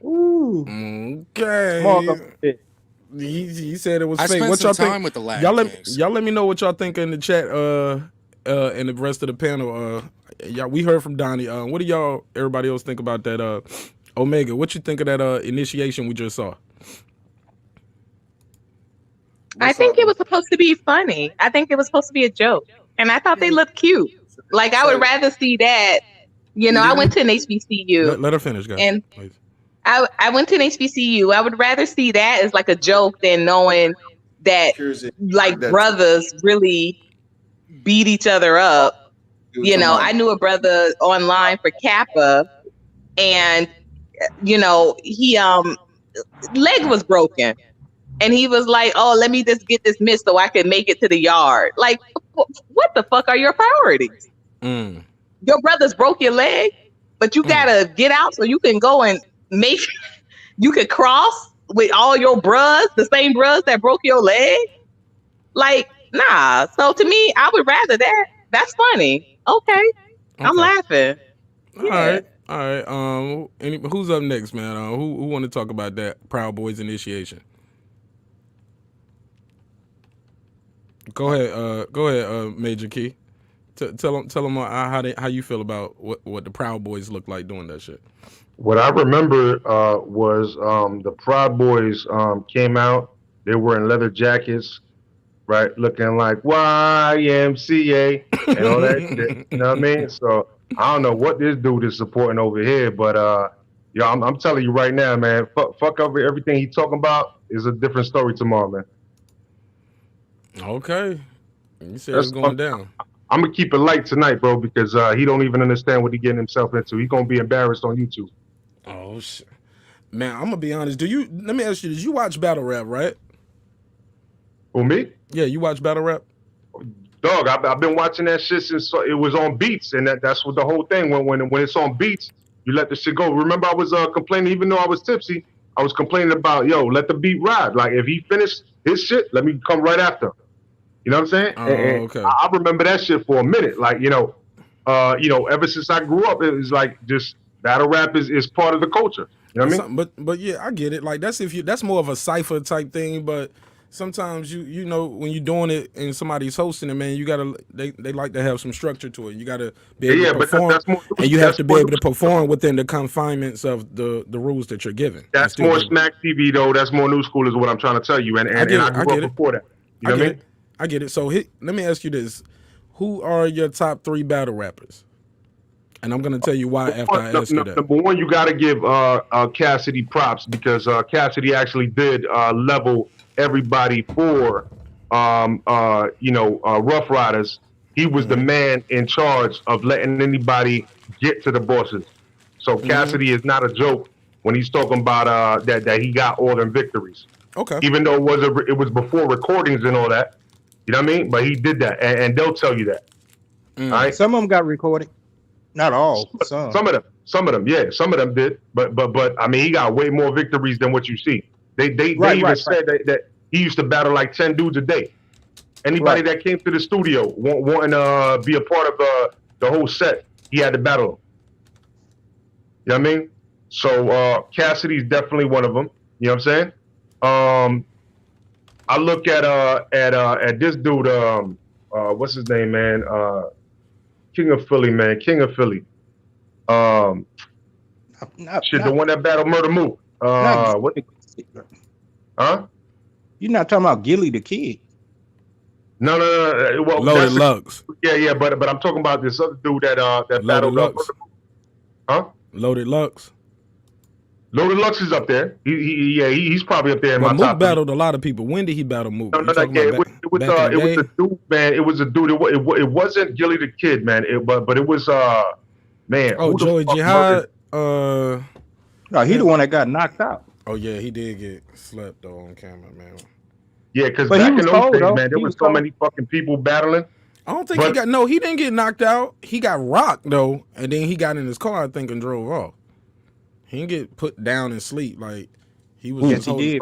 Ooh. Okay. Mark, He said it was I fake. spent What some y'all time think? with the Latin Kings. Y'all let me know what y'all think in the chat. And the rest of the panel. Yeah, we heard from Donnie. What do y'all, everybody else, think about that? Omega, what you think of that initiation we just saw? I think it was supposed to be funny. I think it was supposed to be a joke, and I thought they looked cute. Like I would rather see that. You know, I went to an HBCU. Let her finish, guys. And please. I went to an HBCU. I would rather see that as like a joke than knowing that like brothers really beat each other up. You know, I knew a brother online for Kappa, and you know, he leg was broken, and he was like, "Oh, let me just get this mist so I can make it to the yard." Like, what the fuck are your priorities? Your brothers broke your leg, but you gotta get out so you can go and make. You could cross with all your bros, the same bros that broke your leg. Like, nah. So to me, I would rather that. That's funny. Okay. I'm laughing. All right. Who's up next, man? Who want to talk about that Proud Boys initiation? Go ahead, Major Key. Tell them how you feel about what the Proud Boys look like doing that shit. What I remember was the Proud Boys came out. They were in leather jackets, right, looking like YMCA and all that shit. You know what I mean? So I don't know what this dude is supporting over here, but I'm telling you right now, man. Fuck over everything he's talking about is a different story tomorrow, man. Okay, you said it's going down. I'm gonna keep it light tonight, bro, because he don't even understand what he's getting himself into. He's gonna be embarrassed on YouTube. Oh shit, man! I'm gonna be honest. Let me ask you: did you watch Battle Rap, right? Who, me? Yeah, you watch Battle Rap. Dog, I've been watching that shit since it was on Beats, and that's what the whole thing. When it's on Beats, you let the shit go. Remember, I was complaining, even though I was tipsy, I was complaining about, let the beat ride. Like, if he finished his shit, let me come right after. You know what I'm saying? Oh, okay. I remember that shit for a minute. Like, ever since I grew up, it was like just battle rap is part of the culture. You know what I mean? But yeah, I get it. Like that's more of a cipher type thing. But sometimes you know when you're doing it and somebody's hosting it, man, they like to have some structure to it. You gotta be able to But perform, that's more. and you have That's to be more, able to perform within the confinements of the rules that you're given. that's more Smack TV though. That's more new school is what I'm trying to tell you. And I grew up before that. You know what I mean? I get it. So let me ask you this: who are your top 3 battle rappers? And I'm gonna tell you why after I ask you that. Number one, you got to give Cassidy props because Cassidy actually did level everybody for Rough Riders. He was the man in charge of letting anybody get to the bosses. So Cassidy is not a joke when he's talking about that he got all them victories. Okay. Even though it was before recordings and all that, you know what I mean? But he did that, and they'll tell you that. All right. Some of them got recorded. Not all. Some of them, yeah. Some of them did, but I mean, he got way more victories than what you see. They even said that he used to battle like 10 dudes a day. Anybody that came to the studio wanting to be a part of the whole set, he had to battle. You know what I mean? So Cassidy's definitely one of them. You know what I'm saying? I look at this dude. What's his name, man? King of Philly, man. King of Philly. The one that battled Murder Mook. What? Huh? You're not talking about Gilly the Kid. No. Well, Loaded Lux. Yeah, but I'm talking about this other dude that battled Lux. Huh? Loaded Lux. Loaded Lux is up there. He's probably up there in my Mook top. battled a lot of people. When did he battle Mook? No, it was a dude, man. It was a dude. It wasn't Gilly the Kid, man. But it was man. Oh, Joey Jihad. No, he the one that got knocked out. Oh yeah, he did get slept though on camera, man. Yeah, because back in those days, man, there was so many fucking people battling. I don't think he didn't get knocked out. He got rocked though, and then he got in his car, I think, and drove off. He didn't get put down and sleep like he was. Yes, he did.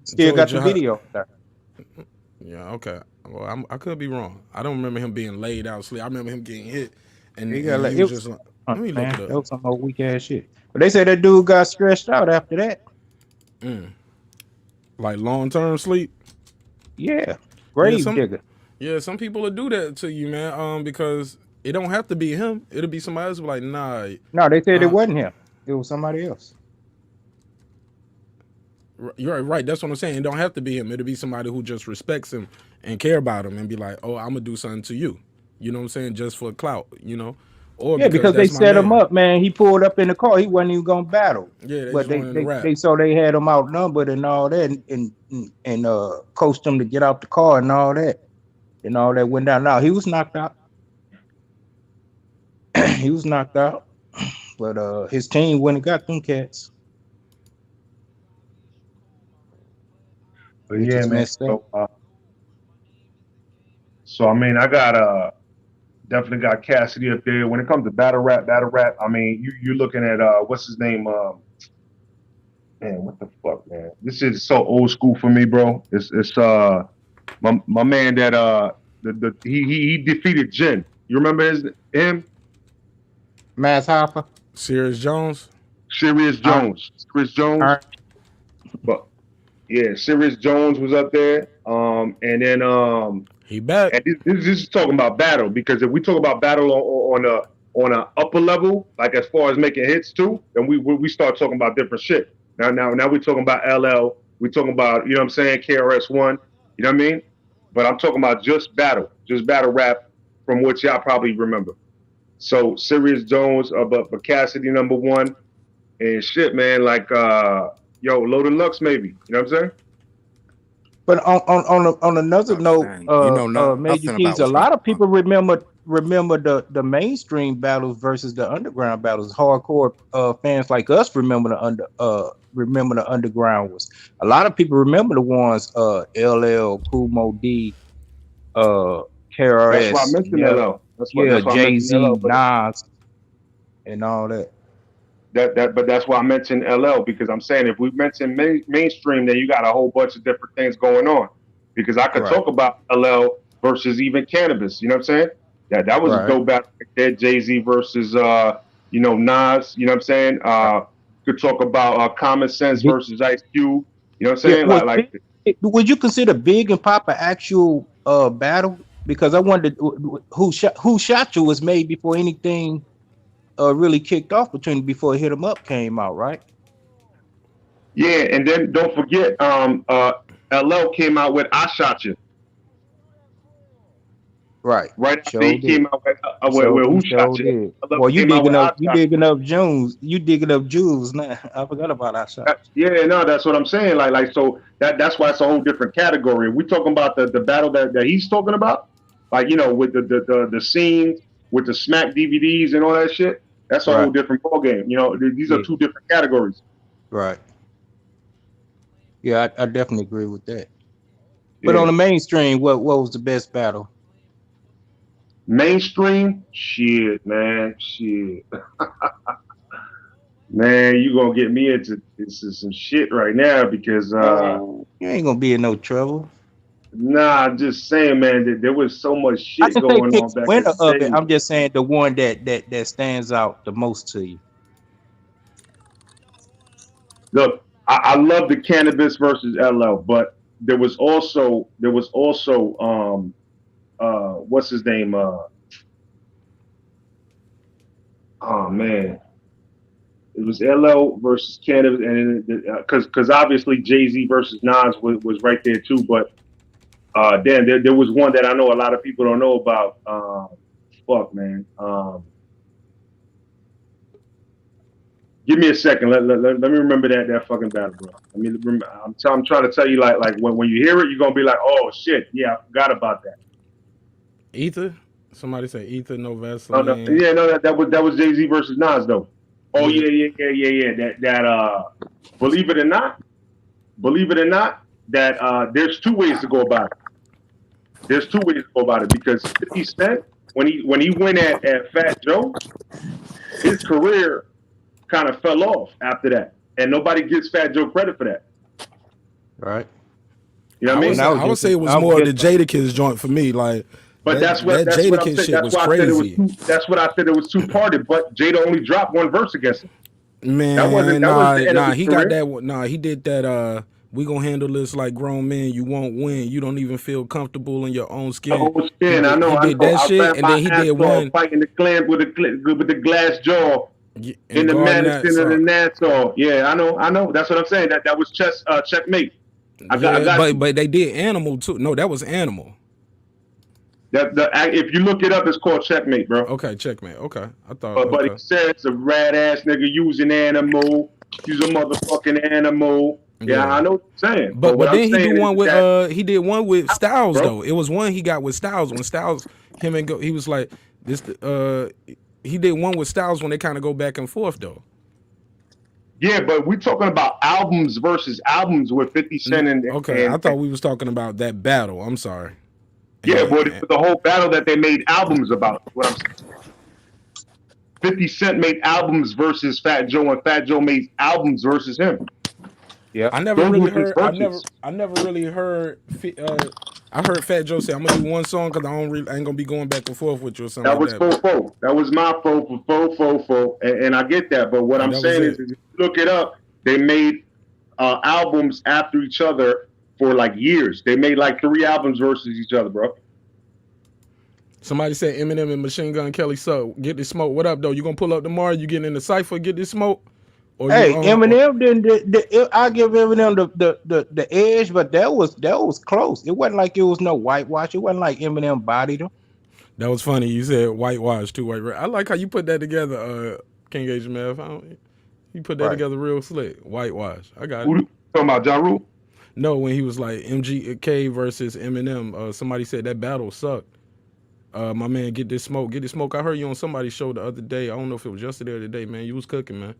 Still got the video. Yeah, okay. Well, I could be wrong. I don't remember him being laid out asleep. I remember him getting hit, and he was just like, let me look it up. That was some old weak ass shit. But they said that dude got stretched out after that. Like long-term sleep. Yeah, grave digger. Yeah, some people will do that to you, man. Because it don't have to be him. It'll be somebody else. Like, nah. No, they said it wasn't him. It was somebody else. You're right. That's what I'm saying. It don't have to be him. It'll be somebody who just respects him and care about him and be like, oh, I'm gonna do something to you. You know what I'm saying? Just for clout. You know. Or yeah, because they set him up, man. He pulled up in the car. He wasn't even gonna battle. Yeah, but they saw they had him outnumbered and all that, and coached him to get out the car and all that, went down. Now he was knocked out. He was knocked out, but his team went and got them cats. But yeah, man. So I mean, I got definitely got Cassidy up there. When it comes to battle rap, I mean, you're looking at what's his name? Man, what the fuck, man? This is so old school for me, bro. It's my man that he defeated Jin. You remember him? Mass Hoffa. Serious Jones. Serious Jones. But yeah, Serious Jones was up there. And then he back. And this is talking about battle, because if we talk about battle on a upper level, like as far as making hits too, then we start talking about different shit. Now we're talking about LL. We're talking about, you know what I'm saying, KRS-One. You know what I mean? But I'm talking about just battle rap, from which y'all probably remember. So Serious Jones, but Cassidy #1, and shit, man, like Loaded Lux maybe. You know what I'm saying? But on another note, Major Keys, a lot of people remember the mainstream battles versus the underground battles. Hardcore fans like us remember the underground was. A lot of people remember the ones LL, Kool Moe Dee, KRS. That's why I mentioned LL. Jay-Z, Nas, and all that. But that's why I mentioned LL, because I'm saying if we mention mainstream, then you got a whole bunch of different things going on. Because I could talk about LL versus even Cannabis. You know what I'm saying? That was a dope battle right there. Jay-Z versus Nas. You know what I'm saying? Could talk about Common Sense versus Ice Cube. You know what I'm saying? Would you consider Big and Pop an actual battle? Because I wondered who shot you was made before anything really kicked off before Hit 'Em Up came out, right? Yeah, and then don't forget, LL came out with I Shot You. Right. Right after he came out with Who Shot You. Well, you digging up Jules. You digging up Jules now. I forgot about I Shot You. Yeah, no, that's what I'm saying. So that's why it's a whole different category. We talking about the battle that he's talking about, like, you know, with the scenes with the Smack DVDs and all that shit. That's a whole different ballgame. You know, these are two different categories. Right. Yeah, I definitely agree with that. But on the mainstream, what was the best battle? Mainstream? Shit, man. Shit. Man, you gonna get me into some shit right now because you ain't gonna be in no trouble. Nah, I'm just saying, man, that there was so much shit going on back in the day. I'm just saying the one that stands out the most to you. Look, I love the Cannabis versus LL, but there was also what's his name? Oh man, it was LL versus Cannabis, and because obviously Jay-Z versus Nas was right there too. But then there was one that I know a lot of people don't know about. Fuck, man. Give me a second. Let me remember that fucking battle, bro. I mean, I'm trying to tell you, like when you hear it, you're gonna be like, oh shit, yeah, I forgot about that. Ether? Somebody say Ether, no Vaseline. No, yeah, no, that was Jay-Z versus Nas though. Oh yeah. That believe it or not, that there's two ways to go about it. Because 50 Cent, when he went at Fat Joe, his career kind of fell off after that, and nobody gives Fat Joe credit for that. Right. You know what I mean? I would say it was more of the Jadakiss joint for me, like. But that's what Jadakiss shit was crazy. That's what I said. It was two-parted, but Jada only dropped one verse against him. Man, he got that. Nah, he did that. We gonna handle this like grown men. You won't win. You don't even feel comfortable in your own skin. I know. He did that shit, and then he did one fighting the clan with the glass jaw in the Madison and the Nassau. Yeah, I know. That's what I'm saying. That was checkmate. I got but they did Animal too. No, that was Animal. If you look it up, it's called Checkmate, bro. Okay, Checkmate. Okay, I thought. But he said it's a rat ass nigga using Animal. He's a motherfucking animal. Yeah, I know what you're saying. But then he did one with he did one with Styles though. It was one he got with Styles when Styles he was like this. He did one with Styles when they kind of go back and forth though. Yeah, but we're talking about albums versus albums with 50 Cent and. Okay, I thought we was talking about that battle. I'm sorry. Yeah, but it was the whole battle that they made albums about. What I'm saying. 50 Cent made albums versus Fat Joe, and Fat Joe made albums versus him. Yeah, I never really heard. I never really heard. I heard Fat Joe say, "I'm gonna do one song because I ain't gonna be going back and forth with you or something." That was fo. That was my fo, and I get that. But what I'm saying is, if you look it up, they made albums after each other for like years. They made like 3 albums versus each other, bro. Somebody said Eminem and Machine Gun Kelly. So get this smoke. What up though? You gonna pull up tomorrow? You getting in the cypher? Get this smoke? Or hey, Eminem didn't. I give Eminem the edge, but that was close. It wasn't like it was no whitewash. It wasn't like Eminem bodied him. That was funny. You said whitewash too. I like how you put that together, King H. Math. You put that together real slick. Whitewash. I got it. Who talking about, Ja Rule? No, when he was like MGK versus Eminem, somebody said that battle sucked. My man, get this smoke. I heard you on somebody's show the other day. I don't know if it was yesterday or today, man. You was cooking, man.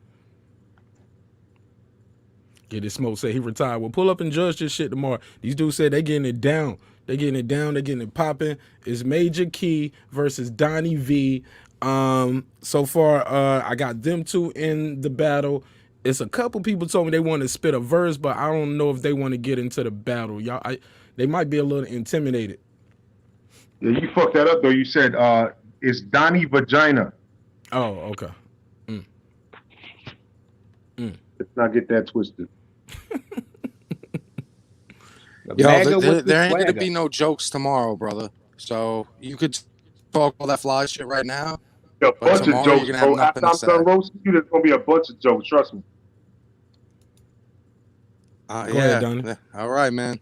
Get this smoke. Say he retired. Well, pull up and judge this shit tomorrow. These dudes said they getting it down. They getting it popping. It's Major Key versus Donnie V. So far, I got them two in the battle. It's a couple people told me they want to spit a verse, but I don't know if they want to get into the battle. Y'all, they might be a little intimidated. Yeah, you fucked that up though. You said It's Donnie Vagina. Oh, okay. Let's not get that twisted. Yo, there ain't gonna be no jokes tomorrow, brother. So you could talk all that fly shit right now. A bunch of jokes, you're gonna bro. have After nothing I'm to say. done roasting you, there's gonna be a bunch of jokes. Trust me. Go ahead, Donnie. All right, man.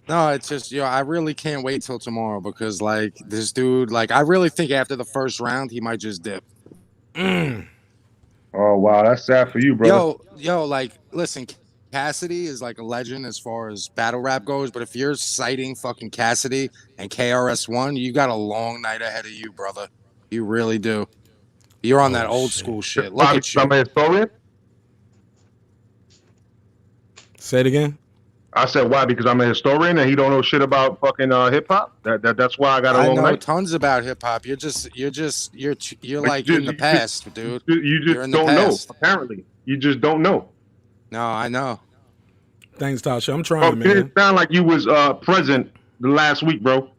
No, it's just, I really can't wait till tomorrow because, like, this dude, like, I really think after the first round, he might just dip. Oh, wow. That's sad for you, brother. Yo, like, listen, Cassidy is like a legend as far as battle rap goes, but if you're citing fucking Cassidy and KRS-One, you got a long night ahead of you, brother. You really do. You're on that old school shit. Look at you. I'm a historian? Say it again. I said why? Because I'm a historian and he don't know shit about fucking hip hop. That's why I got a long night. I know tons about hip hop. You're like in the past, dude. You just don't know. Apparently, you just don't know. No, I know. Thanks, Tasha. I'm trying, man. It sound like you was present the last week, bro.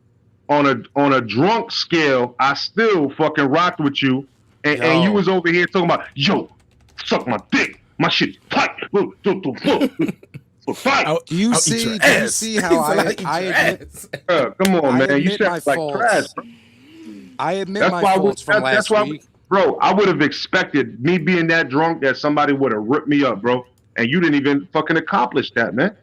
On a drunk scale, I still fucking rocked with you, and you was over here talking about, yo, suck my dick, my shit's tight. Do you see how I admit? Come on, man. You sound like trash, bro. I admit my faults from last week. Bro, I would have expected, me being that drunk, that somebody would have ripped me up, bro. And you didn't even fucking accomplish that, man.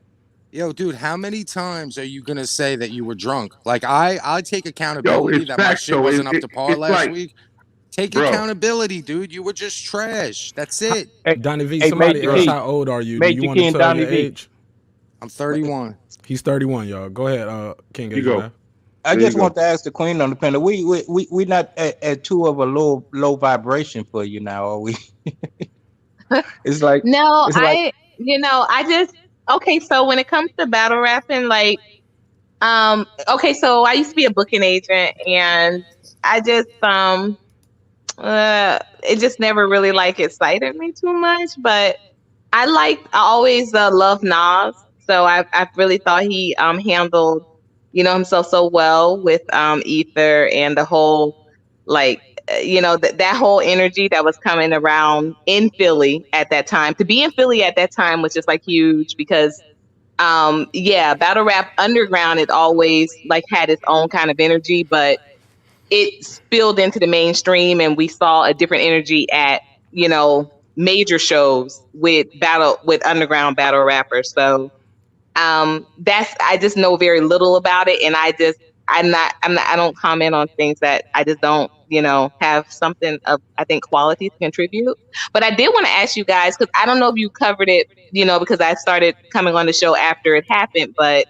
Yo, dude, how many times are you gonna say that you were drunk? Like, I take accountability that my shit wasn't up to par last week. Take accountability, dude. You were just trash. That's it. Donnie V, somebody else, how old are you? Do you want to tell your age? I'm 31. He's 31, y'all. Go ahead, King. Go. I just want to ask the Queen on the panel. We not at two of a low vibration for you now, are we? It's like no, I just okay. So when it comes to battle rapping, like, okay, so I used to be a booking agent, and I just it just never really like excited me too much. But I always love Nas, so I really thought he handled himself so well with Ether and the whole that whole energy that was coming around in Philly at that time. To be in Philly at that time was just like huge because battle rap underground, it always like had its own kind of energy, but it spilled into the mainstream and we saw a different energy at major shows with underground battle rappers. So I just know very little about it, and I don't comment on things that I just don't have something of, I think, quality to contribute. But I did want to ask you guys, because I don't know if you covered it, because I started coming on the show after it happened, but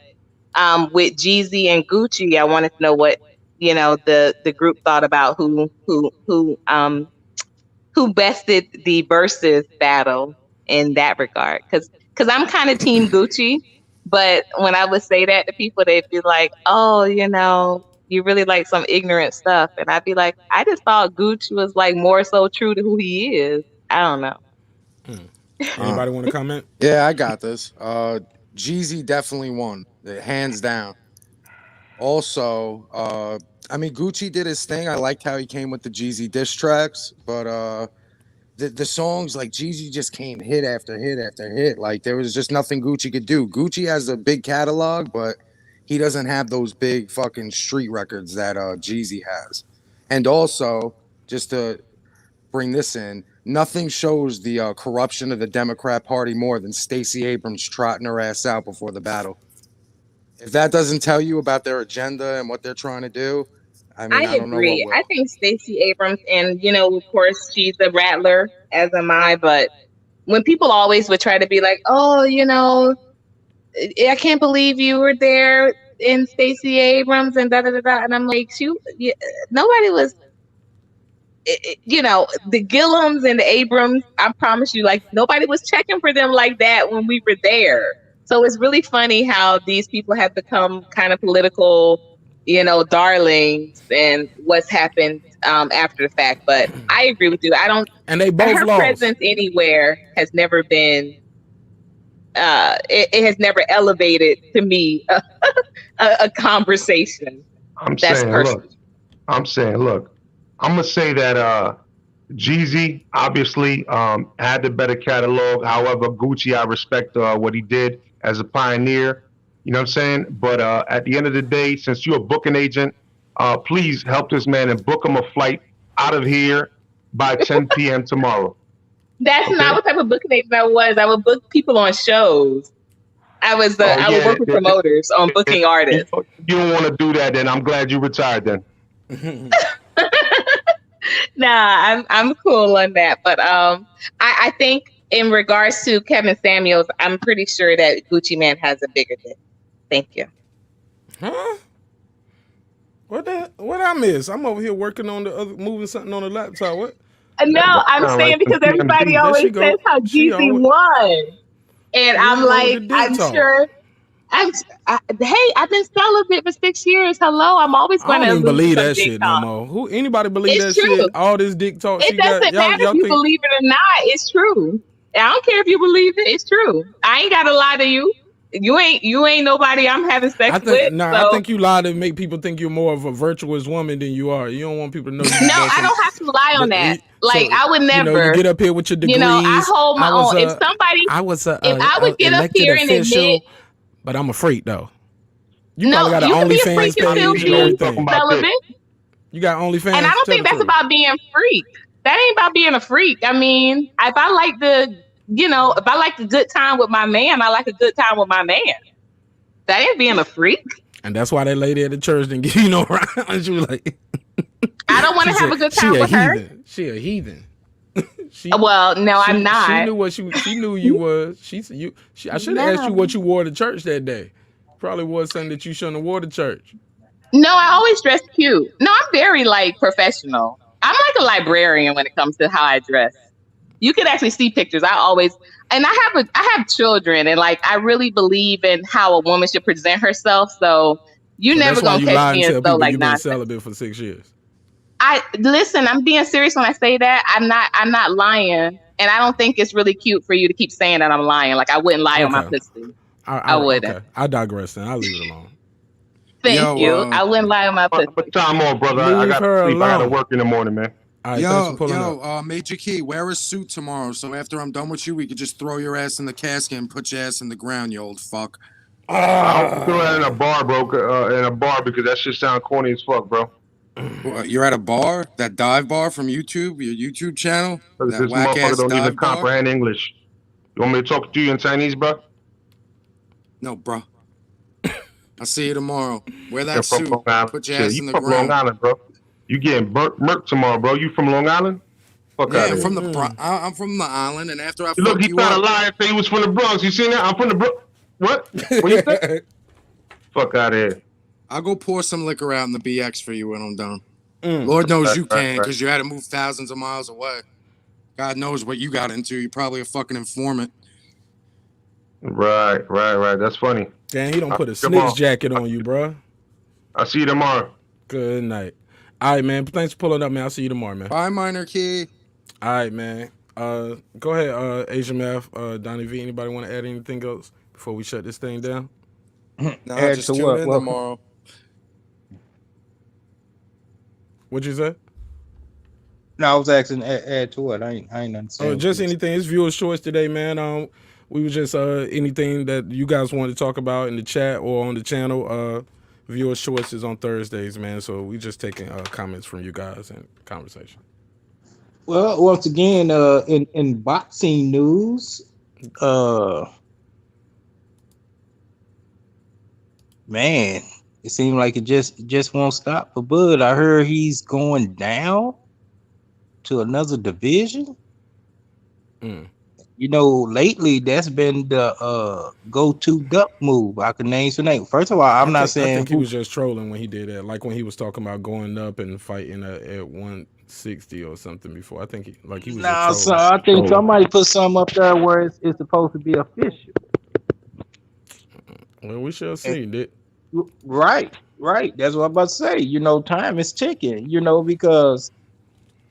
with Jeezy and Gucci, I wanted to know what the group thought about who bested the versus battle in that regard, because I'm kind of team Gucci. But when I would say that to people, they'd be like, oh, you really like some ignorant stuff. And I'd be like, I just thought Gucci was like more so true to who he is. I don't know. Anybody want to comment? Yeah, I got this. Jeezy definitely won, hands down. Also, Gucci did his thing. I liked how he came with the Jeezy diss tracks, but the songs, like, Jeezy just came hit after hit after hit. Like, there was just nothing Gucci could do. Gucci has a big catalog, but he doesn't have those big fucking street records that Jeezy has. And also, just to bring this in, nothing shows the corruption of the Democrat Party more than Stacey Abrams trotting her ass out before the battle. If that doesn't tell you about their agenda and what they're trying to do, I don't agree. know what will. I think Stacey Abrams, and of course, she's a rattler, as am I. But when people always would try to be like, "Oh, I can't believe you were there in Stacey Abrams," and da da da da, and I'm like, nobody was. The Gillums and the Abrams, I promise you, like, nobody was checking for them like that when we were there. So it's really funny how these people have become kind of political, darlings, and what's happened after the fact. But I agree with you. And they both her lost. presence anywhere has never been. It has never elevated to me a conversation. I'm saying, look. I'm gonna say that Jeezy obviously had the better catalog. However, Gucci, I respect what he did as a pioneer. You know what I'm saying? But at the end of the day, since you're a booking agent, please help this man and book him a flight out of here by 10 p.m. tomorrow. That's Okay? not what type of booking agent I was. I would book people on shows. I would work with promoters on booking artists. You don't want to do that, then I'm glad you retired then. Nah, I'm cool on that. But I think in regards to Kevin Samuels, I'm pretty sure that Gucci Man has a bigger dick. Thank you. Huh? What I miss? I'm over here working on moving something on the laptop. What? No, I'm saying because everybody always says how Jeezy won. And I'm like, I'm sure. I've been celibate for 6 years. Hello, I'm always going to. I don't even believe that shit no more. Anybody believe that shit? All this dick talk. It doesn't matter if you believe it or not. It's true. I don't care if you believe it. It's true. I ain't got to lie to you. You ain't nobody I'm having sex with. I think you lie to make people think you're more of a virtuous woman than you are. You don't want people to know you. No, I don't have to lie on that. Like, I would never. You get up here with your degrees. I hold my own. If I would get up here and admit. But I'm a freak though. You probably got an OnlyFans celibate. You got OnlyFans. And I don't think that's about being a freak. That ain't about being a freak. I mean, if I like a good time with my man, I like a good time with my man. That ain't being a freak. And that's why that lady at the church didn't give you no round. She was like, I don't want to have a good time with her. She a heathen. I'm not. She knew what she knew you was. I should have asked you what you wore to church that day. Probably was something that you shouldn't have wore to church. No, I always dress cute. No, I'm very professional. I'm like a librarian when it comes to how I dress. You can actually see pictures. I have children, and I really believe in how a woman should present herself. So never gonna catch me in nonsense. You've been celibate for 6 years. I'm being serious when I say that. I'm not lying, and I don't think it's really cute for you to keep saying that I'm lying. Like, I wouldn't lie on my pussy. I wouldn't. Okay. I digress, then. I'll leave it alone. Thank you. I wouldn't lie on my pussy. Put time on, brother. I got to sleep. I got to work in the morning, man. Right, Major Key, wear a suit tomorrow. So after I'm done with you, we could just throw your ass in the casket and put your ass in the ground, you old fuck. I'll throw that in a bar, bro. Because that shit sound corny as fuck, bro. You're at a bar? That dive bar from YouTube? Your YouTube channel? This motherfucker don't even comprehend English. You want me to talk to you in Chinese, bro? No, bro. I'll see you tomorrow. Wear that suit. Put your ass in the ground. You from Long Island, bro. You getting Marq tomorrow, bro. You from Long Island? Fuck out I'm from the island, and after I look, he tried to lie and say he was from the Bronx. You seen that? I'm from the Bronx. What? What you say? Fuck out of here. I'll go pour some liquor out in the BX for you when I'm done. Lord knows you can, because you had to move thousands of miles away. God knows what you got into. You're probably a fucking informant. Right. That's funny. Damn, he don't put a snitch jacket on you, bro. I'll see you tomorrow. Good night. All right, man. Thanks for pulling up, man. I'll see you tomorrow, man. Bye, Minor Key. All right, man. Go ahead, Asian Math, Donnie V. Anybody want to add anything else before we shut this thing down? No, just tune in tomorrow. What'd you say? No, I was asking add to it. I ain't understand. Just anything. It's viewer choice today, man. We was just anything that you guys wanted to talk about in the chat or on the channel. Viewer choice is on Thursdays, man. So we just taking comments from you guys and conversation. Well, once again, in boxing news, man, it seemed like it just won't stop for Bud. I heard he's going down to another division. Lately that's been the go-to duck move. I can name some names. First of all, I think he was just trolling when he did that. Like when he was talking about going up and fighting at 160 or something before. I think he was. No, so I think somebody put something up there where it's supposed to be official. Well, we shall see. Right. That's what I'm about to say. Time is ticking. Because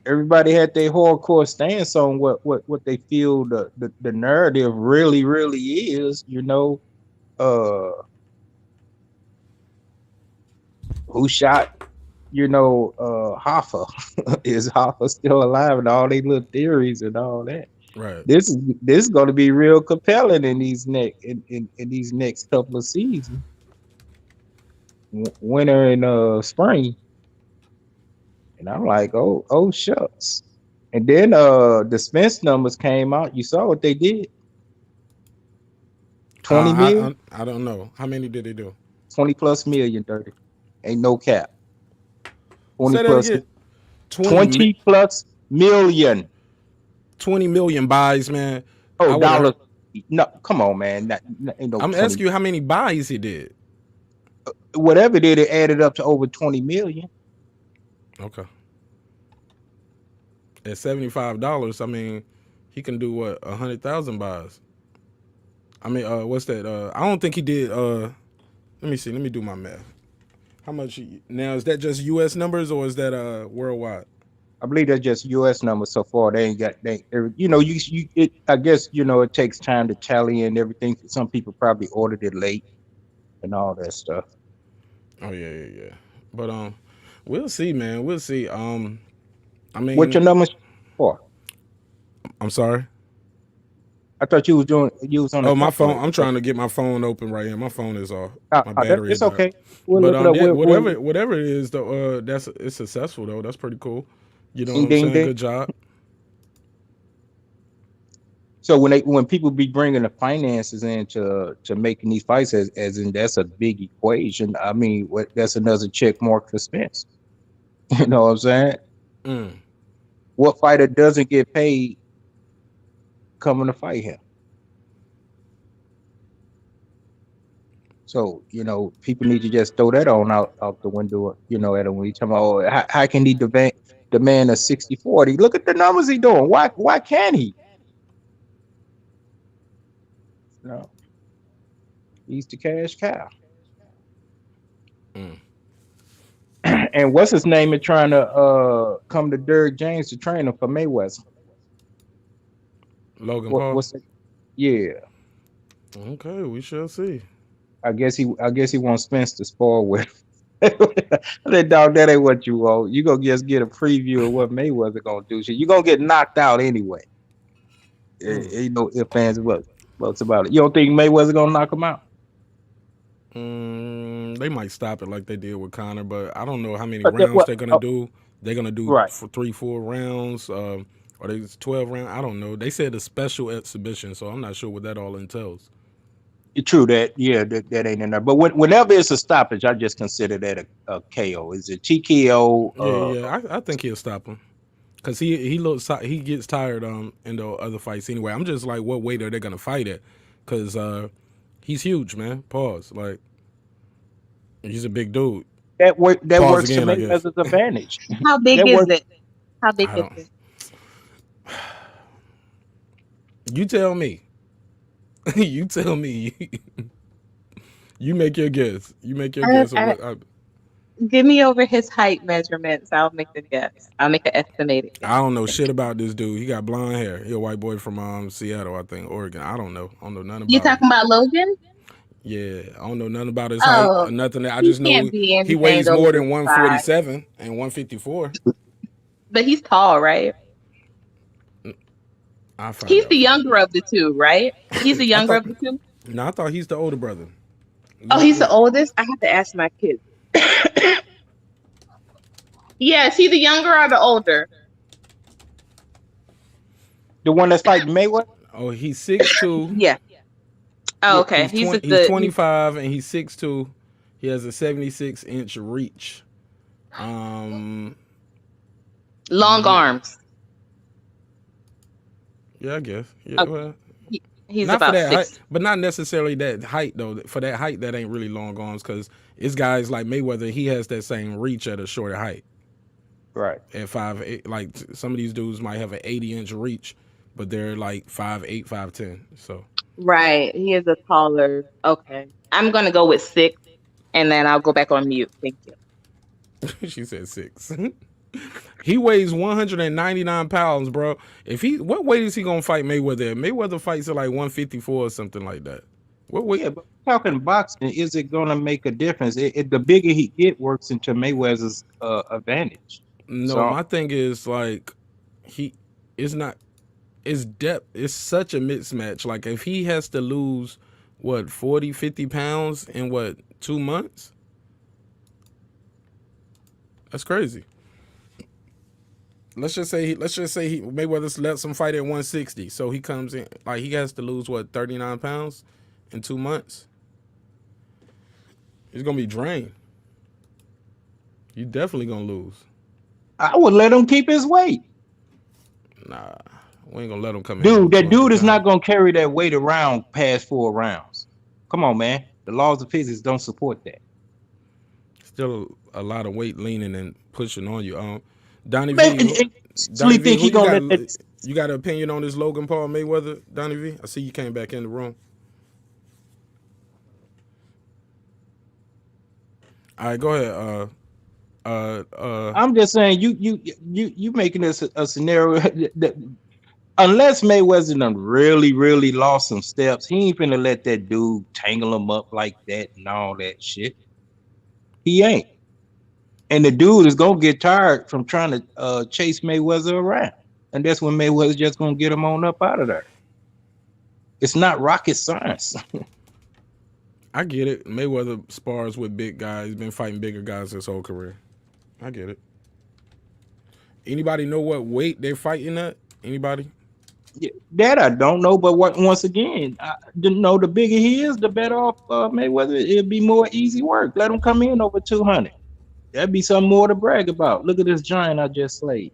everybody had their hardcore stance on what they feel the narrative really is. Who shot Hoffa is Hoffa still alive and all these little theories and all that. Right. This is going to be real compelling in these next couple of seasons, winter and spring. And I'm like, oh shucks. And then the Spence numbers came out. You saw what they did. 20 million. I don't know. How many did they do? 20 plus million, dirty. Ain't no cap. 20 Say that plus again. 20 plus million. 20 million buys, man. Oh, dollars. No, come on, man. Ain't no I'm 20. asking you how many buys he did. Whatever did, it added up to over 20 million. Okay. At $75, I mean, he can do what, 100,000 buys. I mean, what's that? I don't think he did. Let me see. Let me do my math. How much now? Is that just U.S. numbers or is that worldwide? I believe that's just U.S. numbers so far. They ain't got I guess it takes time to tally and everything. Some people probably ordered it late and all that stuff. Oh yeah. But we'll see, man. We'll see. I mean, what your numbers for? I'm sorry. I thought you was on. Oh, my phone. I'm trying to get my phone open right here. My phone is off. My battery is okay. Whatever it is, though, it's successful though. That's pretty cool. You know what I'm saying? Good job. So when people be bringing the finances into making these fights, as in that's a big equation. I mean, that's another check mark for Spence. You know what I'm saying? What fighter doesn't get paid coming to fight him? So people need to just throw that on out the window. At him when you talking about how can he demand a 60-40? Look at the numbers he doing. Why can't he? No, he's the cash cow. And what's his name is trying to come to Derrick James to train him for Mayweather. Logan Paul. What's that? Yeah. Okay, we shall see. I guess he wants Spence to spar with. That dog, that ain't what you want. You gonna just get a preview of what Mayweather gonna do. You gonna get knocked out anyway. Ain't no ifs, ands, and buts about it. You don't think Mayweather gonna knock him out? They might stop it like they did with Conor, but I don't know how many rounds they're gonna do. They're gonna do for 3-4 rounds, or they 12 rounds. I don't know. They said a special exhibition, so I'm not sure what that all entails. True that. Yeah, that ain't in there. But whenever it's a stoppage, I just consider that a KO. Is it TKO? Yeah. I think he'll stop him because he gets tired in the other fights anyway. I'm just like, what weight are they gonna fight at? Because he's huge, man. Pause. Like, he's a big dude. That works to Mayweather's advantage. How big is it? How big is it? You tell me. You tell me. You make your guess. Give me over his height measurements. I'll make the guess. I'll make an estimated guess. I don't know shit about this dude. He got blonde hair. He a white boy from Seattle, I think, Oregon. I don't know. Nothing about You talking about Logan? Yeah, I don't know nothing about his height or nothing. I just know he weighs more than 147 and 154. But he's tall, right? He's the younger of the two, right? He's the younger of the two? No, I thought he's the older brother. Oh, he's the oldest? I have to ask my kids. Yeah, is he the younger or the older? The one that's fighting Mayweather? Oh, he's 6'2". Yeah. Oh, okay. He's 25 and he's 6'2". He has a 76-inch reach. Long arms. Yeah, I guess. Yeah, okay. Well, he's not about for that 6. height, but not necessarily that height though. For that height, that ain't really long arms because it's guys like Mayweather. He has that same reach at a shorter height. Right. At 5'8", like some of these dudes might have an 80-inch reach, but they're like 5'8", 5'10". So. Right. He is a taller. Okay. I'm gonna go with 6, and then I'll go back on mute. Thank you. She said 6. He weighs 199 pounds, bro. What weight is he gonna fight Mayweather at? Mayweather fights at like 154 or something like that. Yeah, but talking boxing, is it gonna make a difference? The bigger he get, works into Mayweather's advantage. No, So my thing is like he is not. It's depth. It's such a mismatch. Like if he has to lose what 40, 50 pounds in what 2 months, that's crazy. Let's just say he Mayweather lets him fight at 160. So he comes in like he has to lose what 39 pounds in 2 months. He's gonna be drained. You definitely gonna lose. I would let him keep his weight. Nah, we ain't gonna let him come in. Dude, that dude is not gonna carry that weight around past 4 rounds. Come on, man. The laws of physics don't support that. Still a lot of weight leaning and pushing on you. Donnie Man, V. Donnie V, think he gonna let that... You got an opinion on this Logan Paul Mayweather, Donnie V? I see you came back in the room. All right, go ahead. I'm just saying you making this a scenario that unless Mayweather done really lost some steps, he ain't finna let that dude tangle him up like that and all that shit. He ain't. And the dude is gonna get tired from trying to chase Mayweather around. And that's when Mayweather's just gonna get him on up out of there. It's not rocket science. I get it. Mayweather spars with big guys. He's been fighting bigger guys his whole career. I get it. Anybody know what weight they're fighting at? Anybody? Yeah, that I don't know, but once again, the bigger he is, the better off Mayweather. It'll be more easy work. Let him come in over 200. That'd be something more to brag about. Look at this giant I just slayed.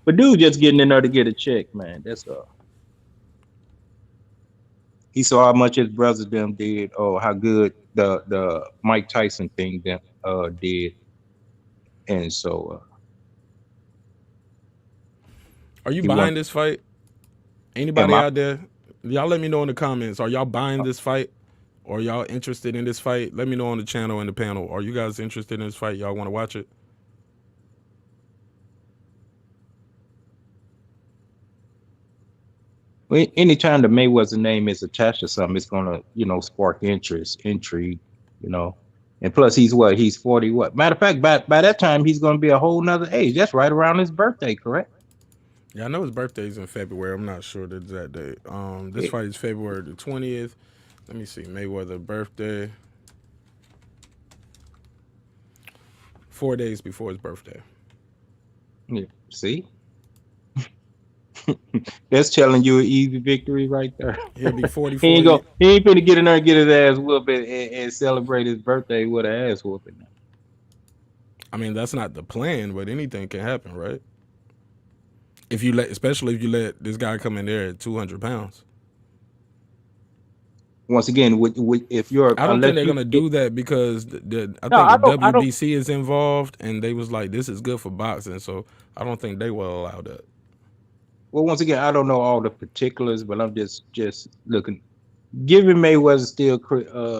But dude just getting in there to get a check, man. That's all. He saw how much his brothers them did, or how good the Mike Tyson thing them did. And so are you buying this fight? Anybody out there? Y'all let me know in the comments. Are y'all buying this fight? Or y'all interested in this fight? Let me know on the channel and the panel. Are you guys interested in this fight? Y'all want to watch it? Anytime the Mayweather name is attached to something, it's gonna, spark interest, intrigue, And plus, he's 40. What? Matter of fact, by that time, he's gonna be a whole nother age. That's right around his birthday, correct? Yeah, I know his birthday's in February. I'm not sure the exact date. This fight is February the 20th. Let me see. Mayweather birthday. 4 days before his birthday. Yeah. See? That's telling you an easy victory right there. He'll be 44. He ain't finna get in there and get his ass whooping and celebrate his birthday with an ass whooping. I mean, that's not the plan, but anything can happen, right? Especially if you let this guy come in there at 200 pounds. Once again, if you're, I don't think they're gonna do that because I think the WBC is involved, and they was like, this is good for boxing, so I don't think they will allow that. Well, once again, I don't know all the particulars, but I'm just looking, giving Mayweather still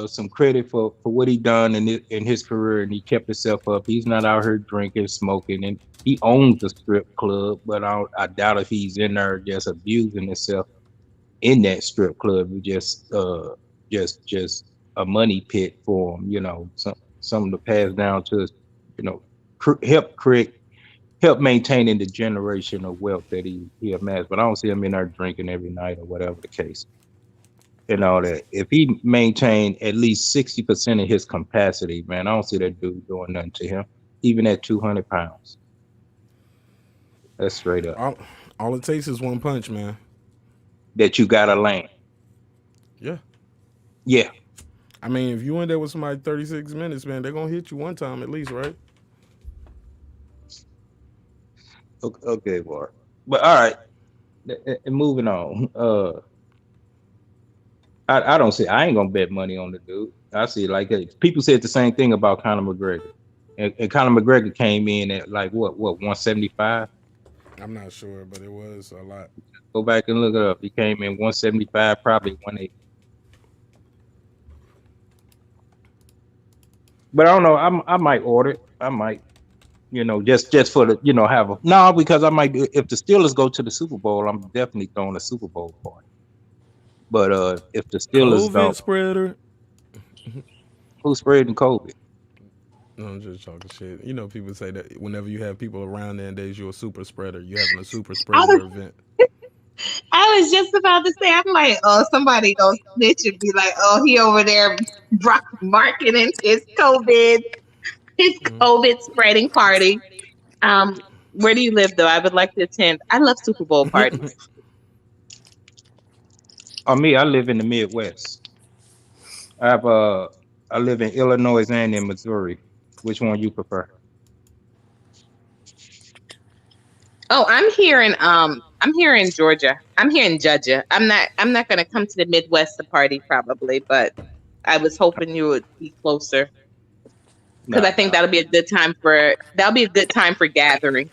some credit for what he done in his career, and he kept himself up. He's not out here drinking, smoking, and he owns a strip club, but I doubt if he's in there just abusing himself in that strip club. Just a money pit for him, something to pass down to us, help maintaining the generation of wealth that he amassed. But I don't see him in there drinking every night or whatever the case. And all that. If he maintained at least 60% of his capacity, man, I don't see that dude doing nothing to him, even at 200 pounds. That's straight up. All it takes is one punch, man. That you gotta land. Yeah. Yeah. I mean, if you in there with somebody 36 minutes, man, they're gonna hit you one time at least, right? Okay, Mark. But all right. And moving on. I don't see. I ain't gonna bet money on the dude. I see like people said the same thing about Conor McGregor, and Conor McGregor came in at like what 175. I'm not sure, but it was a lot. Go back and look it up. He came in 175, probably 180. But I don't know. I might order it. I might, just for the, have a because I might. If the Steelers go to the Super Bowl, I'm definitely throwing a Super Bowl party. But if the Steelers COVID don't, spreader. who's spreading COVID? No, I'm just talking shit. You know, people say that whenever you have people around nowadays, you're a super spreader. You're having a super spreader event. I was just about to say, I'm like, oh, somebody gonna snitch and be like, oh, he over there marketing his COVID spreading party. Where do you live though? I would like to attend. I love Super Bowl parties. Me, I live in the Midwest. I live in Illinois and in Missouri. Which one you prefer? Oh, I'm here in Georgia. I'm here in Georgia. I'm not gonna come to the Midwest to party probably, but I was hoping you would be closer. Because I think that'll be a good time for gathering.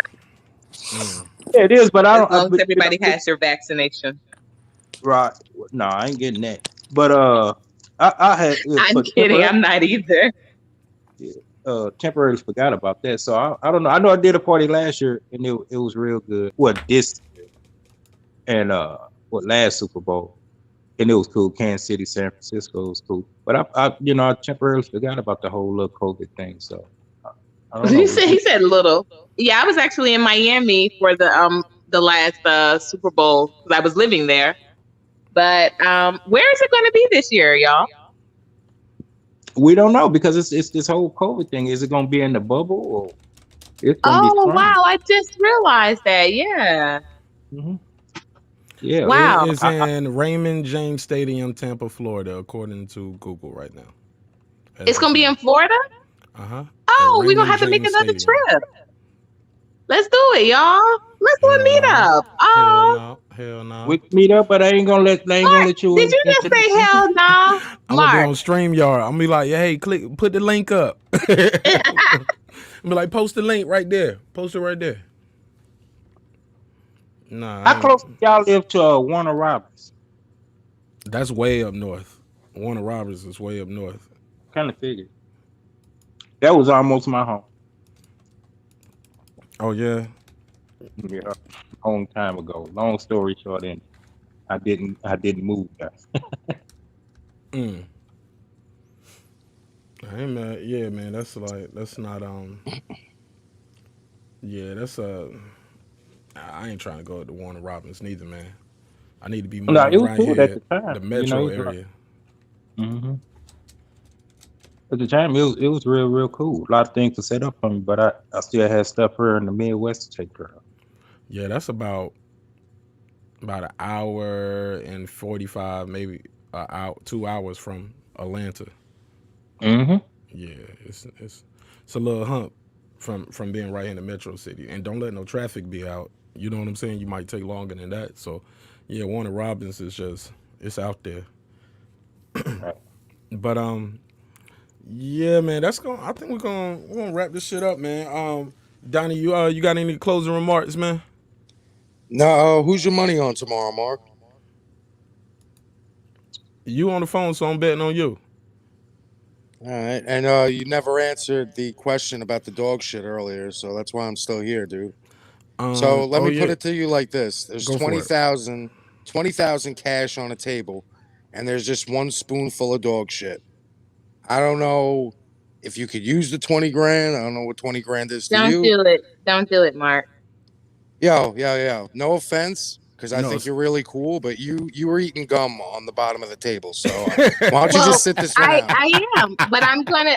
Yeah, it is, but I don't. As long as everybody has their vaccination. Right. No, I ain't getting that. But I had. I'm kidding. I'm not either. Temporarily forgot about that. So I don't know. I know I did a party last year and it was real good. This and last Super Bowl. And it was cool. Kansas City, San Francisco was cool. But I temporarily forgot about the whole little COVID thing. So I don't know. He said little. Yeah, I was actually in Miami for the last Super Bowl because I was living there. But where is it going to be this year, y'all? We don't know because it's this whole COVID thing. Is it going to be in the bubble or it's going to be? Oh wow! I just realized that. Yeah. Mm-hmm. Yeah. Wow. It is in Raymond James Stadium, Tampa, Florida, according to Google right now. It's going to be in Florida? Uh-huh. Oh, we're going to have to make another trip. Let's do it, y'all. Let's do a meetup. Hell no. We meet up, but I ain't gonna let you. Did you just say hell no? I'm gonna be on Mark. StreamYard. I'm gonna be like, hey, put the link up. I'm be like, post the link right there. Post it right there. Nah. How close y'all live to Warner Robins? That's way up north. Warner Robins is way up north. Kind of figured. That was almost my home. Oh yeah. Yeah, a long time ago. Long story short, and I didn't move there. Hey man, yeah, man. That's not yeah, that's I ain't trying to go to Warner Robins neither, man. I need to be more it was around cool here, at the time. the metro area. Mm-hmm. At the time, it was real cool. A lot of things to set up for me, but I still had stuff here in the Midwest to take care of. Yeah, that's about an hour and 45, maybe 2 hours from Atlanta. Mm-hmm. Yeah, it's a little hump from being right in the metro city, and don't let no traffic be out. You know what I'm saying? You might take longer than that. So, yeah, Warner Robins is it's out there. Right. But yeah, man, I think we're gonna wrap this shit up, man. Donnie, you got any closing remarks, man? No, who's your money on tomorrow, Mark? You on the phone, so I'm betting on you. All right, and you never answered the question about the dog shit earlier, so that's why I'm still here, dude. So let me put it to you like this: there's 20,000 cash on a table, and there's just one spoonful of dog shit. I don't know if you could use the 20 grand. I don't know what 20 grand is to you. Don't do it, Mark. Yo. No offense, because I think you're really cool, but you were eating gum on the bottom of the table. So why don't you just sit this one out? I am, but I'm gonna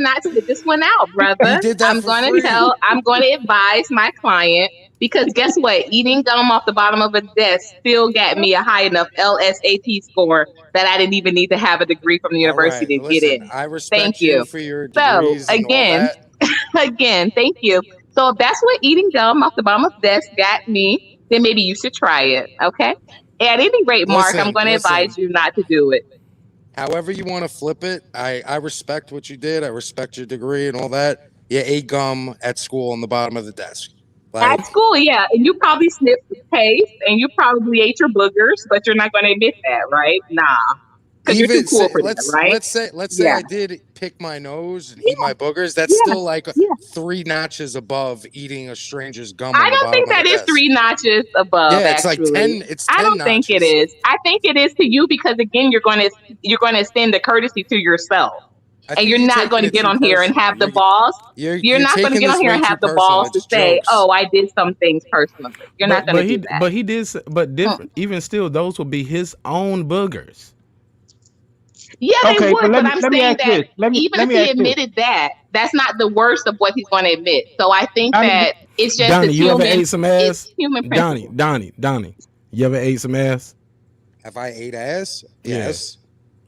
not sit this one out, brother. You did that I'm gonna advise my client, because guess what? Eating gum off the bottom of a desk still got me a high enough LSAT score that I didn't even need to have a degree from the university to get in. I respect you for your degrees and all that. Again, thank you. So if that's what eating gum off the bottom of the desk got me, then maybe you should try it. Okay. At any rate, Mark, I'm going to advise you not to do it. However you want to flip it, I respect what you did. I respect your degree and all that. You ate gum at school on the bottom of the desk. At school, yeah. And you probably sniffed the taste and you probably ate your boogers, but you're not going to admit that, right? Nah. Because you're too cool for that, right? let's say I did pick my nose and eat my boogers. That's Yeah. still like Yeah. 3 notches above eating a stranger's gum I on the don't bottom think of that the is desk. 3 notches above. Yeah, it's actually. like 10. It's 10 I don't think it notches. is. I think it is to you because again, you're going to extend the courtesy to yourself, I and think you're you're not going taking to it get too on here and personal. have the balls. You're not going to taking get on this here way and too have the personal. balls to It's say, jokes. "Oh, I did some things personally." You're not going to do that. But he did. But different. Even still, those would be his own boogers. Yeah, they Okay, would, but let I'm me saying ask that this. Let even me if he ask this. admitted that, that's not the worst of what he's going to admit. So I think Donnie, that it's just Donnie, his you ever human, ate some it's ass? human principle. Donnie, you ever ate some ass? Have I ate ass? Yeah. Yes.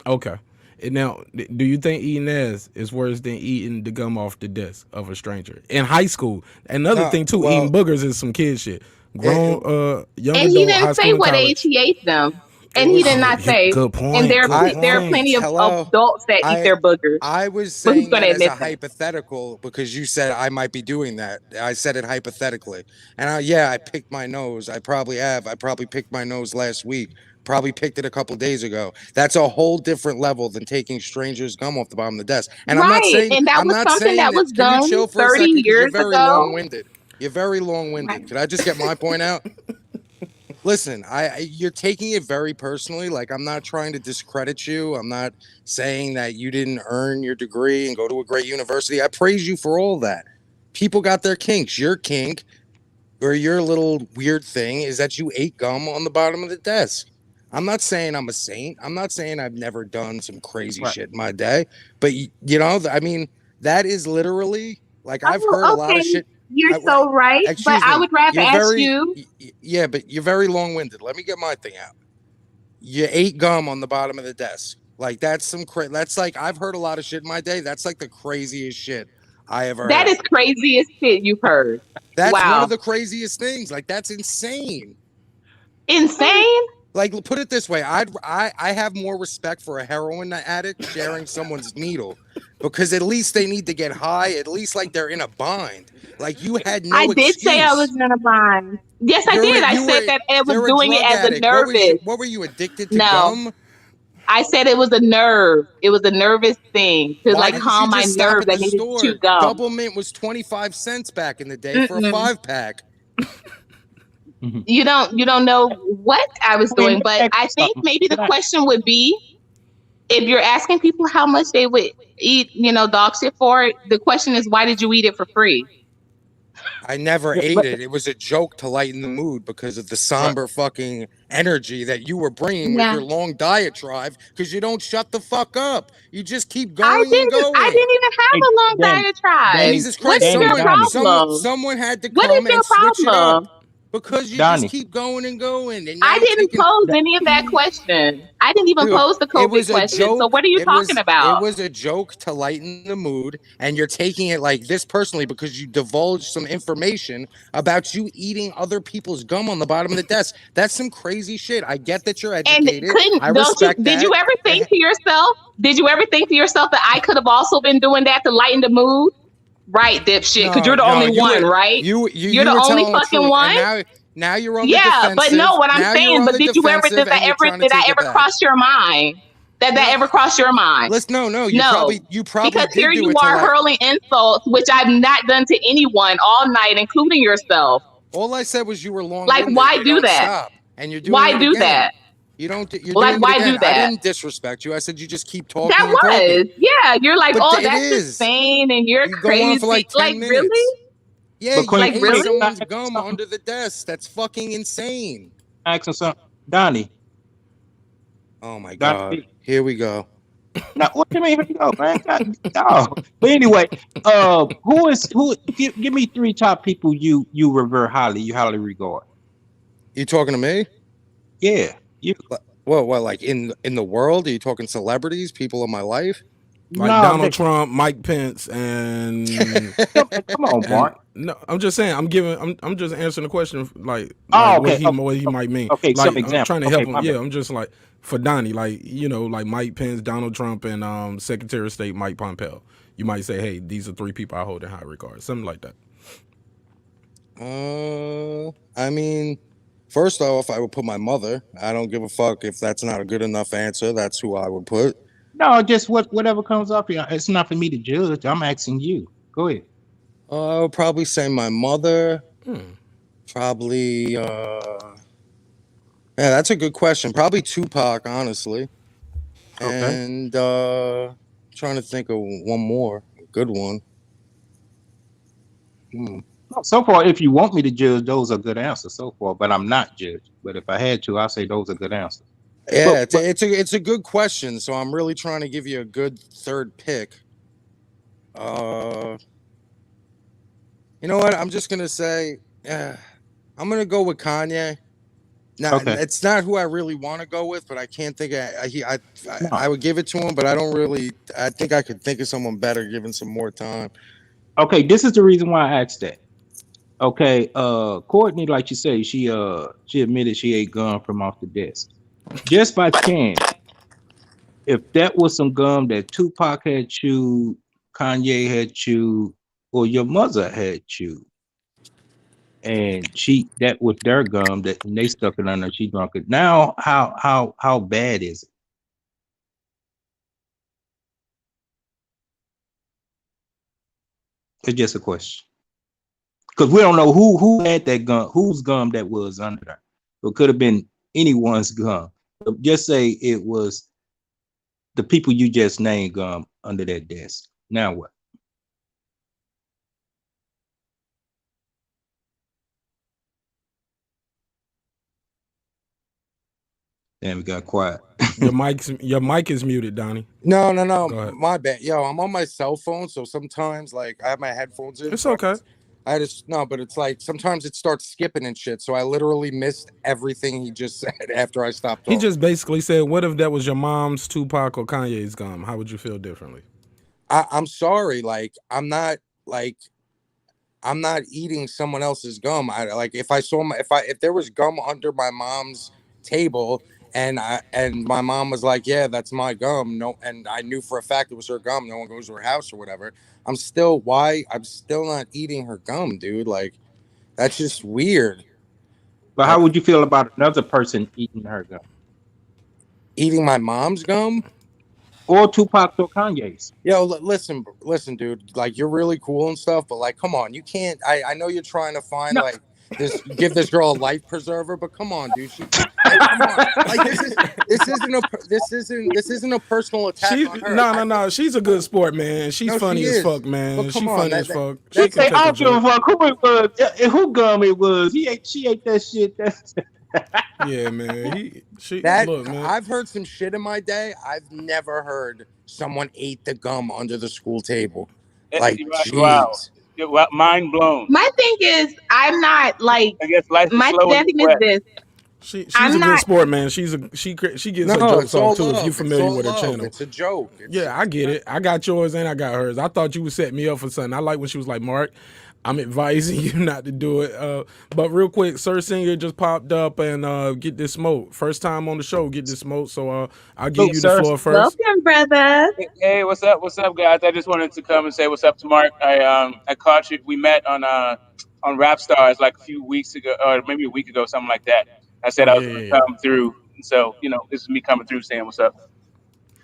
Okay. And now, do you think eating ass is worse than eating the gum off the desk of a stranger in high school? Another No, thing too, well, eating boogers is some kid shit. Grown, young And he adult, high didn't say school and what age college. he ate them. It And he was did not say. Good point. And there are point. plenty of Hello. adults that eat their boogers. I was But who's saying going that to as a admit that? hypothetical because you said I might be doing that. I said it hypothetically. And I picked my nose. I probably have. I probably picked my nose last week. Probably picked it a couple days ago. That's a whole different level than taking strangers' gum off the bottom of the desk. And Right. And that was something that was Can you done chill for a 30 second? Because you're years very ago. long-winded. You're very long-winded. Right. Could I just get my point out? Listen, you're taking it very personally. Like, I'm not trying to discredit you. I'm not saying that you didn't earn your degree and go to a great university. I praise you for all that. People got their kinks. Your kink or your little weird thing is that you ate gum on the bottom of the desk. I'm not saying I'm a saint. I'm not saying I've never done some crazy shit in my day. But, I mean, that is literally, like, I've heard a lot of shit. You're so right. But I would rather ask you. Yeah, but you're very long-winded. Let me get my thing out. You ate gum on the bottom of the desk. Like, that's that's like, I've heard a lot of shit in my day. That's like the craziest shit I ever heard. That is craziest shit you've heard. That's wow. one of the craziest things. Like, that's insane. Insane? Like, put it this way. I have more respect for a heroin addict sharing someone's needle because at least they need to get high. At least, like, they're in a bind. Like, you had no excuse. I did say I was in a bind. Yes, I did. I said that I was doing it as a nervous. What were you, addicted to gum? I said it was a nerve. It was a nervous thing to like calm my nerves. I needed to chew gum. Double mint was 25 cents back in the day for a 5-pack. You don't know what I was doing, but I think maybe the question would be if you're asking people how much they would eat, dog shit for it, the question is why did you eat it for free? I never ate it. It was a joke to lighten the mood because of the somber fucking energy that you were bringing with your long diatribe because you don't shut the fuck up. You just keep going and going. I didn't even have a long diatribe. Jesus Christ. What is your problem? Someone had to come and switch it up. Because you just keep going and going. And I didn't pose any of that question. I didn't even pose the COVID question. So what are you talking about? It was a joke to lighten the mood, and you're taking it like this personally because you divulged some information about you eating other people's gum on the bottom of the desk. That's some crazy shit. I get that you're educated. I respect that. Did you ever think to yourself? Did you ever think to yourself that I could have also been doing that to lighten the mood? Right, dipshit, because you're the only one, right? You're the only fucking one. Now you're on the defensive. But no, what I'm saying, but did I ever cross your mind? That ever crossed your mind? Listen, no. You probably because here you are hurling insults, which I've not done to anyone all night, including yourself. All I said was you were long. Like, why do that? And you're doing why do that? You don't. Like, why do that? I didn't disrespect you. I said you just keep talking. That was, yeah. You're like, but that's insane, and you're crazy. Go on for like 10 minutes. Really? Yeah, you like really? Someone's gum under the desk. That's fucking insane. Asking something, Donnie. Oh my God! Here we go. Now, what do you mean? Here we go, man. No. But anyway, who? Give me 3 top people you revere highly. You highly regard. You talking to me? Yeah. You. Well, like in the world? Are you talking celebrities, people in my life? Like Donald Trump, Mike Pence, and come on, Mark. No, I'm just saying. I'm just answering the question. Okay. What he might mean. Okay, like, some example. I'm trying to help him. Yeah, I'm just like for Donnie, like like Mike Pence, Donald Trump, and Secretary of State Mike Pompeo. You might say, hey, these are 3 people I hold in high regard, something like that. I mean, First off, I would put my mother. I don't give a fuck if that's not a good enough answer. That's who I would put. No, just whatever comes up here. It's not for me to judge. I'm asking you. Go ahead. I would probably say my mother. Probably. Yeah, that's a good question. Probably Tupac, honestly. Okay. And trying to think of one more good one. So far, if you want me to judge, those are good answers so far. But I'm not judging. But if I had to, I'll say those are good answers. Yeah, it's a good question. So I'm really trying to give you a good third pick. You know what? I'm just gonna say, I'm gonna go with Kanye. Now, it's not who I really want to go with, but I can't think. I would give it to him, but I don't really. I think I could think of someone better, given some more time. Okay, this is the reason why I asked that. Okay, Courtney, like you say, she admitted she ate gum from off the desk. Just by chance, if that was some gum that Tupac had chewed, Kanye had chewed, or your mother had chewed, and that was their gum that and they stuck it under, she drunk it. Now, how bad is it? It's just a question. Because we don't know who had that gum, whose gum that was under there. It could have been anyone's gum. But just say it was the people you just named gum under that desk. Now what? Then we got quiet. Your mic is muted, Donnie. No. My bad. Yo, I'm on my cell phone, so sometimes like I have my headphones in. It's okay. But it's like sometimes it starts skipping and shit. So I literally missed everything he just said after I stopped talking. He just basically said, "What if that was your mom's, Tupac, or Kanye's gum? How would you feel differently?" I'm sorry, like I'm not eating someone else's gum. I like if there was gum under my mom's table and my mom was like, yeah, that's my gum. No, and I knew for a fact it was her gum. No one goes to her house or whatever. I'm still not eating her gum, dude. Like that's just weird. But how would you feel about another person eating her gum? Eating my mom's gum? Or Tupac or Kanye's? Yo, listen, dude. Like you're really cool and stuff, but like, come on, you can't. I know you're trying to find like this, give this girl a life preserver, but come on, dude. Come on. Like this isn't a personal attack on her. No. She's a good sport, man. She's funny as fuck, man. She's funny as fuck. I don't give a fuck who it was, who gum it was. She ate that shit. Yeah, man. Look, man. I've heard some shit in my day. I've never heard someone ate the gum under the school table. Like, jeez. Wow. Mind blown. My thing is, I'm not like. I guess life my thing is this. She's a good sport, man. She gets her jokes off too. If you're familiar with her channel, it's a joke. Yeah, I get it. I got yours and I got hers. I thought you would set me up for something. I like when she was like, "Mark, I'm advising you not to do it." But real quick, Cer Sn just popped up and get this smoke. First time on the show, get this smoke. So I'll give you the floor first. Welcome, brother. Hey, what's up? What's up, guys? I just wanted to come and say what's up to Mark. I caught you. We met on Rap Stars like a few weeks ago, or maybe a week ago, something like that. I said I was going to come through. So, this is me coming through saying what's up.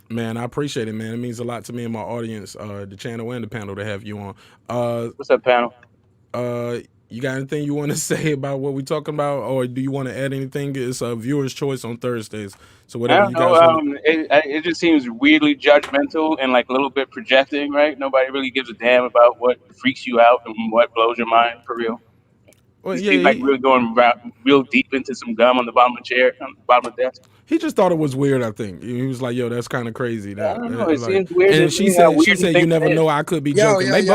Man, I appreciate it, man. It means a lot to me and my audience, the channel and the panel to have you on. What's up, panel? You got anything you want to say about what we're talking about, or do you want to add anything? It's a viewer's choice on Thursdays. So whatever you guys want. It just seems weirdly judgmental and like a little bit projecting, right? Nobody really gives a damn about what freaks you out and what blows your mind for real. Well, really going real deep into some gum on the bottom of the chair, on the bottom of the desk. He just thought it was weird. I think he was like, "Yo, that's kind of crazy." I don't know. It seems weird. And she said, "You never know. I could be joking." They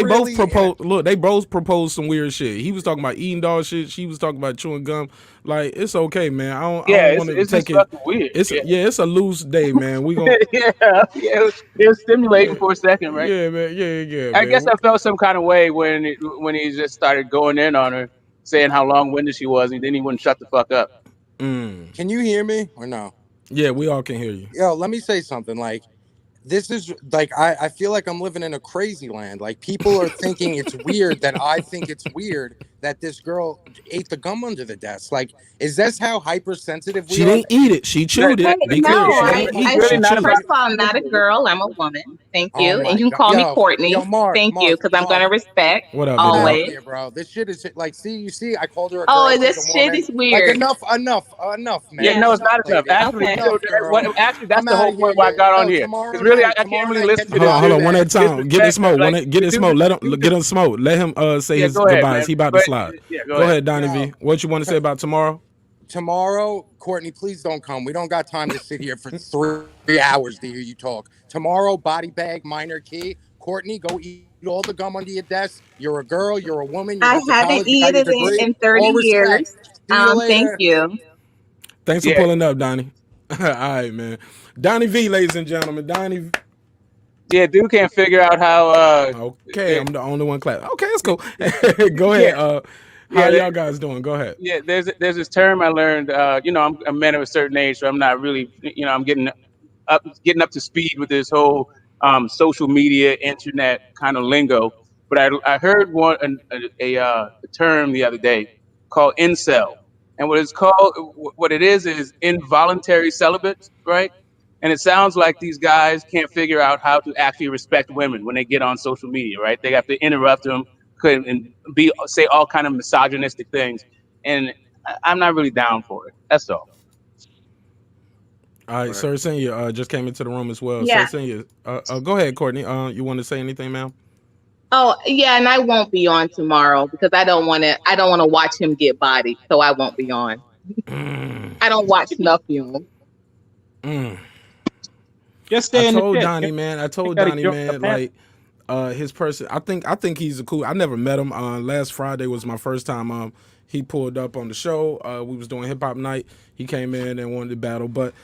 both proposed. Look, they both proposed some weird shit. He was talking about eating dog shit. She was talking about chewing gum. Like, it's okay, man. I don't want to take it. Weird. It's a loose day, man. We gonna it was stimulating for a second, right? Yeah, man. Yeah. I guess I felt some kind of way when he just started going in on her, saying how long-winded she was, and then he wouldn't shut the fuck up. Can you hear me or no? Yeah, we all can hear you. Yo, let me say something. Like, this is like I feel like I'm living in a crazy land. Like, people are thinking it's weird that I think it's weird that this girl ate the gum under the desk. Like, is this how hypersensitive we She are? didn't eat it. She chewed it. Be clear. No, She didn't eat it. really She not chewed about first it. of all, I'm not a girl. I'm a woman. Thank Oh you. my And you can God. call me Yo, Courtney. Mark, Thank you, because I'm going to Mark. respect What up, Get big out always. here, bro. This shit is like, you see, I called her a Oh, girl. this She's a shit woman. is Like, weird. enough, man. Yeah, no, it's Enough, not enough. lady. Actually, Okay. Enough, girl. actually, that's I'm the out whole of here. point why I got on Yo, here. tomorrow Because really, night, I can't really catch listen me to this Hold on, dude. one at a time. Get the Disrespect, smoke. like, Get the the dude smoke. is- Let him dude get is- him smoke. Let him say Yeah, his go ahead, goodbyes. man. He about to But, slide. yeah, Go ahead. ahead, Donnie V. What you want to say about tomorrow? Tomorrow, Courtney, please don't come. We don't got time to sit here for 3 hours to hear you talk. Tomorrow, body bag, minor key. Courtney, go eat all the gum under your desk. You're a girl. You're a woman. You I went to haven't college. You got eaten your it degree. in 30 All respect. years. See you Thank later. you. Thanks for pulling up, Donnie. All right, man. Donnie V, ladies and gentlemen. Donnie. Yeah, dude can't figure out how. Okay, I'm the only one clap. Okay, let's go. Go ahead. How y'all guys doing? Go ahead. Yeah, there's this term I learned. I'm a man of a certain age, so I'm not really, I'm getting up to speed with this whole social media, internet kind of lingo. But I heard a term the other day called incel, and what it is involuntary celibate, right? And it sounds like these guys can't figure out how to actually respect women when they get on social media, right? They have to interrupt them and say all kind of misogynistic things, and I'm not really down for it. That's all. All right, Cer Sn just came into the room as well. Yeah. Cer Sn, go ahead, Courtney. You want to say anything, ma'am? Oh, yeah, and I won't be on tomorrow because I don't want to watch him get bodied, so I won't be on. I don't watch Snuff Film. Just stay I in the told chat. Donnie, man. I told gotta Donnie, jump the man, panel. like his person. I think he's a cool. I never met him. Last Friday was my first time. He pulled up on the show. We was doing hip hop night. He came in and wanted to battle, but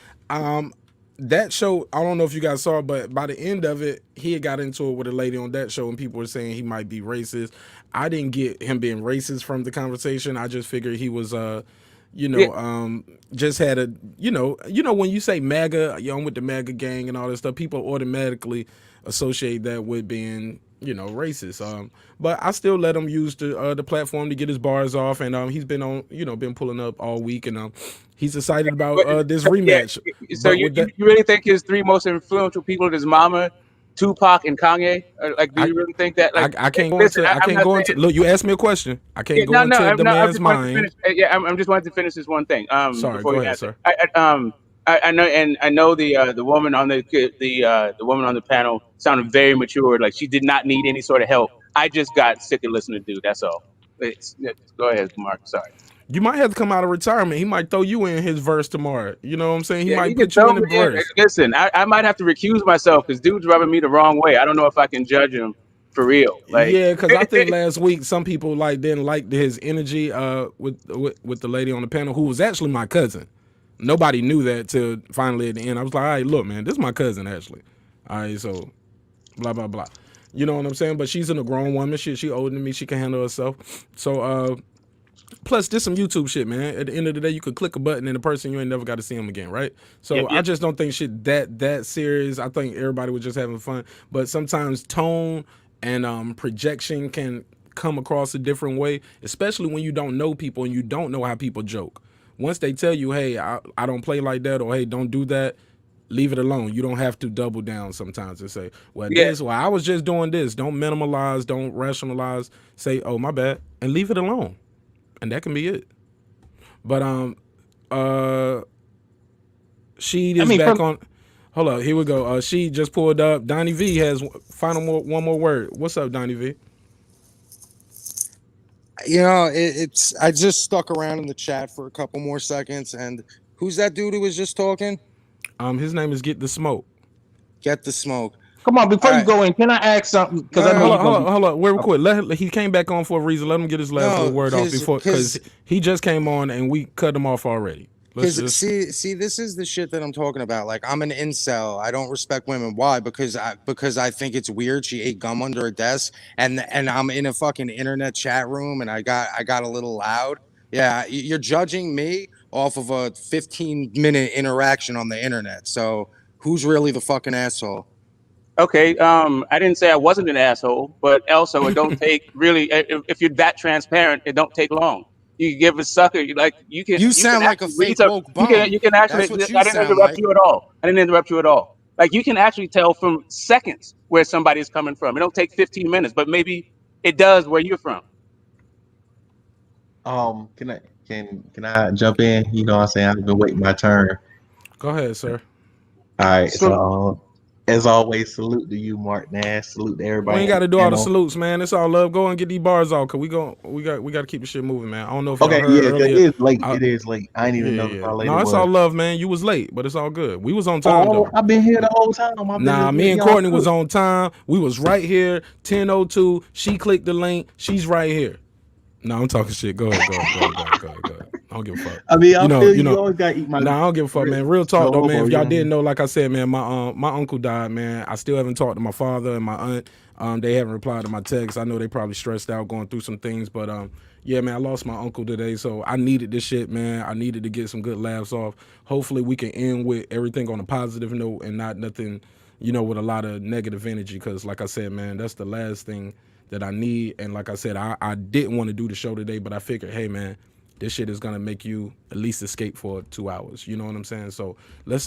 that show, I don't know if you guys saw it, but by the end of it, he had got into it with a lady on that show, and people were saying he might be racist. I didn't get him being racist from the conversation. I just figured he was just had a when you say MAGA, I'm with the MAGA gang and all this stuff, people automatically associate that with being racist. But I still let him use the platform to get his bars off, and he's been on been pulling up all week, and he's excited about this rematch. Yeah, so you really think his three most influential people are his mama, Tupac, and Kanye? Like, do you really think that? Like, I can't go into. I can't go into. Look, you asked me a question. I can't go into the man's mind. I'm just wanting to finish this one thing. Sorry, before go you ahead, answer. sir. I know, and I know the woman on the woman on the panel sounded very mature. Like, she did not need any sort of help. I just got sick of listening to dude. That's all. Go ahead, Mark. Sorry. You might have to come out of retirement. He might throw you in his verse tomorrow. You know what I'm saying? He might he put can you in the throw me verse. Listen, I might have to recuse myself because dude's rubbing me the wrong way. I don't know if I can judge him for real. Like, yeah, because I think last week some people didn't like his energy with the lady on the panel who was actually my cousin. Nobody knew that till finally at the end. I was like, all right, look, man, this is my cousin actually. All right, so blah blah blah. You know what I'm saying? But she's a grown woman. She older than me. She can handle herself. So plus, this some YouTube shit, man. At the end of the day, you could click a button and the person, you ain't never got to see him again, right? So I just don't think shit that serious. I think everybody was just having fun. But sometimes tone and projection can come across a different way, especially when you don't know people and you don't know how people joke. Once they tell you, hey, I don't play like that, or hey, don't do that, leave it alone. You don't have to double down sometimes and say, well, I was just doing this. Don't minimalize, don't rationalize. Say, oh, my bad, and leave it alone. And that can be it. But she is back on. Hold up, here we go. She just pulled up. Donnie V has one more word. What's up, Donnie V? It's I just stuck around in the chat for a couple more seconds, and who's that dude who was just talking? His name is Get the Smoke. Get the Smoke. Come on, before you go in, can I ask something? Because I know hold on, real quick. He came back on for a reason. Let him get his last little word off because he just came on and we cut him off already. See, this is the shit that I'm talking about. Like, I'm an incel. I don't respect women. Why? Because I think it's weird she ate gum under a desk, and I'm in a fucking internet chat room, and I got a little loud. Yeah, you're judging me off of a 15-minute interaction on the internet. So who's really the fucking asshole? Okay, I didn't say I wasn't an asshole, but also it don't take really. If you're that transparent, it don't take long. You can give a sucker like you can. You You can sound like a actually read fake some. woke You can. bum. You can actually. That's what you I didn't sound interrupt like. you at all. I didn't interrupt you at all. Like you can actually tell from seconds where somebody's coming from. It don't take 15 minutes, but maybe it does where you're from. Can I jump in? You know what I'm saying? I've been waiting my turn. Go ahead, sir. All right. So So as always, salute to you, Marq Nash. Salute to We everybody ain't on got to the do all the panel. salutes, man. It's all love. Go and get these bars off, cause we got to keep the shit moving, man. I don't know if y'all Okay, heard yeah, 'cause it earlier. is late. It is late. I didn't even Yeah, notice yeah. how late No, it it's all was. love, man. You was late, but it's all good. We was on time Oh, though. I've been here the whole time. I've been Nah, just me letting and y'all Courtney was cook. on time. We was right here, 10:02. She clicked the link. She's right here. No, I'm talking shit. Go ahead. I don't give a fuck. I mean, You I know, feel you you know. always gotta eat my Nah, I don't give a fuck, man. grits. Real talk No though, man. homo, If you y'all know what I didn't mean? know, like I said, man, my uncle died, man. I still haven't talked to my father and my aunt. They haven't replied to my text. I know they probably stressed out going through some things, but yeah, man, I lost my uncle today, so I needed this shit, man. I needed to get some good laughs off. Hopefully, we can end with everything on a positive note and not nothing, with a lot of negative energy. Because, like I said, man, that's the last thing that I need. And like I said, I didn't want to do the show today, but I figured, hey, man, this shit is gonna make you at least escape for 2 hours. You know what I'm saying? So let's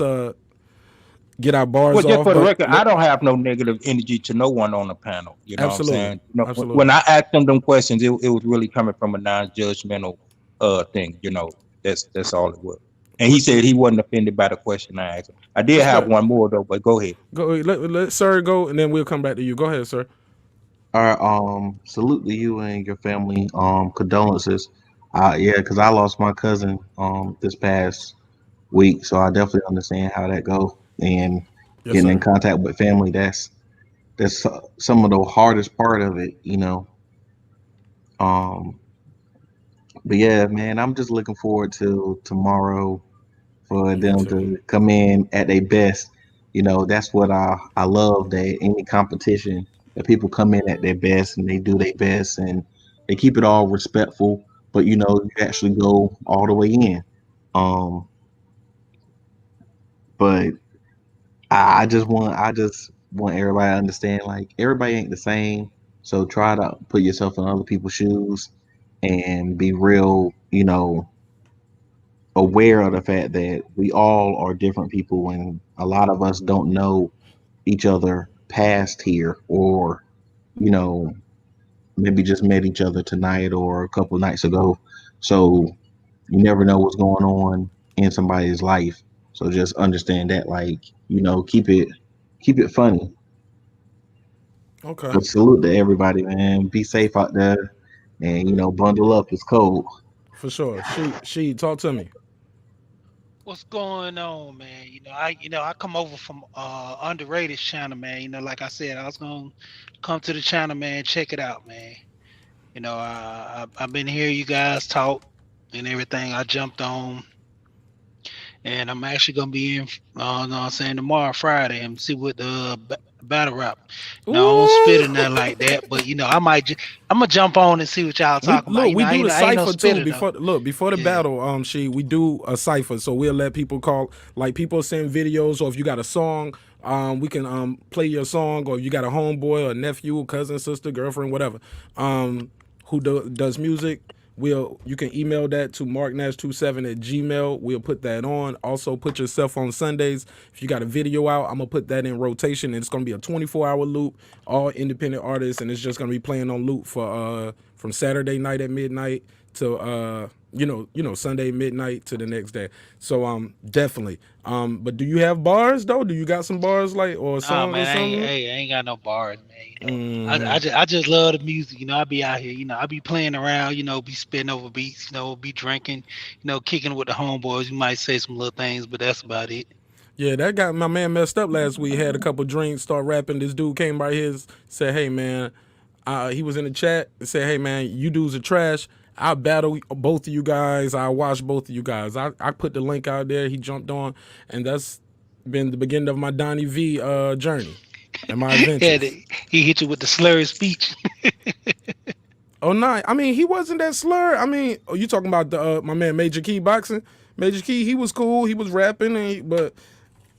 get our bars Well, just off. for the But record, I don't have no negative energy to no one on the panel. You know what I'm absolutely, saying? When absolutely, I asked them questions, it was really coming from a non-judgmental thing. That's all it was. And he said he wasn't offended by the question I asked him. I did have respect. one more though, but go ahead. Go let Sir go, and then we'll come back to you. Go ahead, sir. All right, salute to you and your family. Condolences. Yeah, because I lost my cousin this past week, so I definitely understand how that go. And Yes, getting in sir. contact with family, that's some of the hardest part of it. Um, but yeah, man, I'm just looking forward to tomorrow for Me them too. to come in at their best. That's what I love, that any competition that people come in at their best and they do their best and they keep it all respectful, but you actually go all the way in. Um, but I just want everybody to understand, like, everybody ain't the same. So try to put yourself in other people's shoes and be real, aware of the fact that we all are different people and a lot of us don't know each other past here, or you know maybe just met each other tonight or a couple nights ago. So you never know what's going on in somebody's life. So just understand that, like, keep it funny. Okay, But salute to everybody, man. Be safe out there, and bundle up. It's cold. for sure. She talk to me. What's going on, man? I come over from underrated channel, man. Like I said, I was gonna come to the channel, man, check it out, man. I've been hearing you guys talk and everything. I jumped on, and I'm actually gonna be in, know what I'm saying, tomorrow, Friday, and see what the battle rap. No, I don't spit in there Ooh. like that, but I'm gonna jump on and see what y'all talking about. We do the I ain't no cipher too spitter though. before the Yeah. battle. We do a cipher, so we'll let people call, like, people send videos, or if you got a song, we can play your song, or if you got a homeboy or nephew, cousin, sister, girlfriend, whatever, who does music. You can email that to marqnash27@gmail. We'll put that on. Also, put yourself on Sundays. If you got a video out, I'm gonna put that in rotation. And it's gonna be a 24-hour loop, all independent artists, and it's just gonna be playing on loop for from Saturday night at midnight to Sunday midnight to the next day. So definitely. But do you have bars though? Do you got some bars, like, or Nah, songs or man, something? I ain't got no bars, man. Mm-hmm. I just love the music. I be out here. I be playing around. Be spitting over beats. Be drinking. Kicking with the homeboys. You might say some little things, but that's about it. Yeah, that got my man messed up last week. Had a couple drinks, start rapping. This dude came right here, said, "Hey man," he was in the chat and said, "Hey man, you dudes are trash. I battle both of you guys. I watch both of you guys." I put the link out there. He jumped on, and that's been the beginning of my Donnie V journey and my adventures. He hit you with the slurred speech. Oh no, I mean, he wasn't that slur. I mean, you talking about the my man Major Key boxing? Major Key, he was cool. He was rapping, but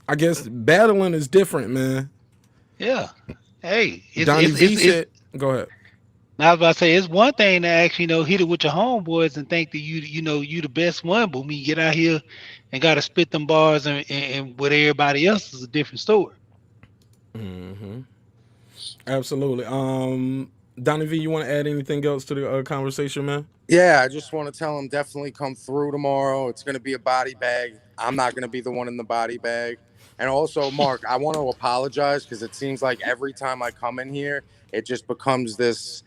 I guess battling is different, man. Yeah. Hey, Donnie V said, go ahead. I was about to say, it's one thing to actually, hit it with your homeboys and think that you the best one, but when you get out here and got to spit them bars and with everybody else is a different story. Mm-hmm. Absolutely. Donnie V, you want to add anything else to the conversation, man? Yeah, I just want to tell him definitely come through tomorrow. It's going to be a body bag. I'm not going to be the one in the body bag. And also, Mark, I want to apologize because it seems like every time I come in here, it just becomes this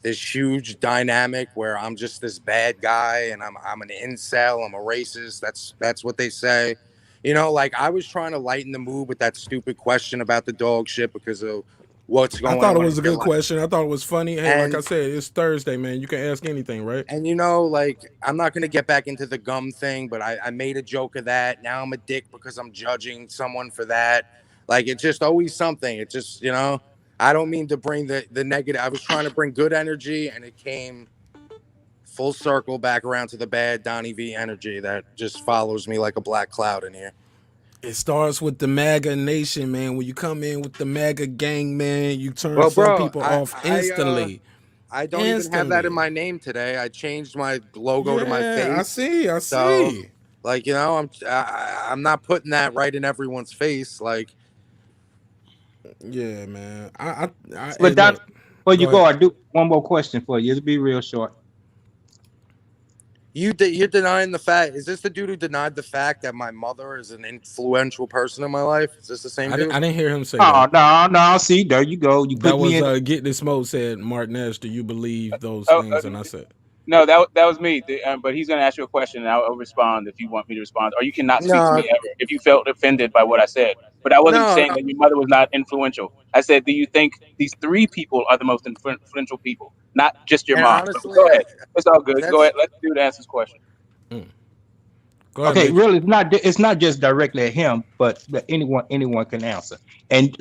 huge dynamic where I'm just this bad guy and I'm an incel, I'm a racist. That's what they say. Like I was trying to lighten the mood with that stupid question about the dog shit because of what's going on. I thought it was a good question. I thought it was funny. Hey, like I said, it's Thursday, man. You can ask anything, right? And like I'm not gonna get back into the gum thing, but I made a joke of that. Now I'm a dick because I'm judging someone for that. Like it's just always something. It just I don't mean to bring the negative. I was trying to bring good energy, and it came full circle back around to the bad Donnie V energy that just follows me like a black cloud in here. It starts with the MAGA nation, man. When you come in with the MAGA gang, man, you turn some people off instantly. I don't even have that in my name today. I changed my logo to my face. I see. Like I'm not putting that right in everyone's face. Like, yeah, man. But Don, before you go, I do one more question for you. It'll be real short. You're denying the fact. Is this the dude who denied the fact that my mother is an influential person in my life? Is this the same dude? I didn't hear him say that. No. See, there you go. You that put was me in. Get This Smoke said, Marq Nash, do you believe those things? And I said, no, that was me. But he's going to ask you a question, and I'll respond if you want me to respond. Or you cannot speak to me ever if you felt offended by what I said. But I wasn't saying that your mother was not influential. I said, do you think these three people are the most influential people, not just your mom? Honestly, go ahead. It's all good. Go ahead. Let the dude answer his question. Go ahead, okay, really, it's not just directly at him, but anyone can answer. And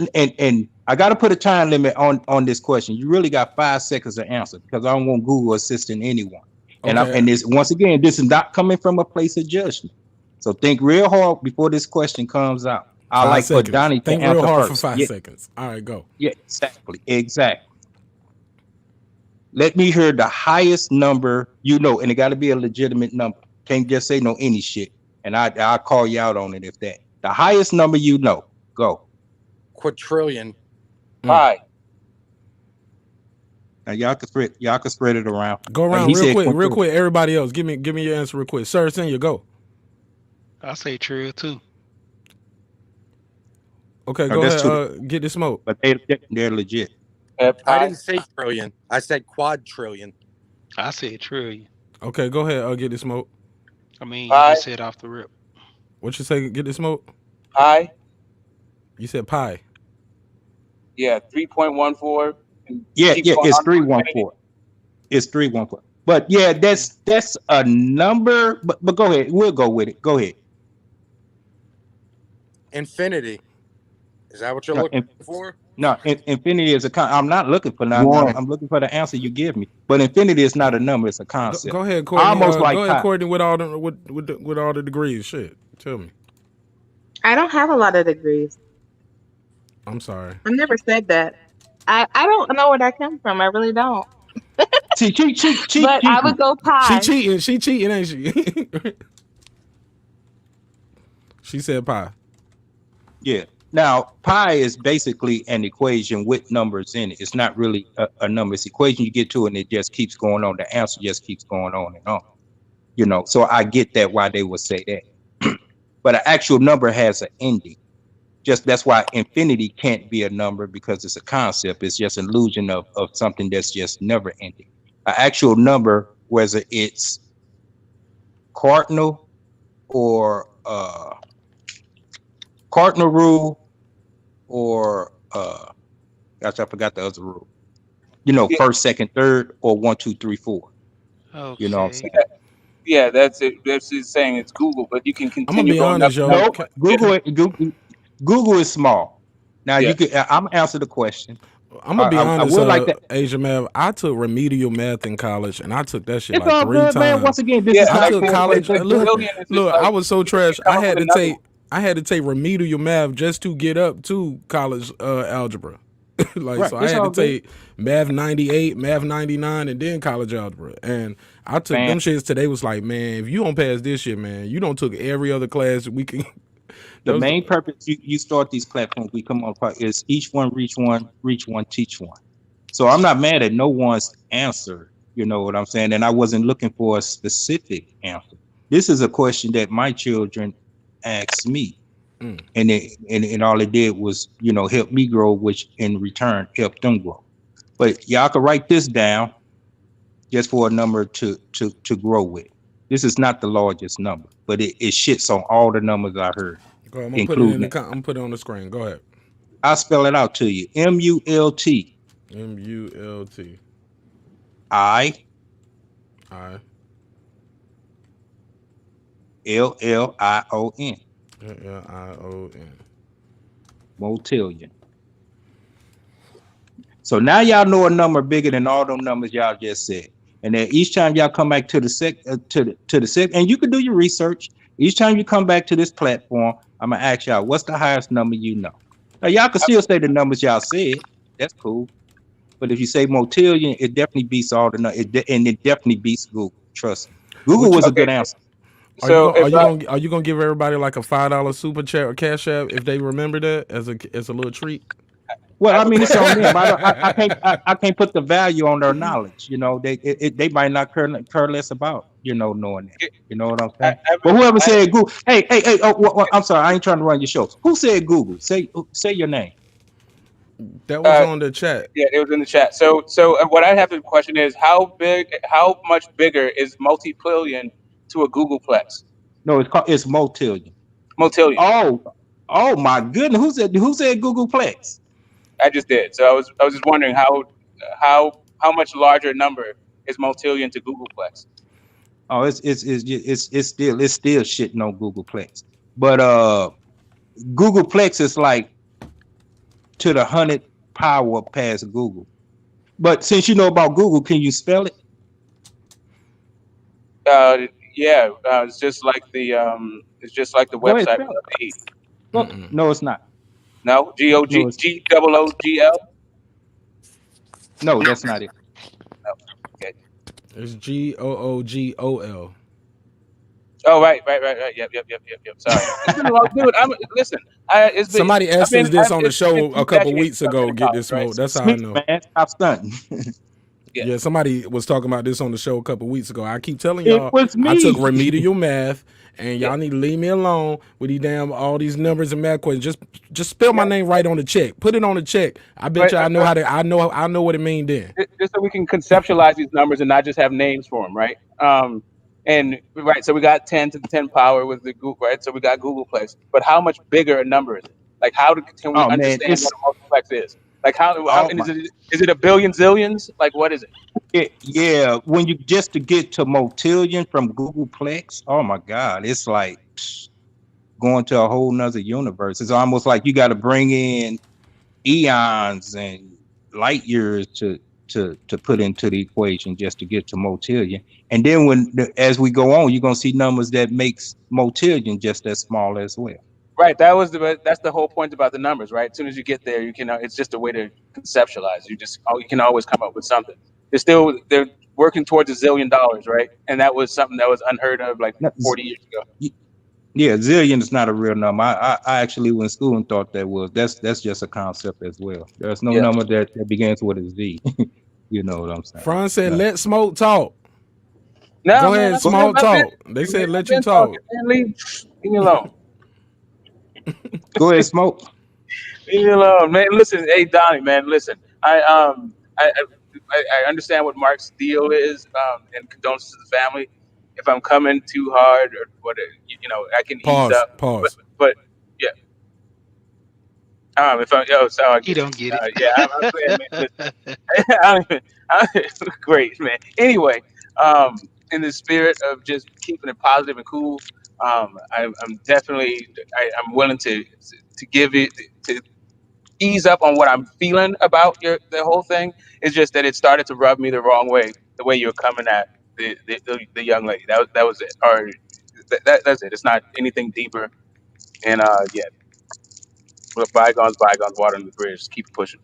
I got to put a time limit on this question. You really got 5 seconds to answer because I don't want Google assisting anyone. And and this once again, this is not coming from a place of judgment. So think real hard before this question comes out. I like for Donnie to answer real hard first. for 5 seconds. All right, go. Yeah, exactly. Let me hear the highest number and it got to be a legitimate number. Can't just say no any shit. And I'll call you out on it if that. The highest number go. Quadrillion. Pi. Now y'all can spread it around. Go around real quick. Everybody else, give me your answer real quick. Cer Sn, you go. I'll say trill too. Okay, go ahead. Get This Smoke. But they're legit. I didn't say trillion. I said quadrillion. I said trillion. Okay, go ahead. Get This Smoke. I mean, you just said off the rip. What you say? Get This Smoke. Pi. You said pi. Yeah, 3.14. Yeah, it's 314. It's 314. But yeah, that's a number. But go ahead. We'll go with it. Go ahead. Infinity. Is that what you're looking for? No, infinity is I'm not looking for nothing. I'm looking for the answer you give me. But infinity is not a number; it's a concept. Go ahead, Courtney. Almost like go ahead, Courtney, with all the degrees. Shit, tell me. I don't have a lot of degrees. I'm sorry. I never said that. I don't know where that comes from. I really don't. Cheat. But I would go pi. She cheating, ain't she? She said pi. Yeah. Now, pi is basically an equation with numbers in it. It's not really a number. It's an equation you get to, and it just keeps going on. The answer just keeps going on and on. So I get that why they would say that. But an actual number has an ending. That's why infinity can't be a number because it's a concept. It's just an illusion of something that's just never ending. An actual number, whether it's cardinal or cardinal rule, or gosh, I forgot the other rule. First, second, third, or 1, 2, 3, 4. Okay. You know what I'm saying? Yeah, that's it. That's it saying it's Google, but you can continue. I'm gonna be honest, yo. Google is small. Now you can. I'm gonna answer the question. I'm gonna be honest, Asia Mav. I took remedial math in college, and I took that shit it's like all 3 good, times. man. Once again, this is I took college. Look, I was so trash. I had to take. I had to take remedial math just to get up to college algebra. Like, Right. so I It's had to all good. take math 98, math 99, and then college algebra. And I took Man, them shits today. Was like, man, if you don't pass this shit, man, you don't took every other class we can. the main purpose you start these platforms we come on is each one, reach one, teach one. So I'm not mad at no one's answer. You know what I'm saying? And I wasn't looking for a specific answer. This is a question that my children asked me. And all it did was, help me grow, which in return helped them grow. But y'all can write this down just for a number to grow with. This is not the largest number, but it shits on all the numbers I heard, Go ahead, I'm gonna put it in including. I'm put it on the screen. Go ahead. I'll spell it out to you. MULT. MULT. I. I. LLION. LLION. Motillion. So now y'all know a number bigger than all them numbers y'all just said. And then each time y'all come back to the sec, and you can do your research. Each time you come back to this platform, I'm gonna ask y'all, what's the highest number you know? Now y'all can still say the numbers y'all said. That's cool. But if you say motillion, it definitely beats all the numbers, and it definitely beats Google. Trust me. Google was a good answer. Are you gonna give everybody like a $5 super chat or cash app if they remember that as a little treat? Well, I mean, it's on them. I can't put the value on their knowledge. They might not care less about knowing that. You know what I'm saying? But whoever said Google, hey, oh, I'm sorry, I ain't trying to run your show. Who said Google? Say your name. That was on the chat. Yeah, it was in the chat. So what I have to question is how much bigger is multi-billion to a Googleplex? No, it's motillion. Motillion. Oh my goodness! Who said Googleplex? I just did. So I was just wondering how much larger number is motillion to Googleplex? Oh, it's still shitting on Googleplex, but Googleplex is like to the 100th power past Google. But since you know about Google, can you spell it? Yeah, it's just like the website. No, it's not. No, GOOGL. No, that's not it. No. Okay. It's GOOGOL. Oh, right. Yep. Sorry. It's been a long, dude. Listen. Somebody asked us this on the show a couple weeks ago. Get this smoke. That's how I know. Man, stop stunting. Yeah, somebody was talking about this on the show a couple weeks ago. I keep telling y'all, it was me. I took remedial math, and y'all need to leave me alone with all these numbers and math questions. Just spell my name right on the check. Put it on the check. I bet you I know how to. I know what it means then. Just so we can conceptualize these numbers and not just have names for them, right? And right, so we got 10 to the 10 power with the Google, right? So we got Googleplex, but how much bigger a number is it? Like, can we understand what a multiplex is? Like, is it a billion zillions? Like, what is it? Yeah, when you just to get to motillion from Googleplex, oh my God, it's like going to a whole nother universe. It's almost like you got to bring in eons and light years to put into the equation just to get to motillion. And then as we go on, you're gonna see numbers that makes motillion just as small as well. Right. That's the whole point about the numbers, right? As soon as you get there, you can. It's just a way to conceptualize. You can always come up with something. They're working towards $1 zillion, right? And that was something that was unheard of like 40 years ago. Yeah, zillion is not a real number. I actually went to school and thought that's just a concept as well. There's no number that begins with a Z. You know what I'm saying? Franz said, "Let Smoke talk." No, go ahead, Smoke talk. They said, "Let you talk." Leave me alone. Go ahead, Smoke. Leave me alone, man. Listen, hey Donnie, man. Listen, I understand what Mark's deal is, and condolences to the family. If I'm coming too hard or whatever, I can ease up. Pause. But yeah. If You don't get it. Yeah, I'm saying, man, great, man. Anyway, in the spirit of just keeping it positive and cool, I'm definitely I'm willing to give it to ease up on what I'm feeling about the whole thing. It's just that it started to rub me the wrong way, the way you're coming at the young lady. That was it. Or that's it. It's not anything deeper. And yeah, but bygones, bygones. Water under the bridge. Just keep pushing.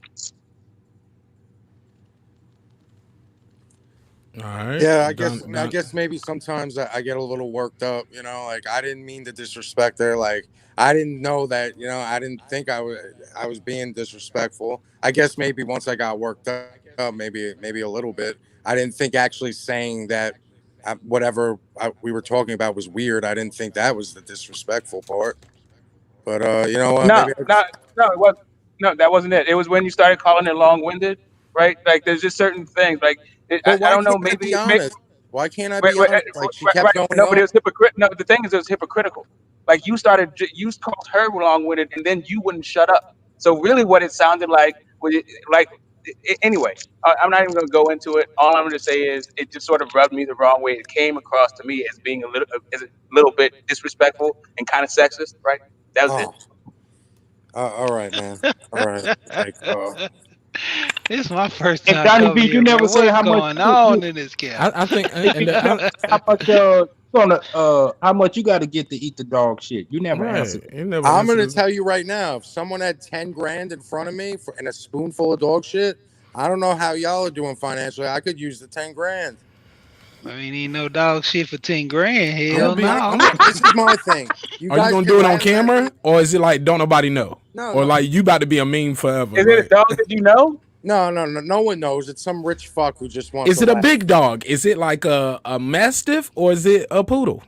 All right. Yeah, I Done. guess maybe sometimes I get a little worked up, you know, like I didn't mean to disrespect her. Like I didn't know that, you know, I didn't think I was being disrespectful. I guess maybe once I got worked up, maybe a little bit. I didn't think actually saying that whatever we were talking about was weird. I didn't think that was the disrespectful part. But you know what? No, Maybe no, it was no. That wasn't it. It was when you started calling it long-winded, right? Like there's just certain things. Like but I why don't know. can't I be Maybe honest? Why can't I Wait, be wait, honest? Like she right. kept going No, but on. it was hypocrite. No, the thing is, it was hypocritical. Like you called her long-winded, and then you wouldn't shut up. So really, what it sounded like was like. Anyway, I'm not even going to go into it. All I'm going to say is it just sort of rubbed me the wrong way. It came across to me as being as a little bit disrespectful and kind of sexist, right? That was it. Oh, all right, man. All right. Like, This is my first And time Donnie coming B, you here, bro. never say What's how much going on in this camp? I think how much how much you got to get to eat the dog shit. You never answered. You never I'm answered gonna this. tell you right now, if someone had 10 grand in front of me and a spoonful of dog shit, I don't know how y'all are doing financially. I could use the 10 grand. I mean, ain't no dog shit for 10 grand. Hell no. This is my thing. Are you gonna do it on camera, or is it like don't nobody know, No, or no. like you about to be a meme forever? Is it a dog that you know? No one knows. It's some rich fuck who just wants. Is it a big dog? Is it like a mastiff, or is it a poodle?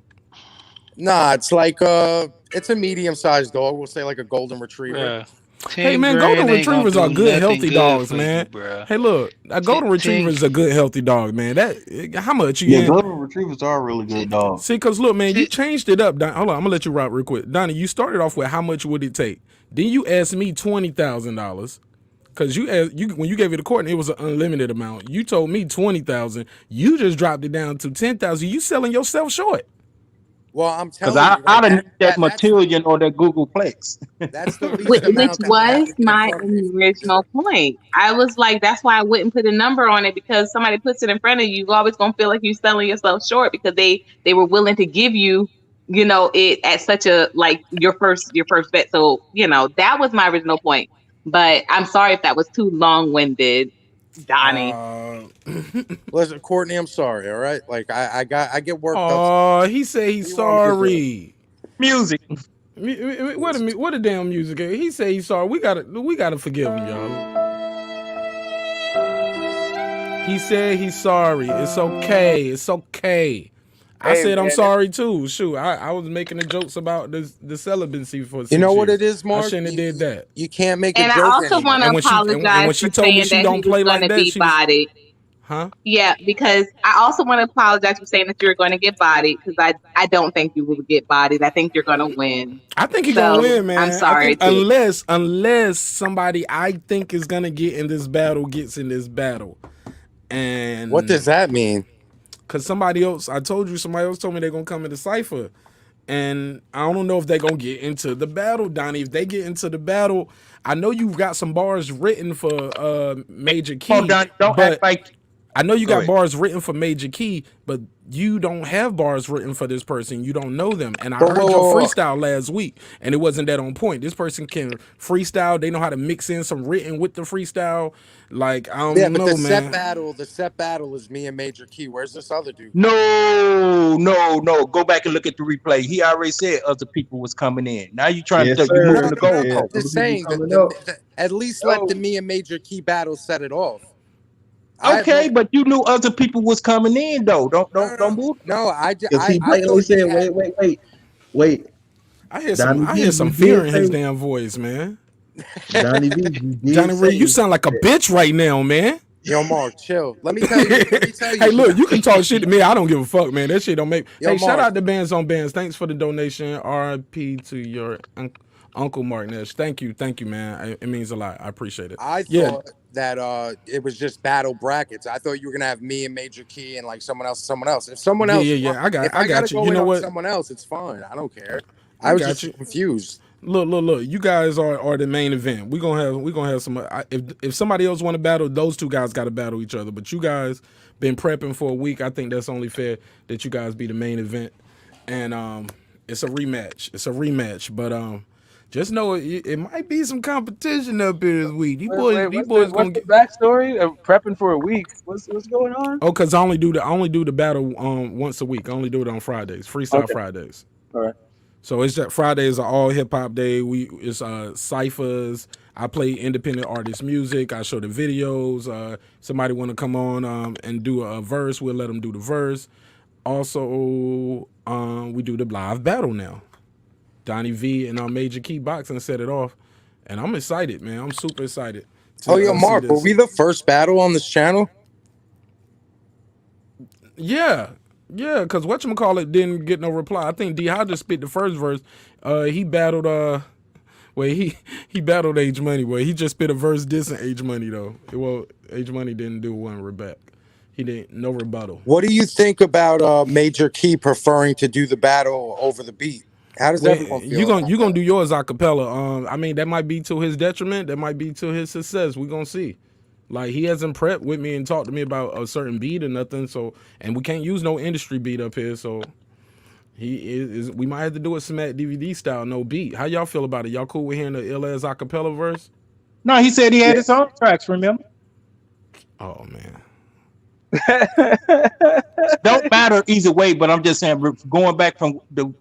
Nah, it's like it's a medium-sized dog. We'll say like a golden retriever. Hey man, golden retrievers are good, healthy dogs, man. Hey, look, a golden retriever is a good, healthy dog, man. That how much you? Yeah, golden retrievers are a really good dogs. See, cause look, man, you changed it up. Hold on, I'm gonna let you rock real quick. Donnie, you started off with how much would it take? Then you asked me $20,000. Cause you when you gave it to Courtney, it was an unlimited amount. You told me 20,000. You just dropped it down to 10,000. You selling yourself short. Well, I'm telling Because you, I'd have that Matillion or that Googleplex. That's the least Which amount that was my original point. I was like, that's why I wouldn't put a number on it, because somebody puts it in front of you, you're always gonna feel like you're selling yourself short because they were willing to give you, you know, it at such a like your first bet. So, you know, that was my original point. But I'm sorry if that was too long-winded, Donnie. Listen, Courtney, I'm sorry. All right, like I get worked up. Oh, he said he's sorry. Music. What a damn music. He said he's sorry. We gotta forgive him, y'all. He said he's sorry. It's okay. It's okay. I said I'm sorry too. Shoot, I was making the jokes about the celibacy for 6 You know what years. it is, Mark? I shouldn't have did that. You can't make a And joke I also anymore. want to apologize when she for told me saying she that don't he play was like going to that, be she was- bodied. Huh? Yeah, because I also want to apologize for saying that you're going to get bodied, because I don't think you will get bodied. I think you're going to win. I think he's So, gonna win, man. I'm sorry, I think unless somebody I think is gonna get in this battle gets in this battle. And What does that mean? Cause somebody else told me they're gonna come into Cypher. And I don't know if they're gonna get into the battle, Donnie. If they get into the battle, I know you've got some bars written for Major Key. Don't act like. I know you Go got ahead. bars written for Major Key, but you don't have bars written for this person. You don't know them. And I Whoa, heard whoa, your whoa, whoa. freestyle last week, and it wasn't that on point. This person can freestyle. They know how to mix in some written with the freestyle. Like, I don't know, the man. set battle is me and Major Key. Where's this other dude? No. Go back and look at the replay. He already said other people was coming in. Now you trying Yes, to sir. you're moving the goal. Yeah. I'm just saying Coming that up. at least let the me and Major Key battle set it off. Okay, but you knew other people was coming in though. Don't move. No, Because he blatantly said, wait. I hear some fear in his damn voice, man. Donnie V, you did Johnny Ray, say- you sound like a bitch right now, man. Yo, Mark, chill. Let me tell you. Hey, look, you can talk shit to me. I don't give a fuck, man. That shit don't make. Yo, Hey, shout Mark. out to Bands on Bands. Thanks for the donation. R.I.P. to your Uncle Marq Nash. Thank you, man. It means a lot. I appreciate it. I thought that it was just battle brackets. I thought you were gonna have me and Major Key and like someone else. If someone else, Yeah. I got gotta you. go You in know on what? someone else, it's fine. I don't care. I I was got just you. confused. Look. You guys are the main event. We gonna have some. If somebody else want to battle, those two guys got to battle each other. But you guys been prepping for a week. I think that's only fair that you guys be the main event. And It's a rematch. It's a rematch. But just know it might be some competition up here this week. These boys What's gonna the get. backstory of prepping for a week? What's going on? Oh, cause I only do the battle once a week. I only do it on Fridays, freestyle Okay. Fridays. All right. So it's that Fridays are all hip hop day. It's ciphers. I play independent artist music. I show the videos. Somebody want to come on and do a verse, we'll let them do the verse. Also, we do the live battle now. Donnie V and Major Key Boxing set it off, and I'm excited, man. I'm super excited. Oh yeah, Mark, were we the first battle on this channel? Yeah, because whatchamacallit didn't get no reply. I think D-Hop just spit the first verse. He battled he battled Age Money. Well, he just spit a verse dissing Age Money though. Well, Age Money didn't do one rebut. He didn't no rebuttal. What do you think about Major Key preferring to do the battle over the beat? How does everyone feel? You gonna do yours a cappella. I mean that might be to his detriment. That might be to his success. We gonna see. Like he hasn't prepped with me and talked to me about a certain beat or nothing. So and we can't use no industry beat up here. So he is. We might have to do it Smack DVD style, no beat. How y'all feel about it? Y'all cool with hearing the ill as a cappella verse? No, he said he had his own tracks. Remember? Oh man. Don't matter either way, but I'm just saying, going back from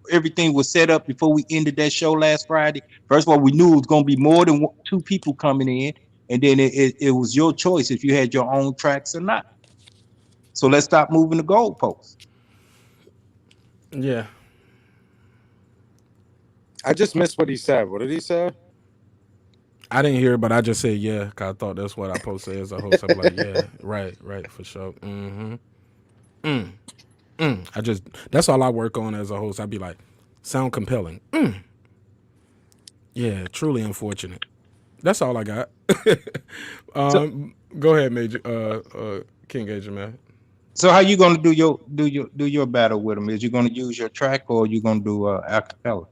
everything was set up before we ended that show last Friday. First of all, we knew it was going to be more than two people coming in, and then it was your choice if you had your own tracks or not. So let's stop moving the goalposts. Yeah. I just missed what he said. What did he say? I didn't hear it, but I just said yeah, because I thought that's what I posted as a host. I'm like, yeah, right, for sure. That's all I work on as a host. I'd be like, sound compelling. Yeah, truly unfortunate. That's all I got. Go ahead, Major King Agent, man. So how you gonna do your battle with him? Is you gonna use your track or you gonna do a cappella?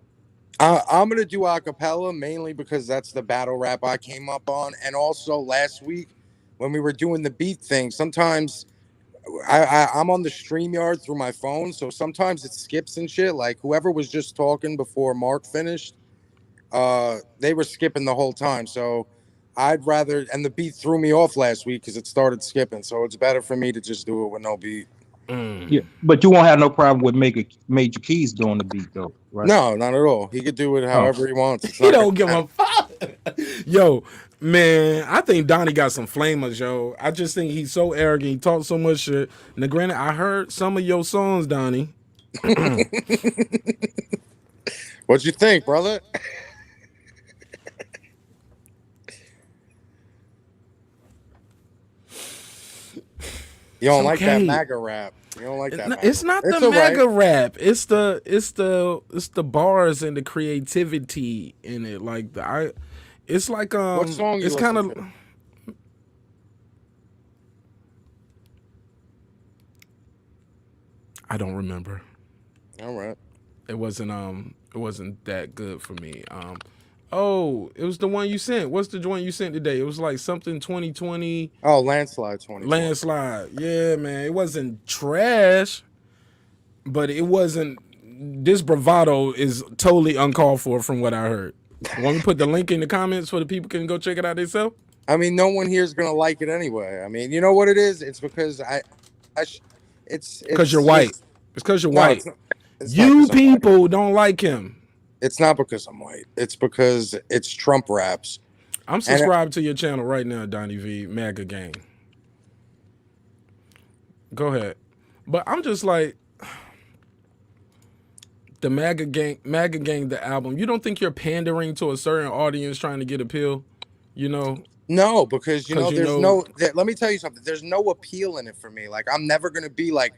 I'm gonna do a cappella mainly because that's the battle rap I came up on, and also last week when we were doing the beat thing, sometimes I'm on the StreamYard through my phone, so sometimes it skips and shit. Like whoever was just talking before Mark finished, they were skipping the whole time. So I'd rather, and the beat threw me off last week because it started skipping. So it's better for me to just do it with no beat. Yeah, but you won't have no problem with Major Keys doing the beat though, right? No, not at all. He could do it however he wants. He don't give a fuck. Yo, man, I think Donnie got some flamers, yo. I just think he's so arrogant. He talks so much shit. Now, granted, I heard some of your songs, Donnie. What'd you think, brother? You don't like that MAGA rap. You don't like that. It's not the MAGA rap. It's the bars and the creativity in it. Like it's like what song it's kind of. I don't remember. All right. It wasn't that good for me. Oh, it was the one you sent. What's the joint you sent today? It was like something 2020. Oh, Landslide 2020. Landslide. Yeah, man. It wasn't trash, but it wasn't. This bravado is totally uncalled for from what I heard. Want me to put the link in the comments so the people can go check it out themselves? I mean, no one here is gonna like it anyway. I mean, you know what it is? It's because it's because you're white. It's because you're white. It's you people don't like him. It's not because I'm white. It's because it's Trump raps. I'm subscribed to your channel right now, Donnie V, MAGA Gang. Go ahead. But I'm just like, the MAGA Gang, the album. You don't think you're pandering to a certain audience trying to get appeal? You know? No, because let me tell you something. There's no appeal in it for me. Like, I'm never going to be like,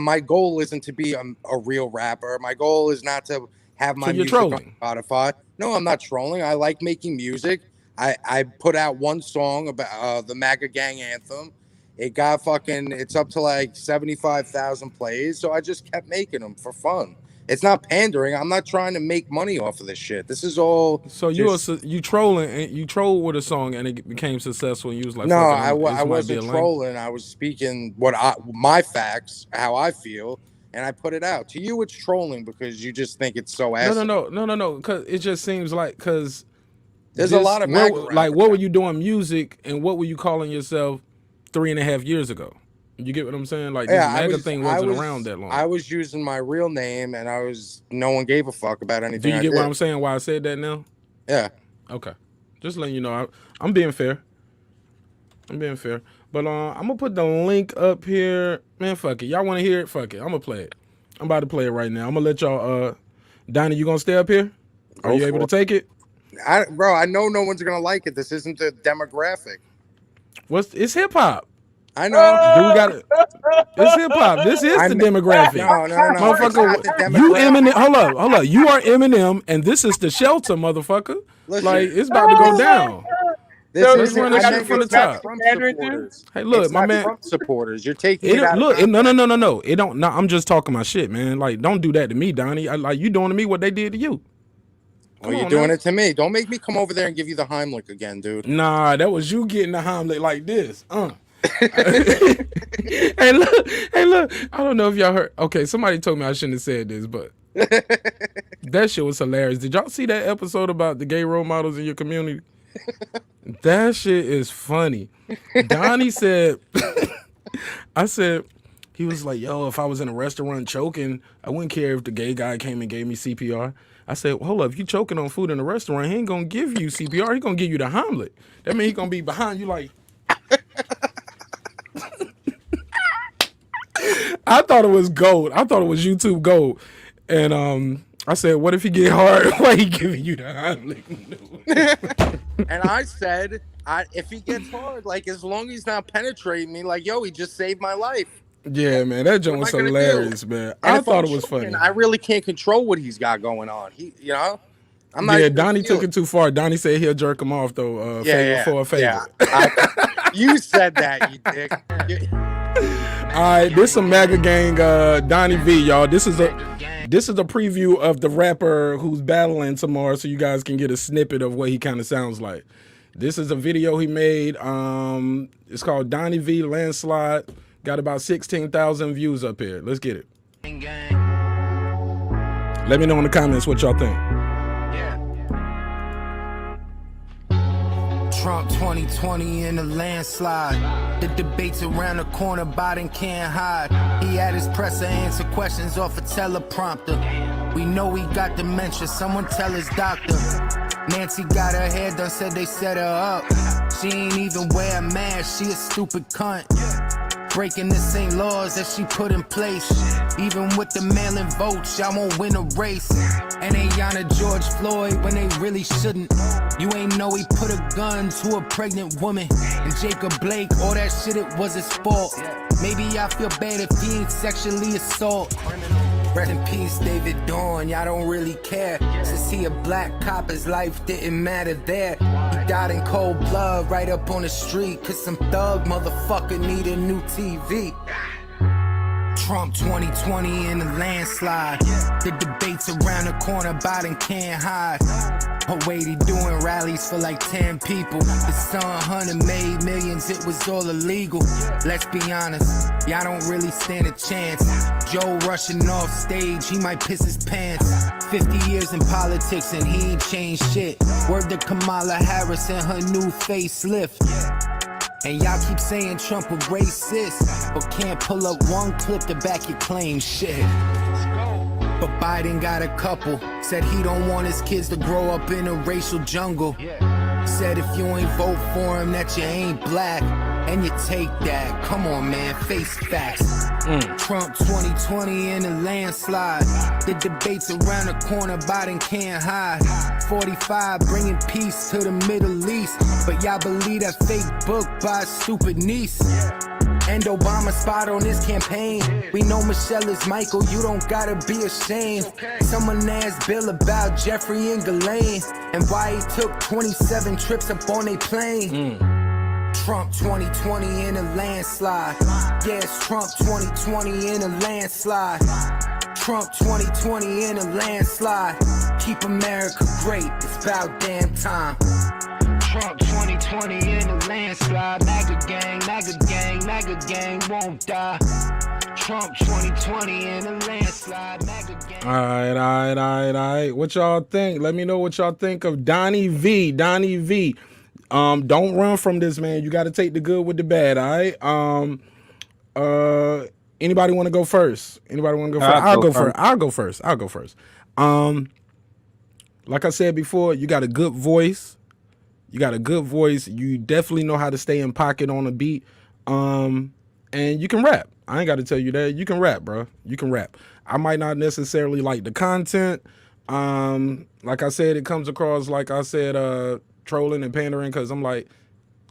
my goal isn't to be a real rapper. My goal is not to have my music on Spotify. No, I'm not trolling. I like making music. I put out one song about the MAGA Gang anthem. It's up to like 75,000 plays. So I just kept making them for fun. It's not pandering. I'm not trying to make money off of this shit. This is all. So you trolling, and you trolled with a song and it became successful and you was like, no, I wasn't trolling. I was speaking my facts, how I feel. and I put it out. To you, it's trolling because you just think it's so ass. No. Because it just seems like there's a lot of what were you doing music and what were you calling yourself 3.5 years ago? You get what I'm saying? Like this MAGA thing wasn't around that long. I was using my real name, and no one gave a fuck about anything. Do you get what I'm saying? Why I said that now? Yeah. Okay. Just letting you know, I'm being fair. But I'm gonna put the link up here. Man, fuck it. Y'all want to hear it? Fuck it. I'm gonna play it. I'm about to play it right now. I'm gonna let y'all. Donnie, you gonna stay up here? Are you able to take it? Bro, I know no one's gonna like it. This isn't the demographic. It's hip hop. I know. Do we got it? It's hip hop. This is the demographic. No. Motherfucker, you Eminem. Hold up. You are Eminem, and this is the shelter, motherfucker. Listen, like it's about to go down. Let's run this shit from the top. Hey, look, my man. Trump supporters, you're taking it out. Look, no. It don't. No, I'm just talking my shit, man. Like, don't do that to me, Donnie. Like you doing to me what they did to you. Well, you're doing it to me. Don't make me come over there and give you the Heimlich again, dude. Nah, that was you getting the Heimlich like this. Hey, look. I don't know if y'all heard. Okay, somebody told me I shouldn't have said this, but that shit was hilarious. Did y'all see that episode about the gay role models in your community? That shit is funny. Donnie said, he was like, yo, if I was in a restaurant choking, I wouldn't care if the gay guy came and gave me CPR. I said, well, hold up, if you choking on food in a restaurant, he ain't gonna give you CPR. He gonna give you the Heimlich. That means he gonna be behind you like. I thought it was gold. I thought it was YouTube gold. And I said, what if he get hard? Why he giving you the Heimlich? And I said, if he gets hard, like as long as he's not penetrating me, like, yo, he just saved my life. Yeah, man, that joke was hilarious, man. I thought it was funny. I really can't control what he's got going on. I'm not. Yeah, Donnie took it too far. Donnie said he'll jerk him off though. For a favor. Yeah. You said that, you dick. All right, this is some MAGA gang, Donnie V, y'all. This is a preview of the rapper who's battling tomorrow, so you guys can get a snippet of what he kind of sounds like. This is a video he made. It's called Donnie V Landslide. Got about 16,000 views up here. Let's get it. Let me know in the comments what y'all think. Trump 2020 in a landslide. The debates around the corner, Biden can't hide. He had his presser answer questions off a teleprompter. We know he got dementia, someone tell his doctor. Nancy got her hair done, said they set her up. She ain't even wear a mask, she a stupid cunt. Breaking the same laws that she put in place. Even with the mail-in votes, y'all won't win a race. And they honor George Floyd when they really shouldn't. You ain't know he put a gun to a pregnant woman. And Jacob Blake, all that shit, it was his fault. Maybe I feel bad if he ain't sexually assault. Rest in peace, David Dorn, y'all don't really care. Since he a black cop, his life didn't matter there. He died in cold blood right up on the street. Cause some thug motherfucker need a new TV. Trump 2020 in a landslide. The debates around the corner, Biden can't hide. Oh wait, he doing rallies for like 10 people. His son Hunter made millions, it was all illegal. Let's be honest, y'all don't really stand a chance. Joe rushing off stage, he might piss his pants. 50 years in politics and he ain't changed shit. Word to Kamala Harris and her new facelift. And y'all keep saying Trump a racist, but can't pull up one clip to back your claim. Shit. But Biden got a couple. Said he don't want his kids to grow up in a racial jungle. Said if you ain't vote for him that you ain't black. And you take that. Come on, man, face facts. Trump 2020 in a landslide. The debates around the corner, Biden can't hide. 45 bringing peace to the Middle East. But y'all believe that fake book by a stupid niece. And Obama spot on his campaign. We know Michelle is Michael, you don't gotta be ashamed. Someone asked Bill about Jeffrey and Ghislaine and why he took 27 trips up on a plane. Trump 2020 in a landslide. Yes, Trump 2020 in a landslide. Trump 2020 in a landslide. Keep America great, it's about damn time. Trump 2020 in a landslide. MAGA gang, MAGA gang, MAGA gang won't die. Trump 2020 in a landslide. All right. What y'all think? Let me know what y'all think of Donnie V. Don't run from this, man. You got to take the good with the bad. All right. Anybody want to go first? I'll go first. Like I said before, you got a good voice. You definitely know how to stay in pocket on a beat. And you can rap. I ain't got to tell you that. You can rap, bro. You can rap. I might not necessarily like the content. Like I said, it comes across, like I said, trolling and pandering, because I'm like,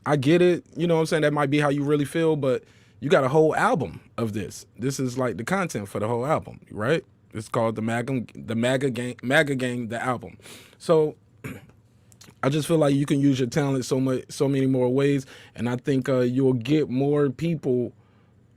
I get it. You know what I'm saying? That might be how you really feel, but you got a whole album of this. This is like the content for the whole album, right? It's called the MAGA Gang, the album. So I just feel like you can use your talent so many more ways, and I think you'll get more people.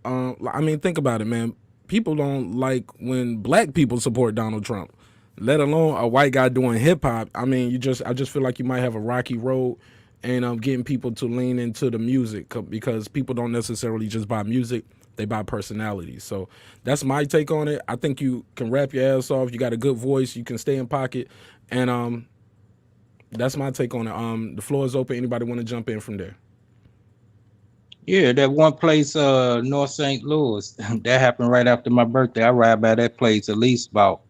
I mean, think about it, man. People don't like when black people support Donald Trump, let alone a white guy doing hip hop. I mean, I just feel like you might have a rocky road, and getting people to lean into the music, because people don't necessarily just buy music. They buy personalities. So that's my take on it. I think you can rap your ass off. You got a good voice. You can stay in pocket. And that's my take on it. The floor is open. Anybody want to jump in from there? Yeah, that one place, North St. Louis, that happened right after my birthday. I ride by that place at least about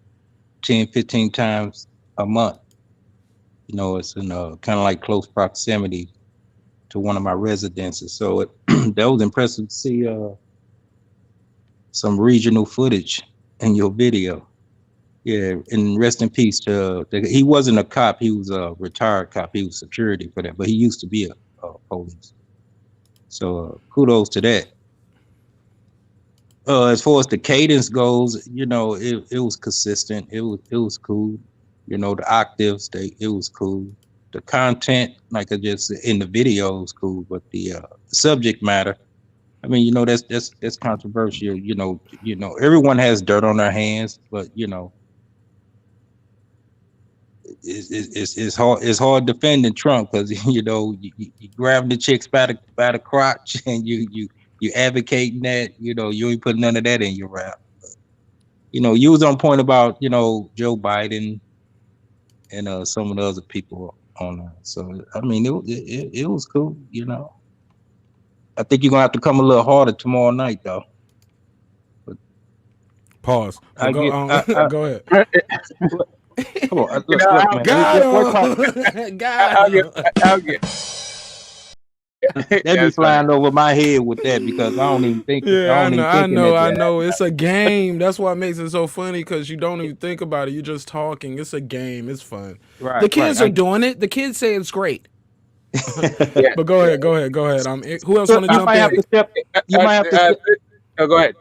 10, 15 times a month. You know, it's in kind of like close proximity to one of my residences. So that was impressive to see some regional footage in your video. Yeah, and rest in peace to he wasn't a cop, he was a retired cop. He was security for that, but he used to be a police. So kudos to that. As far as the cadence goes, you know, it was consistent. It was cool. You know, the octaves, it was cool. The content, like I just said, in the video was cool, but the subject matter, I mean, you know, that's controversial. You know, everyone has dirt on their hands, but you know, it's hard defending Trump, because you know you grab the chicks by the crotch, and you advocating that, you know, you ain't put none of that in your rap. But, you know, you was on point about, you know, Joe Biden and some of the other people on there. So I mean, it was cool. You know, I think you're gonna have to come a little harder tomorrow night, though. But pause. Go ahead. Come on, let's look, man. I'll get. They be flying over my head with that, because I don't even think. Yeah, I know. It's a game. That's what makes it so funny, because you don't even think about it. You're just talking. It's a game. It's fun. Right, the kids are doing it. The kids say it's great. Yeah. But go ahead. Who else want to jump in? You might have to. Go ahead.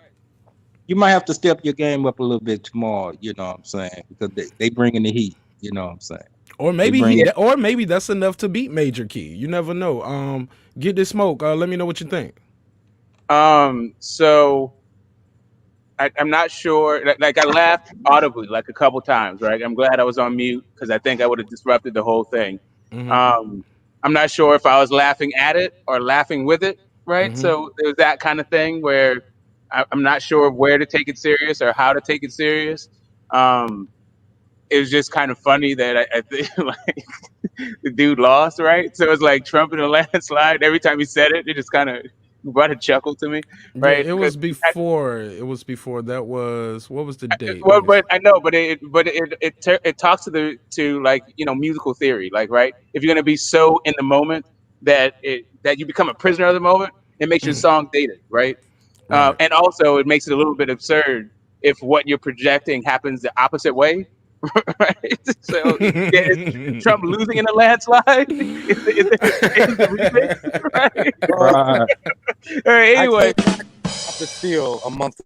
You might have to step your game up a little bit tomorrow. You know what I'm saying? Because they bringing the heat. You know what I'm saying? Or maybe that's enough to beat Major Key. You never know. Get this smoke. Let me know what you think. So I'm not sure. Like I laughed audibly like a couple times, right? I'm glad I was on mute, because I think I would have disrupted the whole thing. Mm-hmm. I'm not sure if I was laughing at it or laughing with it, right? Mm-hmm. So there was that kind of thing where I'm not sure where to take it serious or how to take it serious. It was just kind of funny that I think like the dude lost, right? So it was like Trump in a landslide. Every time he said it, it just kind of brought a chuckle to me, right? Yeah, it was before. That was, what was the date? Well, but I know, but it talks to like, you know, musical theory, like, right? If you're gonna be so in the moment that you become a prisoner of the moment, it makes your song dated, right? And also it makes it a little bit absurd if what you're projecting happens the opposite way. Right, so is Trump losing in a landslide? Is the remix, right? Anyway, I have to steal a month.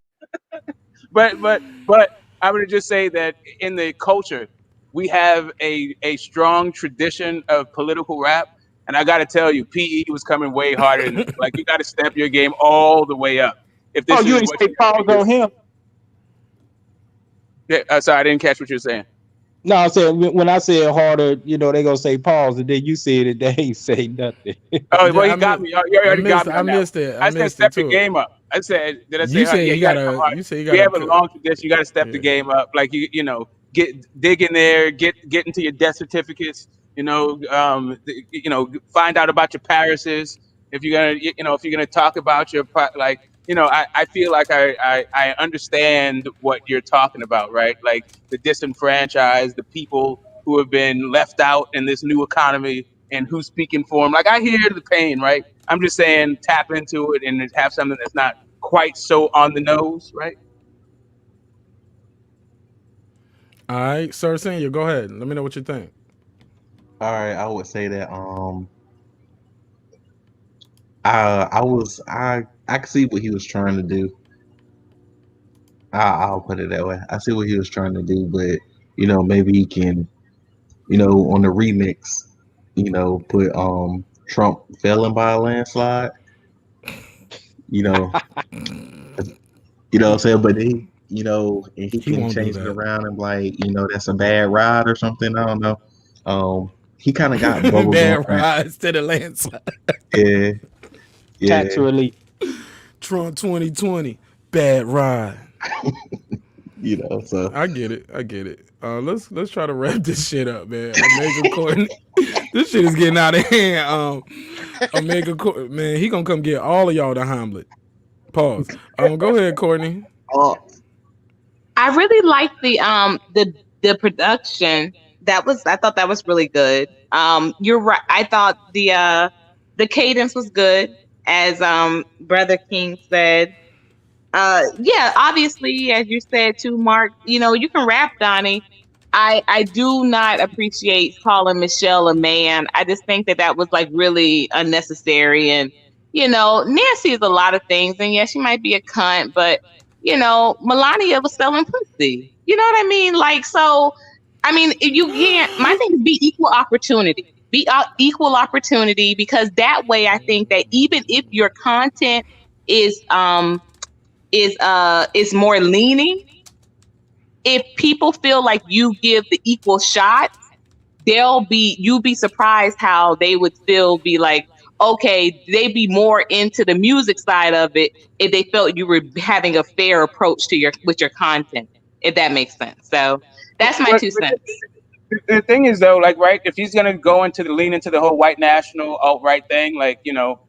but I would just say that in the culture, we have a strong tradition of political rap, and I got to tell you, PE was coming way harder than this. Like, you got to step your game all the way up. If this you ain't say pause on him. Yeah, sorry, I didn't catch what you're saying. No, I said when I said harder, you know, they gonna say pause, and then you said it, they ain't say nothing. Oh, well, he got me. You already got me. I missed it. I said step your game up. I said, did I say You hard? say Yeah, you you got to come gotta. hard. You say you We gotta. have a long tradition. You got to step the Yeah. game up. Like dig in there, get into your death certificates. Find out about your Parises. If you're gonna, if you're gonna talk about I feel like I understand what you're talking about, right? Like the disenfranchised, the people who have been left out in this new economy, and who's speaking for them. Like I hear the pain, right? I'm just saying tap into it and have something that's not quite so on the nose, right? All right, Cer Sn, go ahead. Let me know what you think. All right, I would say that I could see what he was trying to do. I'll put it that way. I see what he was trying to do, but maybe he can, on the remix, put Trump failing by a landslide. You know, what I'm saying? But and he can won't do change it that. around and that's a bad ride or something. I don't know. He kind of got bubblegum. Bad ride instead of landslide. Yeah, Tax yeah. relief. Trump 2020, bad ride. So I get it. Let's try to wrap this shit up, man. Omega Courtney, this shit is getting out of hand. Omega Courtney, man, he gonna come get all of y'all the Hamlet. Pause. Go ahead, Courtney. I really like the production. I thought that was really good. You're right. I thought the cadence was good, as Brother King said. Yeah, obviously, as you said too, Mark, you can rap, Donnie. I do not appreciate calling Michelle a man. I just think that was like really unnecessary. And, Nancy is a lot of things. And yeah, she might be a cunt, but, Melania was selling pussy. You know what I mean? Like, so, I mean, you can't, my thing is be equal opportunity. Be equal opportunity, because that way I think that even if your content is more leaning, if people feel like you give the equal shot, you'll be surprised how they would still be like, okay, they'd be more into the music side of it if they felt you were having a fair approach to your content, if that makes sense. So that's my 2 cents. The thing is though, like, right, if he's gonna go lean into the whole white national alt-right thing, like, he had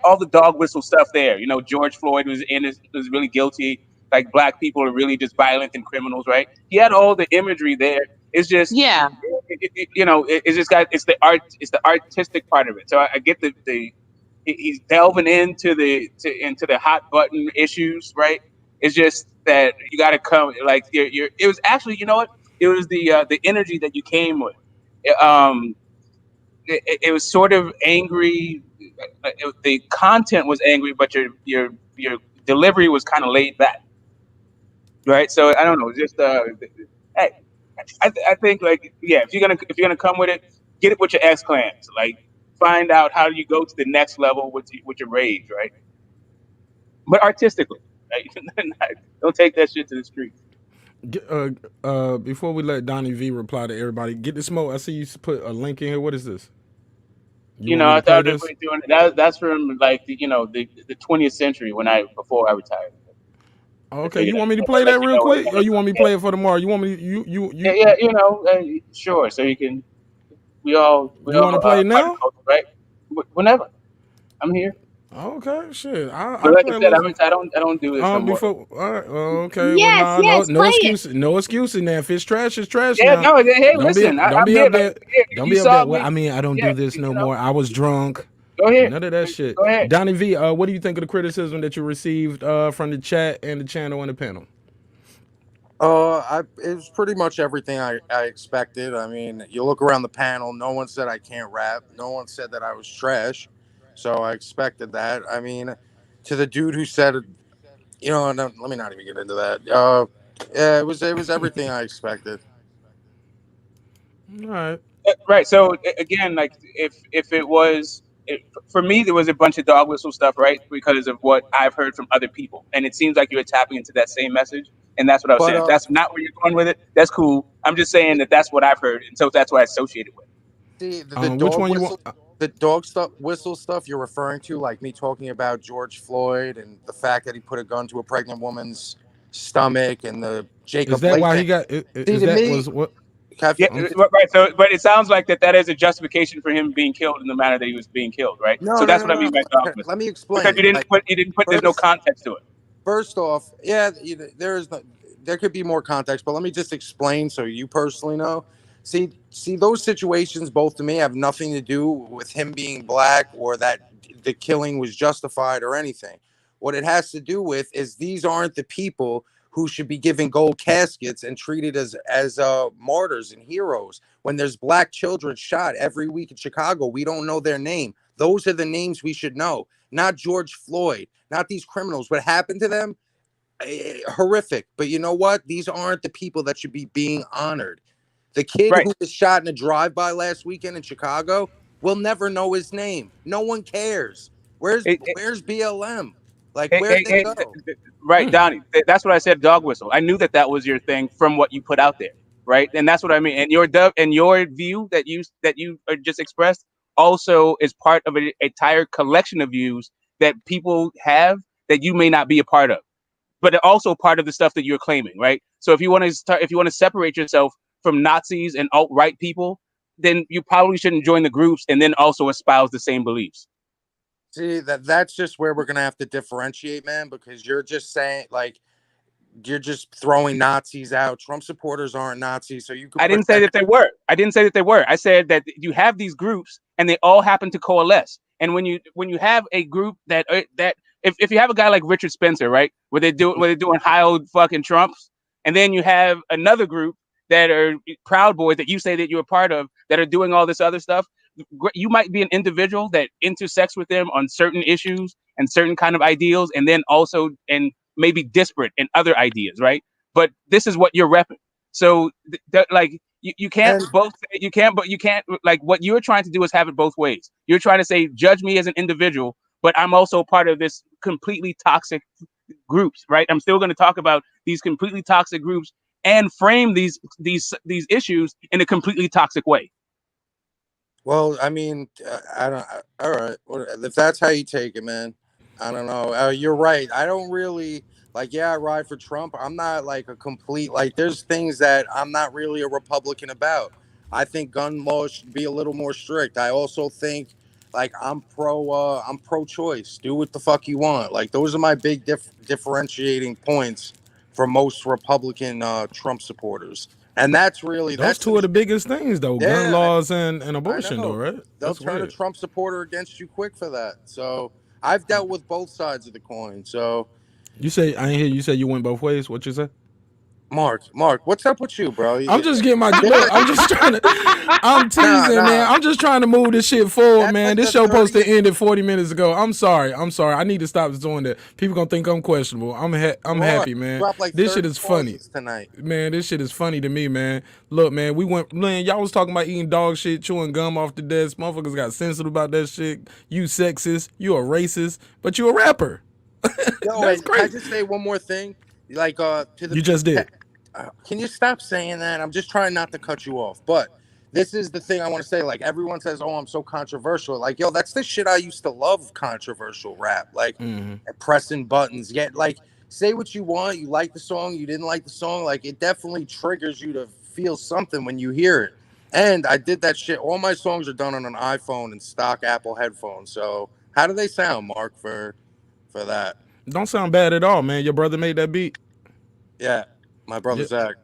all the dog whistle stuff there. George Floyd was really guilty. Like black people are really just violent and criminals, right? He had all the imagery there. It's just, yeah, it's the artistic part of it. So I get he's delving into the hot button issues, right? It's just that you got to come like it was actually, you know what? It was the energy that you came with. It was sort of angry. The content was angry, but your delivery was kind of laid back, right? So I don't know. Just hey, I think, like, yeah, if you're gonna come with it, get it with your ex clans. Like, find out how you go to the next level with your rage, right? But artistically, right? Don't take that shit to the streets. Before we let Donnie V reply to everybody, get the smoke. I see you put a link in here. What is this? You want me I to play thought this? we were doing that. That's from like the 20th century before I retired. Okay, you want me to play that real quick, or you want me to play it for tomorrow? You want me? You? Yeah, sure. So we all You want to play now? Right? Whenever I'm here. Okay, shit. But like I said, I don't do this no more. All right. Okay. Yes, Well, yes, no play excuses. No excuses. Now, if it's trash, it's trash. Yeah, now. no. Hey, Don't listen. don't be I'm up there. Don't be up there. Well, I mean, I don't do this no more. I was drunk. Go ahead. None of that shit. Go ahead. Donnie V, what do you think of the criticism that you received from the chat and the channel and the panel? It was pretty much everything I expected. I mean, you look around the panel, no one said I can't rap. No one said that I was trash. So I expected that. I mean, to the dude who said, no, let me not even get into that. Yeah, it was everything I expected. All right. Right. So again, like if it was for me, there was a bunch of dog whistle stuff, right? Because of what I've heard from other people, and it seems like you're tapping into that same message, and that's what I was saying. If that's not where you're going with it, that's cool. I'm just saying that's what I've heard, and so that's what I associate it with. The which dog one whistle, you want? The dog whistle stuff you're referring to, like me talking about George Floyd and the fact that he put a gun to a pregnant woman's stomach and the Jacob Is that Blake why thing. he got? See, Is to that me, was what? Yeah, right. So, but it sounds like that is a justification for him being killed in the manner that he was being killed, right? no, So no, that's no, what I no. mean by dog whistle. Let me Because explain. you didn't put. There's no context to it. First off, yeah, there could be more context, but let me just explain so you personally know. See, those situations both to me have nothing to do with him being black or that the killing was justified or anything. What it has to do with is these aren't the people who should be given gold caskets and treated as martyrs and heroes. When there's black children shot every week in Chicago, we don't know their name. Those are the names we should know, not George Floyd, not these criminals. What happened to them? Horrific. But you know what? These aren't the people that should be being honored. The kid who was shot in a drive-by last weekend in Chicago, we'll never know his name. No one cares. Where's BLM? Like, where'd they go? Right, Donnie. That's what I said. Dog whistle. I knew that was your thing from what you put out there, right? And that's what I mean. And your view that you just expressed also is part of an entire collection of views that people have that you may not be a part of, but also part of the stuff that you're claiming, right? So if you want to separate yourself from Nazis and alt-right people, then you probably shouldn't join the groups and then also espouse the same beliefs. See, that's just where we're gonna have to differentiate, man, because you're just saying, like, you're just throwing Nazis out. Trump supporters aren't Nazis, so you could. I didn't say that they were. I said that you have these groups and they all happen to coalesce. And when you have a group that if you have a guy like Richard Spencer, right, where they're doing high old fucking Trumps, and then you have another group that are Proud Boys that you say that you're a part of that are doing all this other stuff. You might be an individual that intersects with them on certain issues and certain kind of ideals, and then also and maybe disparate in other ideas, right? But this is what you're repping. So like you can't like what you're trying to do is have it both ways. You're trying to say judge me as an individual, but I'm also part of this completely toxic groups, right? I'm still going to talk about these completely toxic groups and frame these issues in a completely toxic way. Well, I mean, I don't. All right, if that's how you take it, man. I don't know. You're right. I don't really like. Yeah, I ride for Trump. I'm not like a complete like. There's things that I'm not really a Republican about. I think gun laws should be a little more strict. I also think like I'm pro-choice. Do what the fuck you want. Like those are my big differentiating points for most Republican Trump supporters. And that's really those two of the biggest things though, gun laws and abortion though, right? They'll turn a Trump supporter against you quick for that. So I've dealt with both sides of the coin. So you say I ain't hear you say you went both ways. What you say? Mark, what's up with you, bro? I'm just getting my look. I'm just trying to. I'm teasing, man. I'm just trying to move this shit forward, man. This show supposed to end 40 minutes ago. I'm sorry. I need to stop doing that. People gonna think I'm questionable. I'm happy, man. Like this shit is funny tonight, man. This shit is funny to me, man. Look, man. Y'all was talking about eating dog shit, chewing gum off the desk. Motherfuckers got sensitive about that shit. You sexist. You a racist, but you a rapper. Yo, wait, can I just say one more thing? Like, to the you just did. Can you stop saying that? I'm just trying not to cut you off, but this is the thing I want to say. Like everyone says, "Oh, I'm so controversial." Like, yo, that's the shit I used to love. Controversial rap, like pressing buttons. Yet, like, say what you want. You like the song, you didn't like the song. Like, it definitely triggers you to feel something when you hear it. And I did that shit. All my songs are done on an iPhone and stock Apple headphones. So, how do they sound, Mark? For that? Don't sound bad at all, man. Your brother made that beat. Yeah. My brother Zach.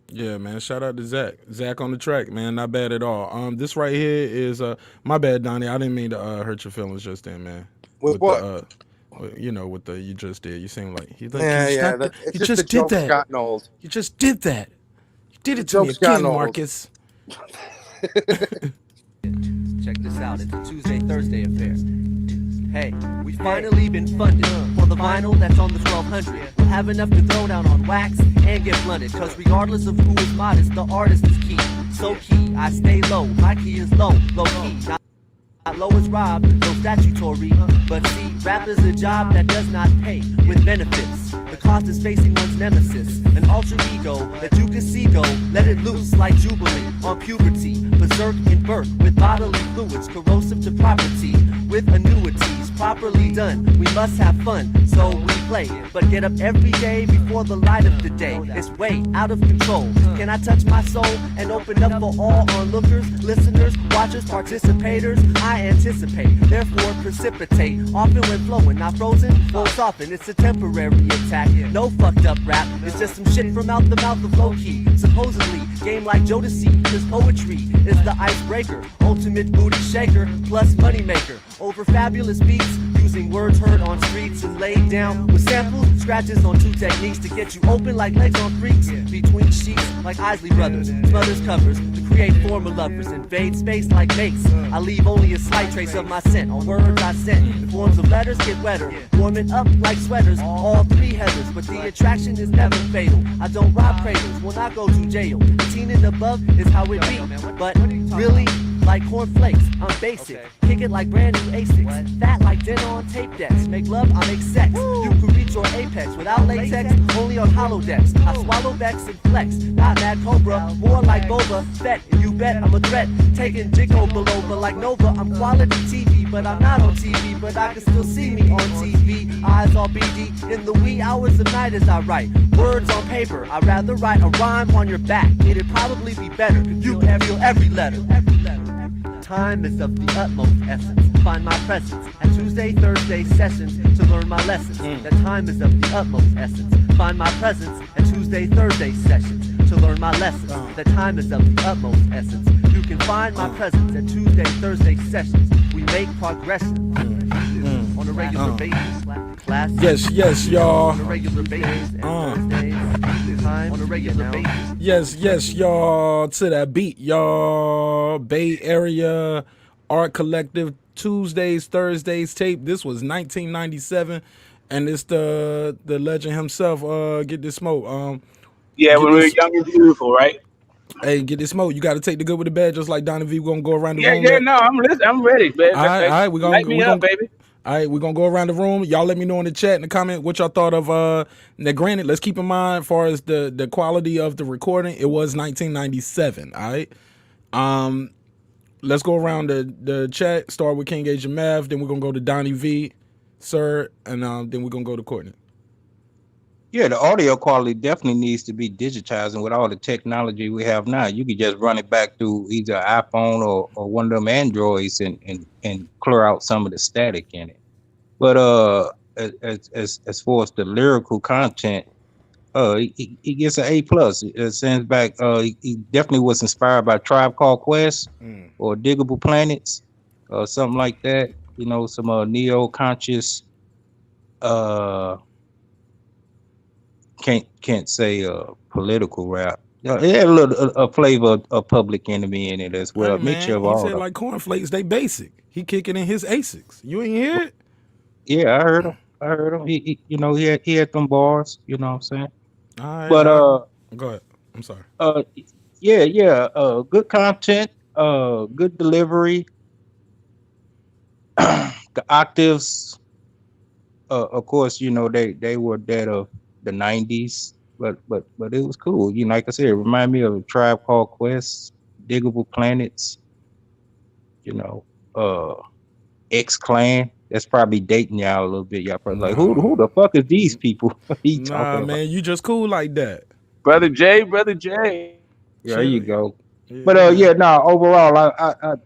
Yeah, man. Shout out to Zach. Zach on the track, man. Not bad at all. This right here is my bad, Donnie. I didn't mean to hurt your feelings just then, man. With what? With the you just did. You seem like you just did that. Gotten old. You just did that. You did it to me again, Marcus. Check this out. It's a Tuesday-Thursday affair. Hey, we finally been funded for the vinyl that's on the 1200. We'll have enough to throw down on wax and get blunted. Cause regardless of who is modest, the artist is key. So key, I stay low, my key is low key. Not low as Rob, no statutory. But see, rap is a job that does not pay with benefits. The cost is facing one's nemesis, an alter ego that you can see go. Let it loose like Jubilee on puberty, berserk in birth with bodily fluids, corrosive to property, with annuities properly done. We must have fun, so we play, but get up every day before the light of the day. It's way out of control. Can I touch my soul and open up for all onlookers, listeners, watchers, participators? I anticipate, therefore precipitate, often when flowing, not frozen, won't soften. It's a temporary attack, no fucked up rap. It's just some shit from out the mouth of low-key. Supposedly, game like Jodeci, cause poetry is the icebreaker, ultimate booty shaker, plus money maker. Over fabulous beats, using words heard on streets and laid down with samples, scratches on two techniques to get you open like legs on freaks. Between sheets like Isley Brothers, smothers covers to create former lovers, invade space like mates. I leave only a slight trace of my scent on words I sent. The forms of letters get wetter, warming up like sweaters, all three heathers, but the attraction is never fatal. I don't rob cradles when I go to jail. 18 and above is how it be, but really, like cornflakes, I'm basic. Kick it like brand new Asics. Fat like dinner on tape decks. Make love, I make sex. You could reach your apex without latex, only on holodecks. I swallow Bex and flex. Not Mad Cobra, more like Boba Fett. And you bet I'm a threat. Taking Jiggo below, but like Nova, I'm quality TV. But I'm not on TV, but I can still see me on TV. Eyes all beady in the wee hours of night as I write words on paper. I'd rather write a rhyme on your back. It'd probably be better. You can feel every letter. Time is of the utmost essence. Find my presence at Tuesday, Thursday sessions to learn my lessons. That time is of the utmost essence. Find my presence at Tuesday, Thursday sessions to learn my lessons. That time is of the utmost essence. You can find my presence at Tuesday, Thursday sessions. We make progression on a regular basis. Class. Yes, y'all. On a regular basis. Time on a regular basis. Yes, y'all. To that beat, y'all. Bay Area Art Collective Tuesdays, Thursdays tape. This was 1997, and it's the legend himself. Get this smoke. Yeah, when we were young and beautiful, right? Hey, get this smoke. You got to take the good with the bad, just like Donna V. We're gonna go around the room. Yeah, no, I'm ready, man. All right, we're gonna light me up, baby. All right, we're gonna go around the room. Y'all let me know in the chat, in the comment, what y'all thought of now granted, let's keep in mind as far as the quality of the recording, it was 1997. All right. Let's go around the chat, start with King Agent Mav, then we're gonna go to Donnie V, Sir, and then we're gonna go to Courtney. Yeah, the audio quality definitely needs to be digitized, and with all the technology we have now, you can just run it back through either iPhone or one of them Androids and clear out some of the static in it. But as far as the lyrical content, he gets an A+. It sends back. He definitely was inspired by Tribe Called Quest or Diggable Planets or something like that. You know, some neo-conscious. Can't say political rap. It had a little flavor of Public Enemy in it as well. Hey, man, he said like cornflakes, they basic. He kicking in his ASICs. You ain't hear it? Yeah, I heard him. He he had them bars. You know what I'm saying? All right, but go ahead. I'm sorry. Yeah. Good content. Good delivery. The octaves. Of course, you know they were that of the 90s, but it was cool. You know, like I said, it reminded me of a Tribe Called Quest, Diggable Planets. You know, X Clan. That's probably dating y'all a little bit. Y'all probably like, who the fuck is these people? Nah, man, about? You just cool like that, brother J. Yeah, there you go. Yeah. But overall, I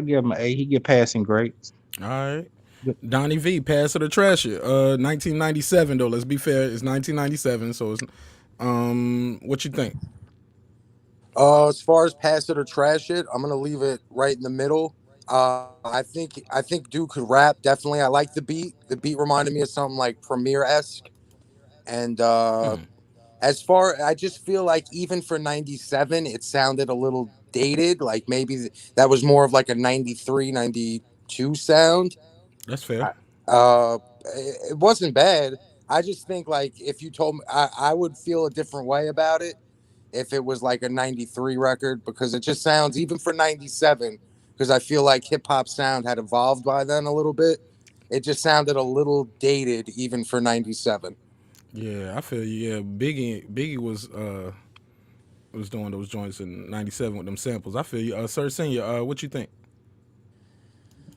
give him an A. He get passing grades. All right. Donnie V, pass it or trash it. 1997 though. Let's be fair. It's 1997, so it's what you think? As far as pass it or trash it, I'm gonna leave it right in the middle. I think Duke could rap. Definitely, I like the beat. The beat reminded me of something like Premier-esque. And as far, I just feel like even for 97, it sounded a little dated. Like maybe that was more of like a 93, 92 sound. That's fair. It wasn't bad. I just think like if you told me, I would feel a different way about it if it was like a 93 record, because it just sounds, even for 97, because I feel like hip hop sound had evolved by then a little bit. It just sounded a little dated, even for '97. Yeah, I feel you. Yeah, Biggie was doing those joints in '97 with them samples. I feel you. Cer Sn, what you think?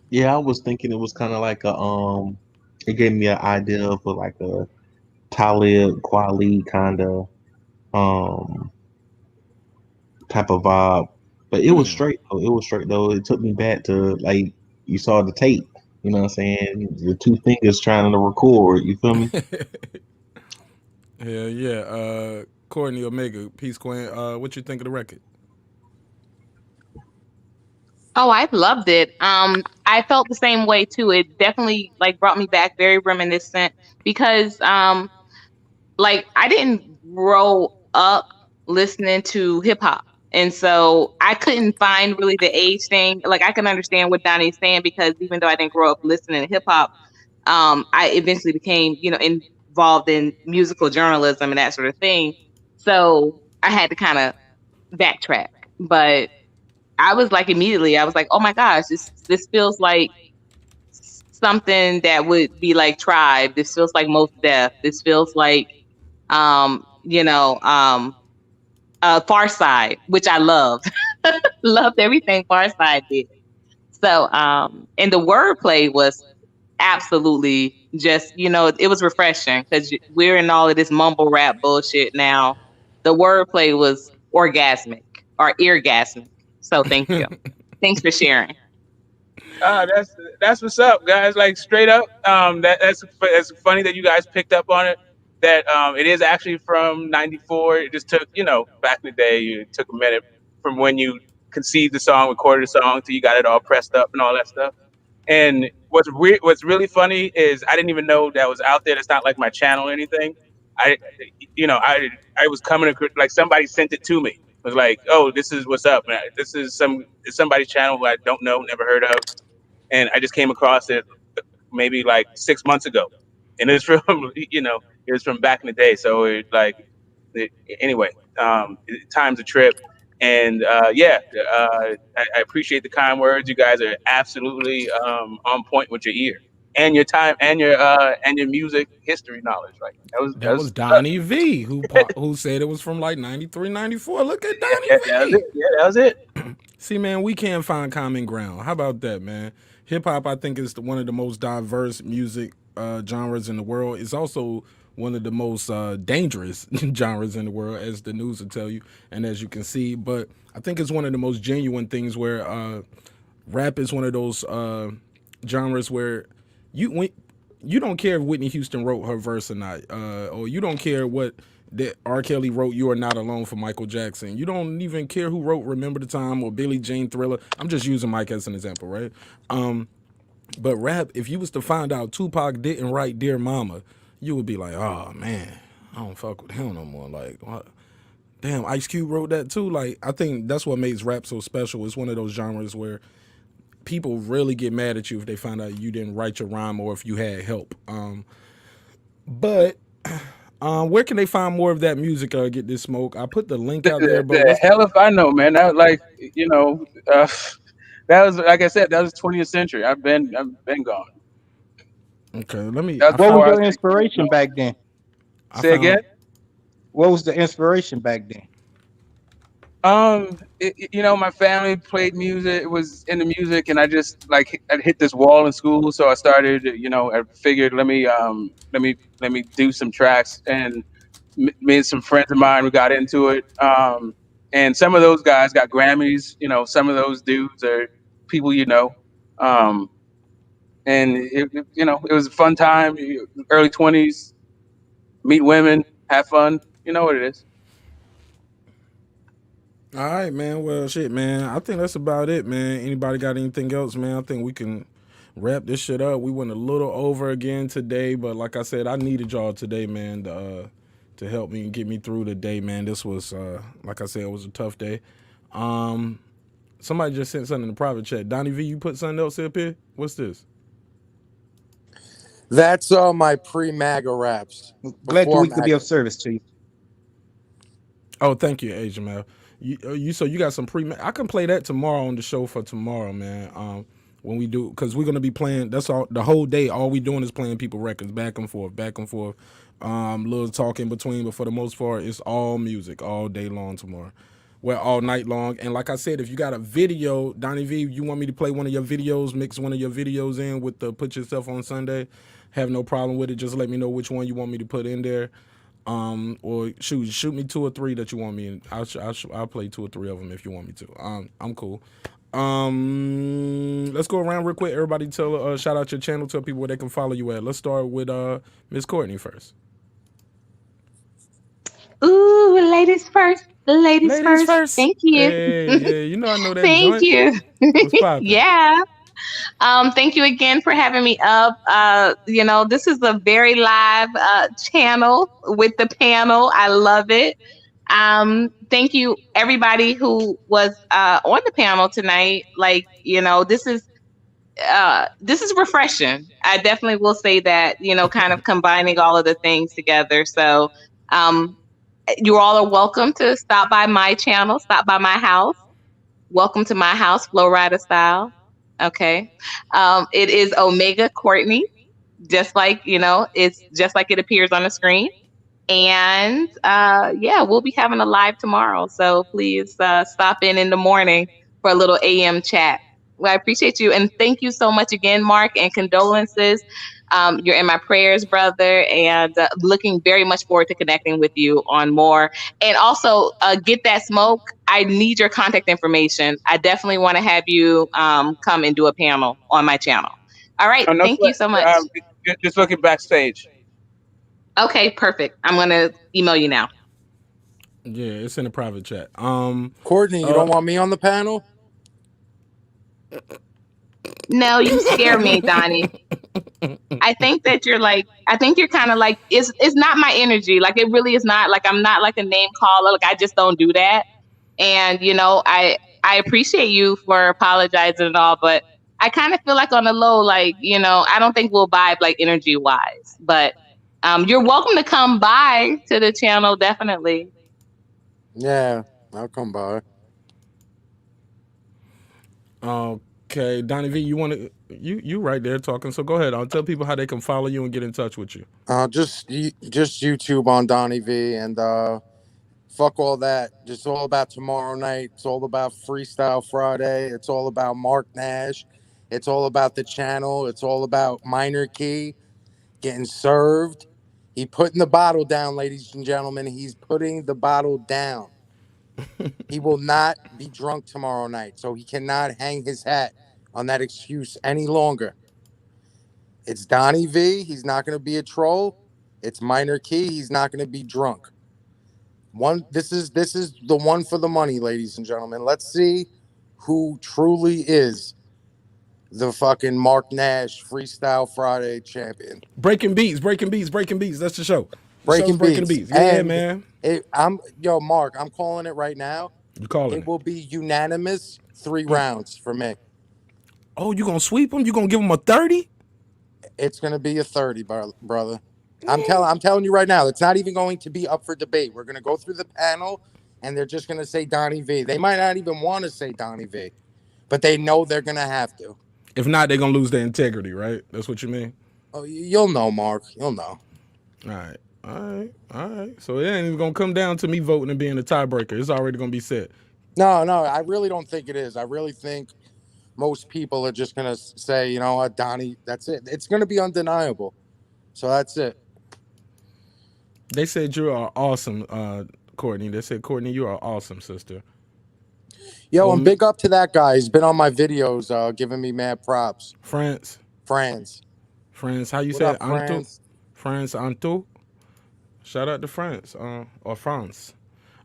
Yeah, I was thinking it was kind of like it gave me an idea of like a Talib Kweli kind of um type of vibe. But it was straight though. It was straight though. It took me back to like you saw the tape. You know what I'm saying? The two fingers trying to record. You feel me? Hell yeah. Courtney Omega, Peace Queen. What you think of the record? Oh, I loved it. I felt the same way too. It definitely like brought me back, very reminiscent because like I didn't grow up listening to hip hop. And so I couldn't find really the age thing. Like I can understand what Donnie's saying because even though I didn't grow up listening to hip hop, I eventually became, involved in musical journalism and that sort of thing. So I had to kind of backtrack. But I was like immediately, I was like, oh my gosh, this feels like something that would be like Tribe. This feels like Most Def. This feels like Far Side, which I loved. Loved everything Far Side did. So and the wordplay was absolutely just, it was refreshing because we're in all of this mumble rap bullshit now. The wordplay was orgasmic or eargasmic. So thank you. Thanks for sharing. That's what's up, guys. Like straight up, that's funny that you guys picked up on it. That it is actually from '94. It just took, back in the day, it took a minute from when you conceived the song, recorded the song, till you got it all pressed up and all that stuff. And what's really funny is I didn't even know that was out there. It's not like my channel or anything. I, I was coming like somebody sent it to me. It was like, oh, this is what's up, man. This is somebody's channel who I don't know, never heard of, and I just came across it maybe like 6 months ago, and it's from it was from back in the day. So anyway, time's a trip, and I appreciate the kind words. You guys are absolutely on point with your ear and your time and your music history knowledge. Right, That was Donnie V who said it was from like 93, 94. Look at Donnie yeah, that was V. it. Yeah, that was it. See, man, we can't find common ground. How about that, man? Hip hop, I think, is one of the most diverse music genres in the world. It's also one of the most dangerous genres in the world, as the news will tell you, and as you can see. But I think it's one of the most genuine things where rap is one of those genres where you don't care if Whitney Houston wrote her verse or not, or you don't care what that R. Kelly wrote "You Are Not Alone" for Michael Jackson. You don't even care who wrote "Remember the Time" or Billie Jean Thriller. I'm just using Mike as an example, right? But rap, if you was to find out Tupac didn't write "Dear Mama," you would be like, "Oh man, I don't fuck with him no more." Like, what? Damn, Ice Cube wrote that too. Like, I think that's what makes rap so special. It's one of those genres where people really get mad at you if they find out you didn't write your rhyme or if you had help. But where can they find more of that music? Get this smoke. I put the link out there, but The hell if I know, man. That that was, like I said, that was 20th century. I've been gone. Okay, let me. That's What was before I your was inspiration back then? Say again. What was the inspiration back then? My family played music. It was into music, and I just I hit this wall in school. So I started. I figured let me do some tracks, and me and some friends of mine, we got into it. And some of those guys got Grammys. Some of those dudes are people you know. Um, and it was a fun time. Early 20s, meet women, have fun. You know what it is. All right, man. Well, shit, man. I think that's about it, man. Anybody got anything else, man? I think we can wrap this shit up. We went a little over again today, but like I said, I needed y'all today, man, to help me and get me through the day, man. This was, like I said, it was a tough day. Somebody just sent something in the private chat. Donnie V, you put something else up here? What's this? That's my pre-MAGA raps. Glad we could be of service to you. Oh, thank you, Asian man. So you got some I can play that tomorrow on the show for tomorrow, man. when we do, because we're gonna be playing. That's all the whole day. All we doing is playing people records back and forth, back and forth. Little talk in between, but for the most part, it's all music all day long tomorrow. Well, all night long. And like I said, if you got a video, Donnie V, you want me to play one of your videos, mix one of your videos in with the Put Yourself on Sunday, have no problem with it. Just let me know which one you want me to put in there. Or shoot me 2 or 3 that you want me in. I'll play 2 or 3 of them if you want me to. I'm cool. Let's go around real quick. Everybody tell shout out your channel, tell people where they can follow you at. Let's start with Miss Courtney first. Ooh, ladies first. Ladies first. Thank you. Hey, yeah, you know I know that Thank joint. you. What's poppin'? Yeah. Thank you again for having me up. This is a very live channel with the panel. I love it. Thank you everybody who was on the panel tonight. Like, this is refreshing. I definitely will say that, kind of combining all of the things together. So, um, you all are welcome to stop by my channel, stop by my house. Welcome to my house, Flow Rider style. Okay. It is Omega Courtney, just like, it's just like it appears on the screen. And yeah, we'll be having a live tomorrow. So please stop in the morning for a little AM chat. Well, I appreciate you. And thank you so much again, Mark, and condolences. You're in my prayers, brother, and looking very much forward to connecting with you on more. And also, get that smoke. I need your contact information. I definitely want to have you come and do a panel on my channel. All right. Oh, no Thank sweat. you so much. Just looking backstage. Okay, perfect. I'm going to email you now. Yeah, it's in a private chat. Courtney, you don't want me on the panel? No, you scare me, Donnie. I think that I think you're kind of like, it's not my energy. Like, it really is not. Like, I'm not like a name caller. Like, I just don't do that. And, I appreciate you for apologizing and all, but I kind of feel like on the low, like, I don't think we'll vibe like energy wise. But you're welcome to come by to the channel, definitely. Yeah, I'll come by. Okay, Donnie V, you right there talking. So go ahead. I'll tell people how they can follow you and get in touch with you. Just YouTube on Donnie V, and fuck all that. It's all about tomorrow night. It's all about Freestyle Friday. It's all about Marq Nash. It's all about the channel. It's all about Minor Key getting served. He putting the bottle down, ladies and gentlemen. He's putting the bottle down. He will not be drunk tomorrow night, so he cannot hang his hat on that excuse any longer. It's Donnie V. He's not going to be a troll. It's Minor Key. He's not going to be drunk. This is the one for the money, ladies and gentlemen. Let's see who truly is the fucking Marq Nash Freestyle Friday champion. Breaking beats. That's the show. Breaking beats. Yeah, man. Mark, I'm calling it right now. You calling it will be unanimous 3 rounds for me. Oh, you gonna sweep him? You gonna give him a 30? It's gonna be a 30, brother. I'm telling you right now, it's not even going to be up for debate. We're gonna go through the panel, and they're just gonna say Donnie V. They might not even want to say Donnie V, but they know they're gonna have to. If not, they're gonna lose their integrity, right? That's what you mean? Oh, you'll know, Mark. You'll know. All right. So it ain't even gonna come down to me voting and being a tiebreaker. It's already gonna be set. No, I really don't think it is. I really think most people are just gonna say, you know what, Donnie, that's it. It's gonna be undeniable. So that's it. They said you are awesome, Courtney. They said, Courtney, you are awesome, sister. Yo, and big up to that guy. He's been on my videos, giving me mad props. France. How you say it? France? France Anto. Shout out to France, or France.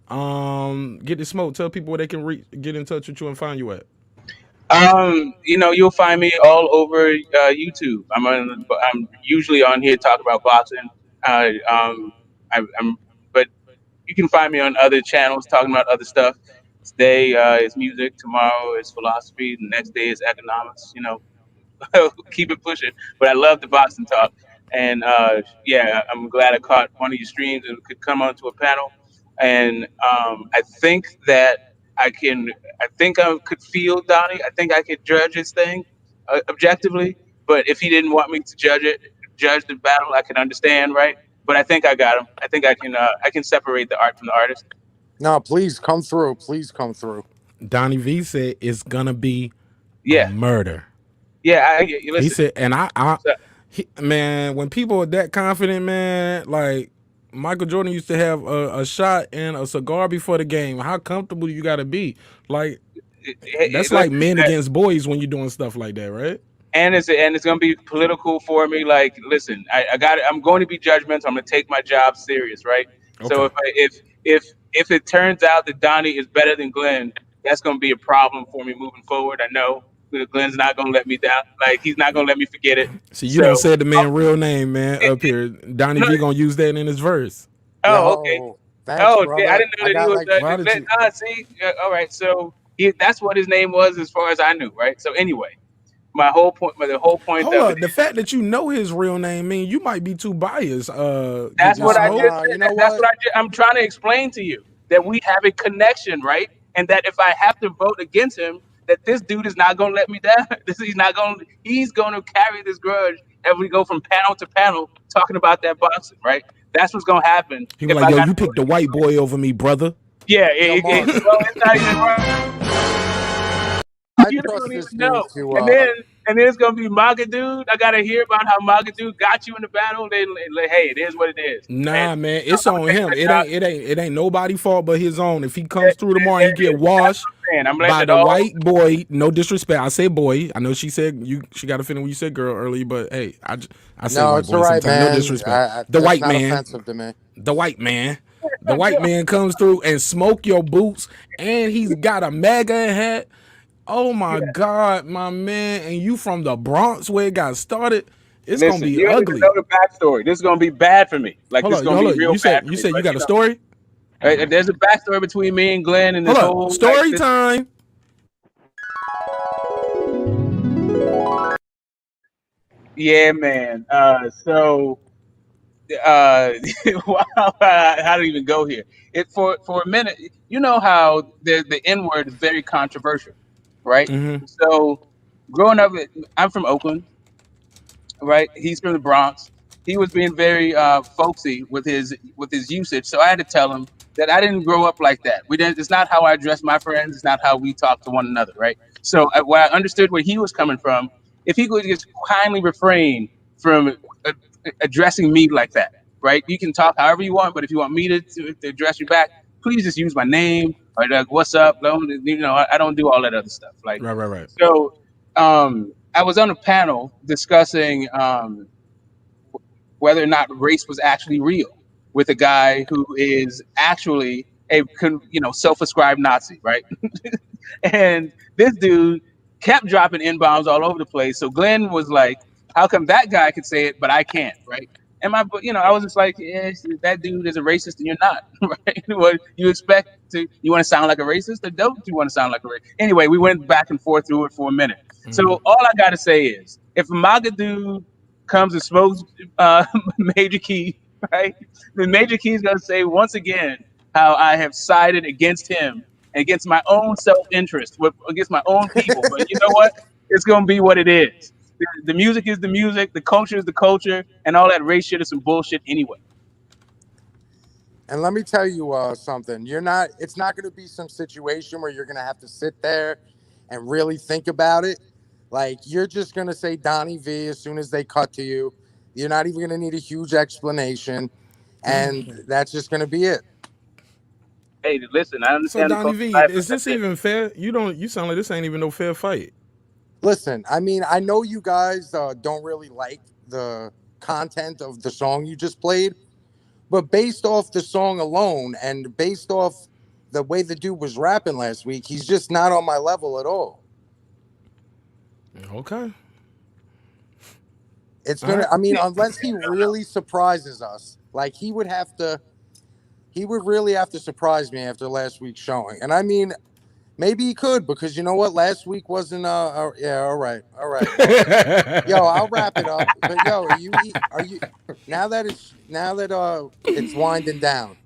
Get the smoke. Tell people where they can get in touch with you and find you at. You'll find me all over YouTube. I'm usually on here talking about boxing. But you can find me on other channels talking about other stuff. Today is music. Tomorrow is philosophy. The next day is economics. Keep it pushing. But I love the boxing talk. And yeah, I'm glad I caught one of your streams and could come onto a panel. And I think that I think I could feel Donnie. I think I could judge his thing. objectively. But if he didn't want me to judge the battle, I can understand, right? But I think I got him. I think I can separate the art from the artist. No, please come through. Please come through. Donnie V said it's gonna be a Yeah, murder. yeah. You He listen. said, and man, when people are that confident, man, like Michael Jordan used to have a shot and a cigar before the game. How comfortable you got to be? Like that's like men against boys when you're doing stuff like that, right? And it's gonna be political for me. Like, listen, I got it. I'm going to be judgmental. I'm gonna take my job serious, right? So Okay. if it turns out that Donnie is better than Glenn, that's gonna be a problem for me moving forward. I know Glenn's not gonna let me down. Like, he's not gonna let me forget it. See, you So, don't say the man real name, man. Up here, Donnie V gonna use that in his verse. oh, okay. Thanks, Oh, brother. I didn't know that he was. why did you? See, all right. So that's what his name was, as far as I knew, right? So anyway, the whole point Hold of up, it. the fact that you know his real name mean you might be too biased. That's what I just said. You know That's what? what I'm trying to explain to you, that we have a connection, right? And that if I have to vote against him, that this dude is not gonna let me down. He's gonna carry this grudge as we go from panel to panel talking about that boxing, right? That's what's gonna happen. He was if like, I yo, got you picked the white boy over me, brother. Yeah, Mark. well, it's not even right. You don't even know. And then it's gonna be Maga dude. I gotta hear about how Maga dude got you in the battle. They like, hey, it is what it is. Nah, And man, it's on him. it out. It ain't nobody fault but his own. If he comes through tomorrow, he get washed I'm by letting it the all. white boy. No disrespect, I say boy. I know she said she got a feeling when you said girl early, but hey, I say No, white it's boy all right, sometimes. man. No disrespect. The It's white not man. offensive to me. The white man. The white man comes through and smoke your boots, and he's got a MAGA hat. Oh my God, my man! And you from the Bronx where it got started? It's Listen, gonna be you don't even ugly. know the backstory. This is gonna be bad for me. Like, Hold this is on, gonna be real You bad said for me. you But, got a story? there's a backstory between me and Glenn and this Hold up, whole story time. Yeah, man. How do I even go here? For a minute, you know how the N word is very controversial, right? Mm-hmm. So growing up, I'm from Oakland, right? He's from the Bronx. He was being very folksy with his usage, so I had to tell him that I didn't grow up like that. We didn't. It's not how I address my friends. It's not how we talk to one another, right? So when I understood where he was coming from, if he could just kindly refrain from uh, addressing me like that, right? You can talk however you want, but if you want me to address you back, please just use my name or like, what's up? I don't do all that other stuff. Like, Right. so. I was on a panel discussing whether or not race was actually real with a guy who is actually a self-ascribed Nazi, right? And this dude kept dropping N-bombs all over the place. So Glenn was like, how come that guy could say it, but I can't, right? And I was just like, yes, that dude is a racist and you're not, right? What you expect you want to sound like a racist or don't you want to sound like a racist? Anyway, we went back and forth through it for a minute. So all I got to say is, if a MAGA dude comes and smokes Major Key, right? Then Major Key's going to say once again how I have sided against him, against my own self-interest, against my own people. But you know what? It's going to be what it is. The music is the music, the culture is the culture, and all that race shit is some bullshit anyway. And let me tell you something. It's not going to be some situation where you're going to have to sit there and really think about it. Like, you're just going to say Donnie V as soon as they cut to you. You're not even going to need a huge explanation. And that's just going to be it. Hey, listen, I So understand. Donnie V, is this even fair? You sound like this ain't even no fair fight. Listen, I mean, I know you guys don't really like the content of the song you just played, but based off the song alone and based off the way the dude was rapping last week, he's just not on my level at all. Okay. It's gonna. I mean, unless he really surprises us, like he would really have to surprise me after last week's showing. And I mean, maybe he could, because you know what? Last week wasn't. Yeah. All right. Yo, I'll wrap it up. But yo, are you now that it's winding down?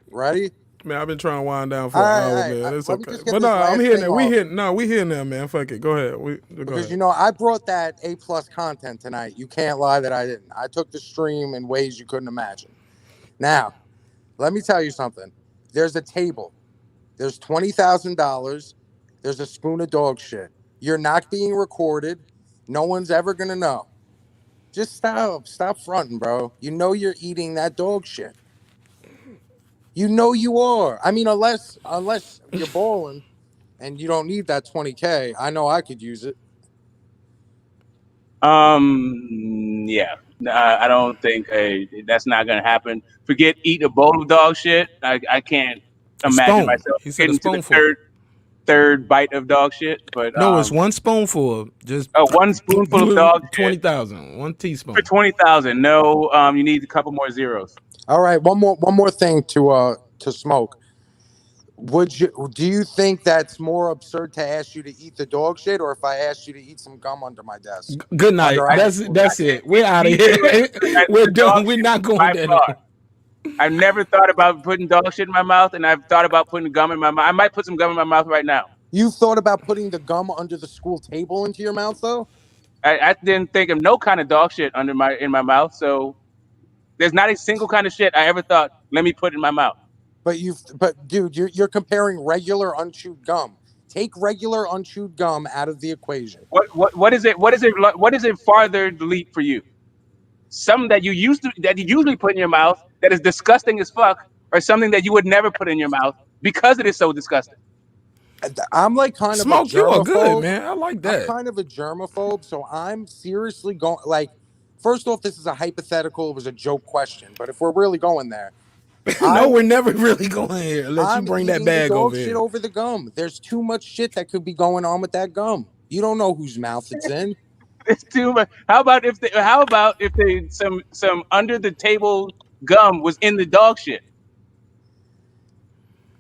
Ready? Man, I've been trying to wind down for All an right, hour, all right, man. It's let me okay. just get But this no, I'm last hitting thing it. We off. hitting. No, we hitting there, man. Fuck it. Go ahead. Go Because ahead. you know, I brought that A+ content tonight. You can't lie that I didn't. I took the stream in ways you couldn't imagine. Now, let me tell you something. There's a table. There's $20,000. There's a spoon of dog shit. You're not being recorded. No one's ever gonna know. Just stop fronting, bro. You know you're eating that dog shit. You know you are. I mean, unless you're balling and you don't need that 20K. I know I could use it. Yeah. I don't think that's not gonna happen. Forget eating a bowl of dog shit. I can't A imagine spoon. myself He said a getting to the spoonful. third bite of dog shit. But No, it's one spoonful. Just one spoonful of dog shit 20,000. 1 for teaspoon. 20,000. No, you need a couple more zeros. All right, one more thing to smoke. Do you think that's more absurd to ask you to eat the dog shit, or if I asked you to eat some gum under my desk? Good night. That's it. We're out of here. We're done. We're not going there no more. I've never thought about putting dog shit in my mouth, and I've thought about putting gum in my mouth. I might put some gum in my mouth right now. You thought about putting the gum under the school table into your mouth, though? I didn't think of no kind of dog shit in my mouth. So there's not a single kind of shit I ever thought, let me put in my mouth. But dude, you're comparing regular unchewed gum. Take regular unchewed gum out of the equation. What is it farther leap for you? Something that you usually put in your mouth that is disgusting as fuck, or something that you would never put in your mouth because it is so disgusting. I'm like kind Smoke, of a germaphobe. you are good, man. I like that. I'm kind of a germaphobe, so I'm seriously going. Like, first off, this is a hypothetical. It was a joke question, but if we're really going there, no, we're never really going here unless you bring that bag over shit here. over the gum. There's too much shit that could be going on with that gum. You don't know whose mouth it's in. It's too much. How about if some under the table gum was in the dog shit?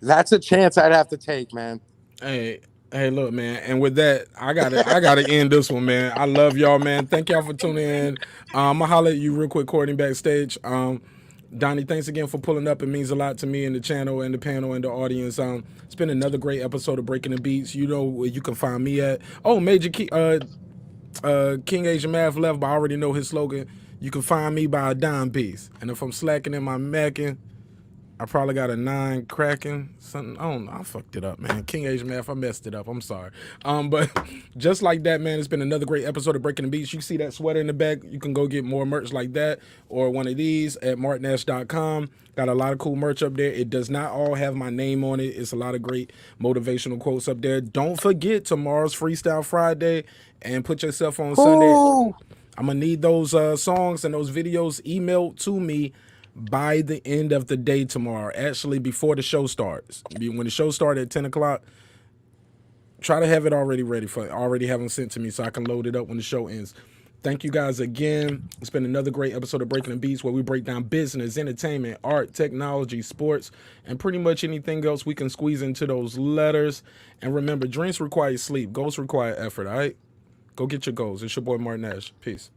That's a chance I'd have to take, man. Hey, look, man. And with that, I gotta end this one, man. I love y'all, man. Thank y'all for tuning in. I'm gonna holler at you real quick, Courtney, backstage. Donnie, thanks again for pulling up. It means a lot to me and the channel and the panel and the audience. It's been another great episode of Breaking the Beats. You know where you can find me at. Oh, Major Key, King Asian Math left, but I already know his slogan. You can find me by a dime piece. And if I'm slacking in my macking, I probably got a 9 cracking something. I don't know. I fucked it up, man. King Asian Math, I messed it up. I'm sorry. But just like that, man, it's been another great episode of Breaking the Beats. You see that sweater in the back? You can go get more merch like that or one of these at marqnash.com. Got a lot of cool merch up there. It does not all have my name on it. It's a lot of great motivational quotes up there. Don't forget tomorrow's Freestyle Friday and put yourself on Sunday. I'm going to need those songs and those videos emailed to me by the end of the day tomorrow, actually before the show starts. When the show starts at 10 o'clock, try to have it already have them sent to me so I can load it up when the show ends. Thank you guys again. It's been another great episode of Breaking the Beats, where we break down business, entertainment, art, technology, sports, and pretty much anything else we can squeeze into those letters. And remember, dreams require sleep, goals require effort, all right? Go get your goals. It's your boy Marq Nash. Peace.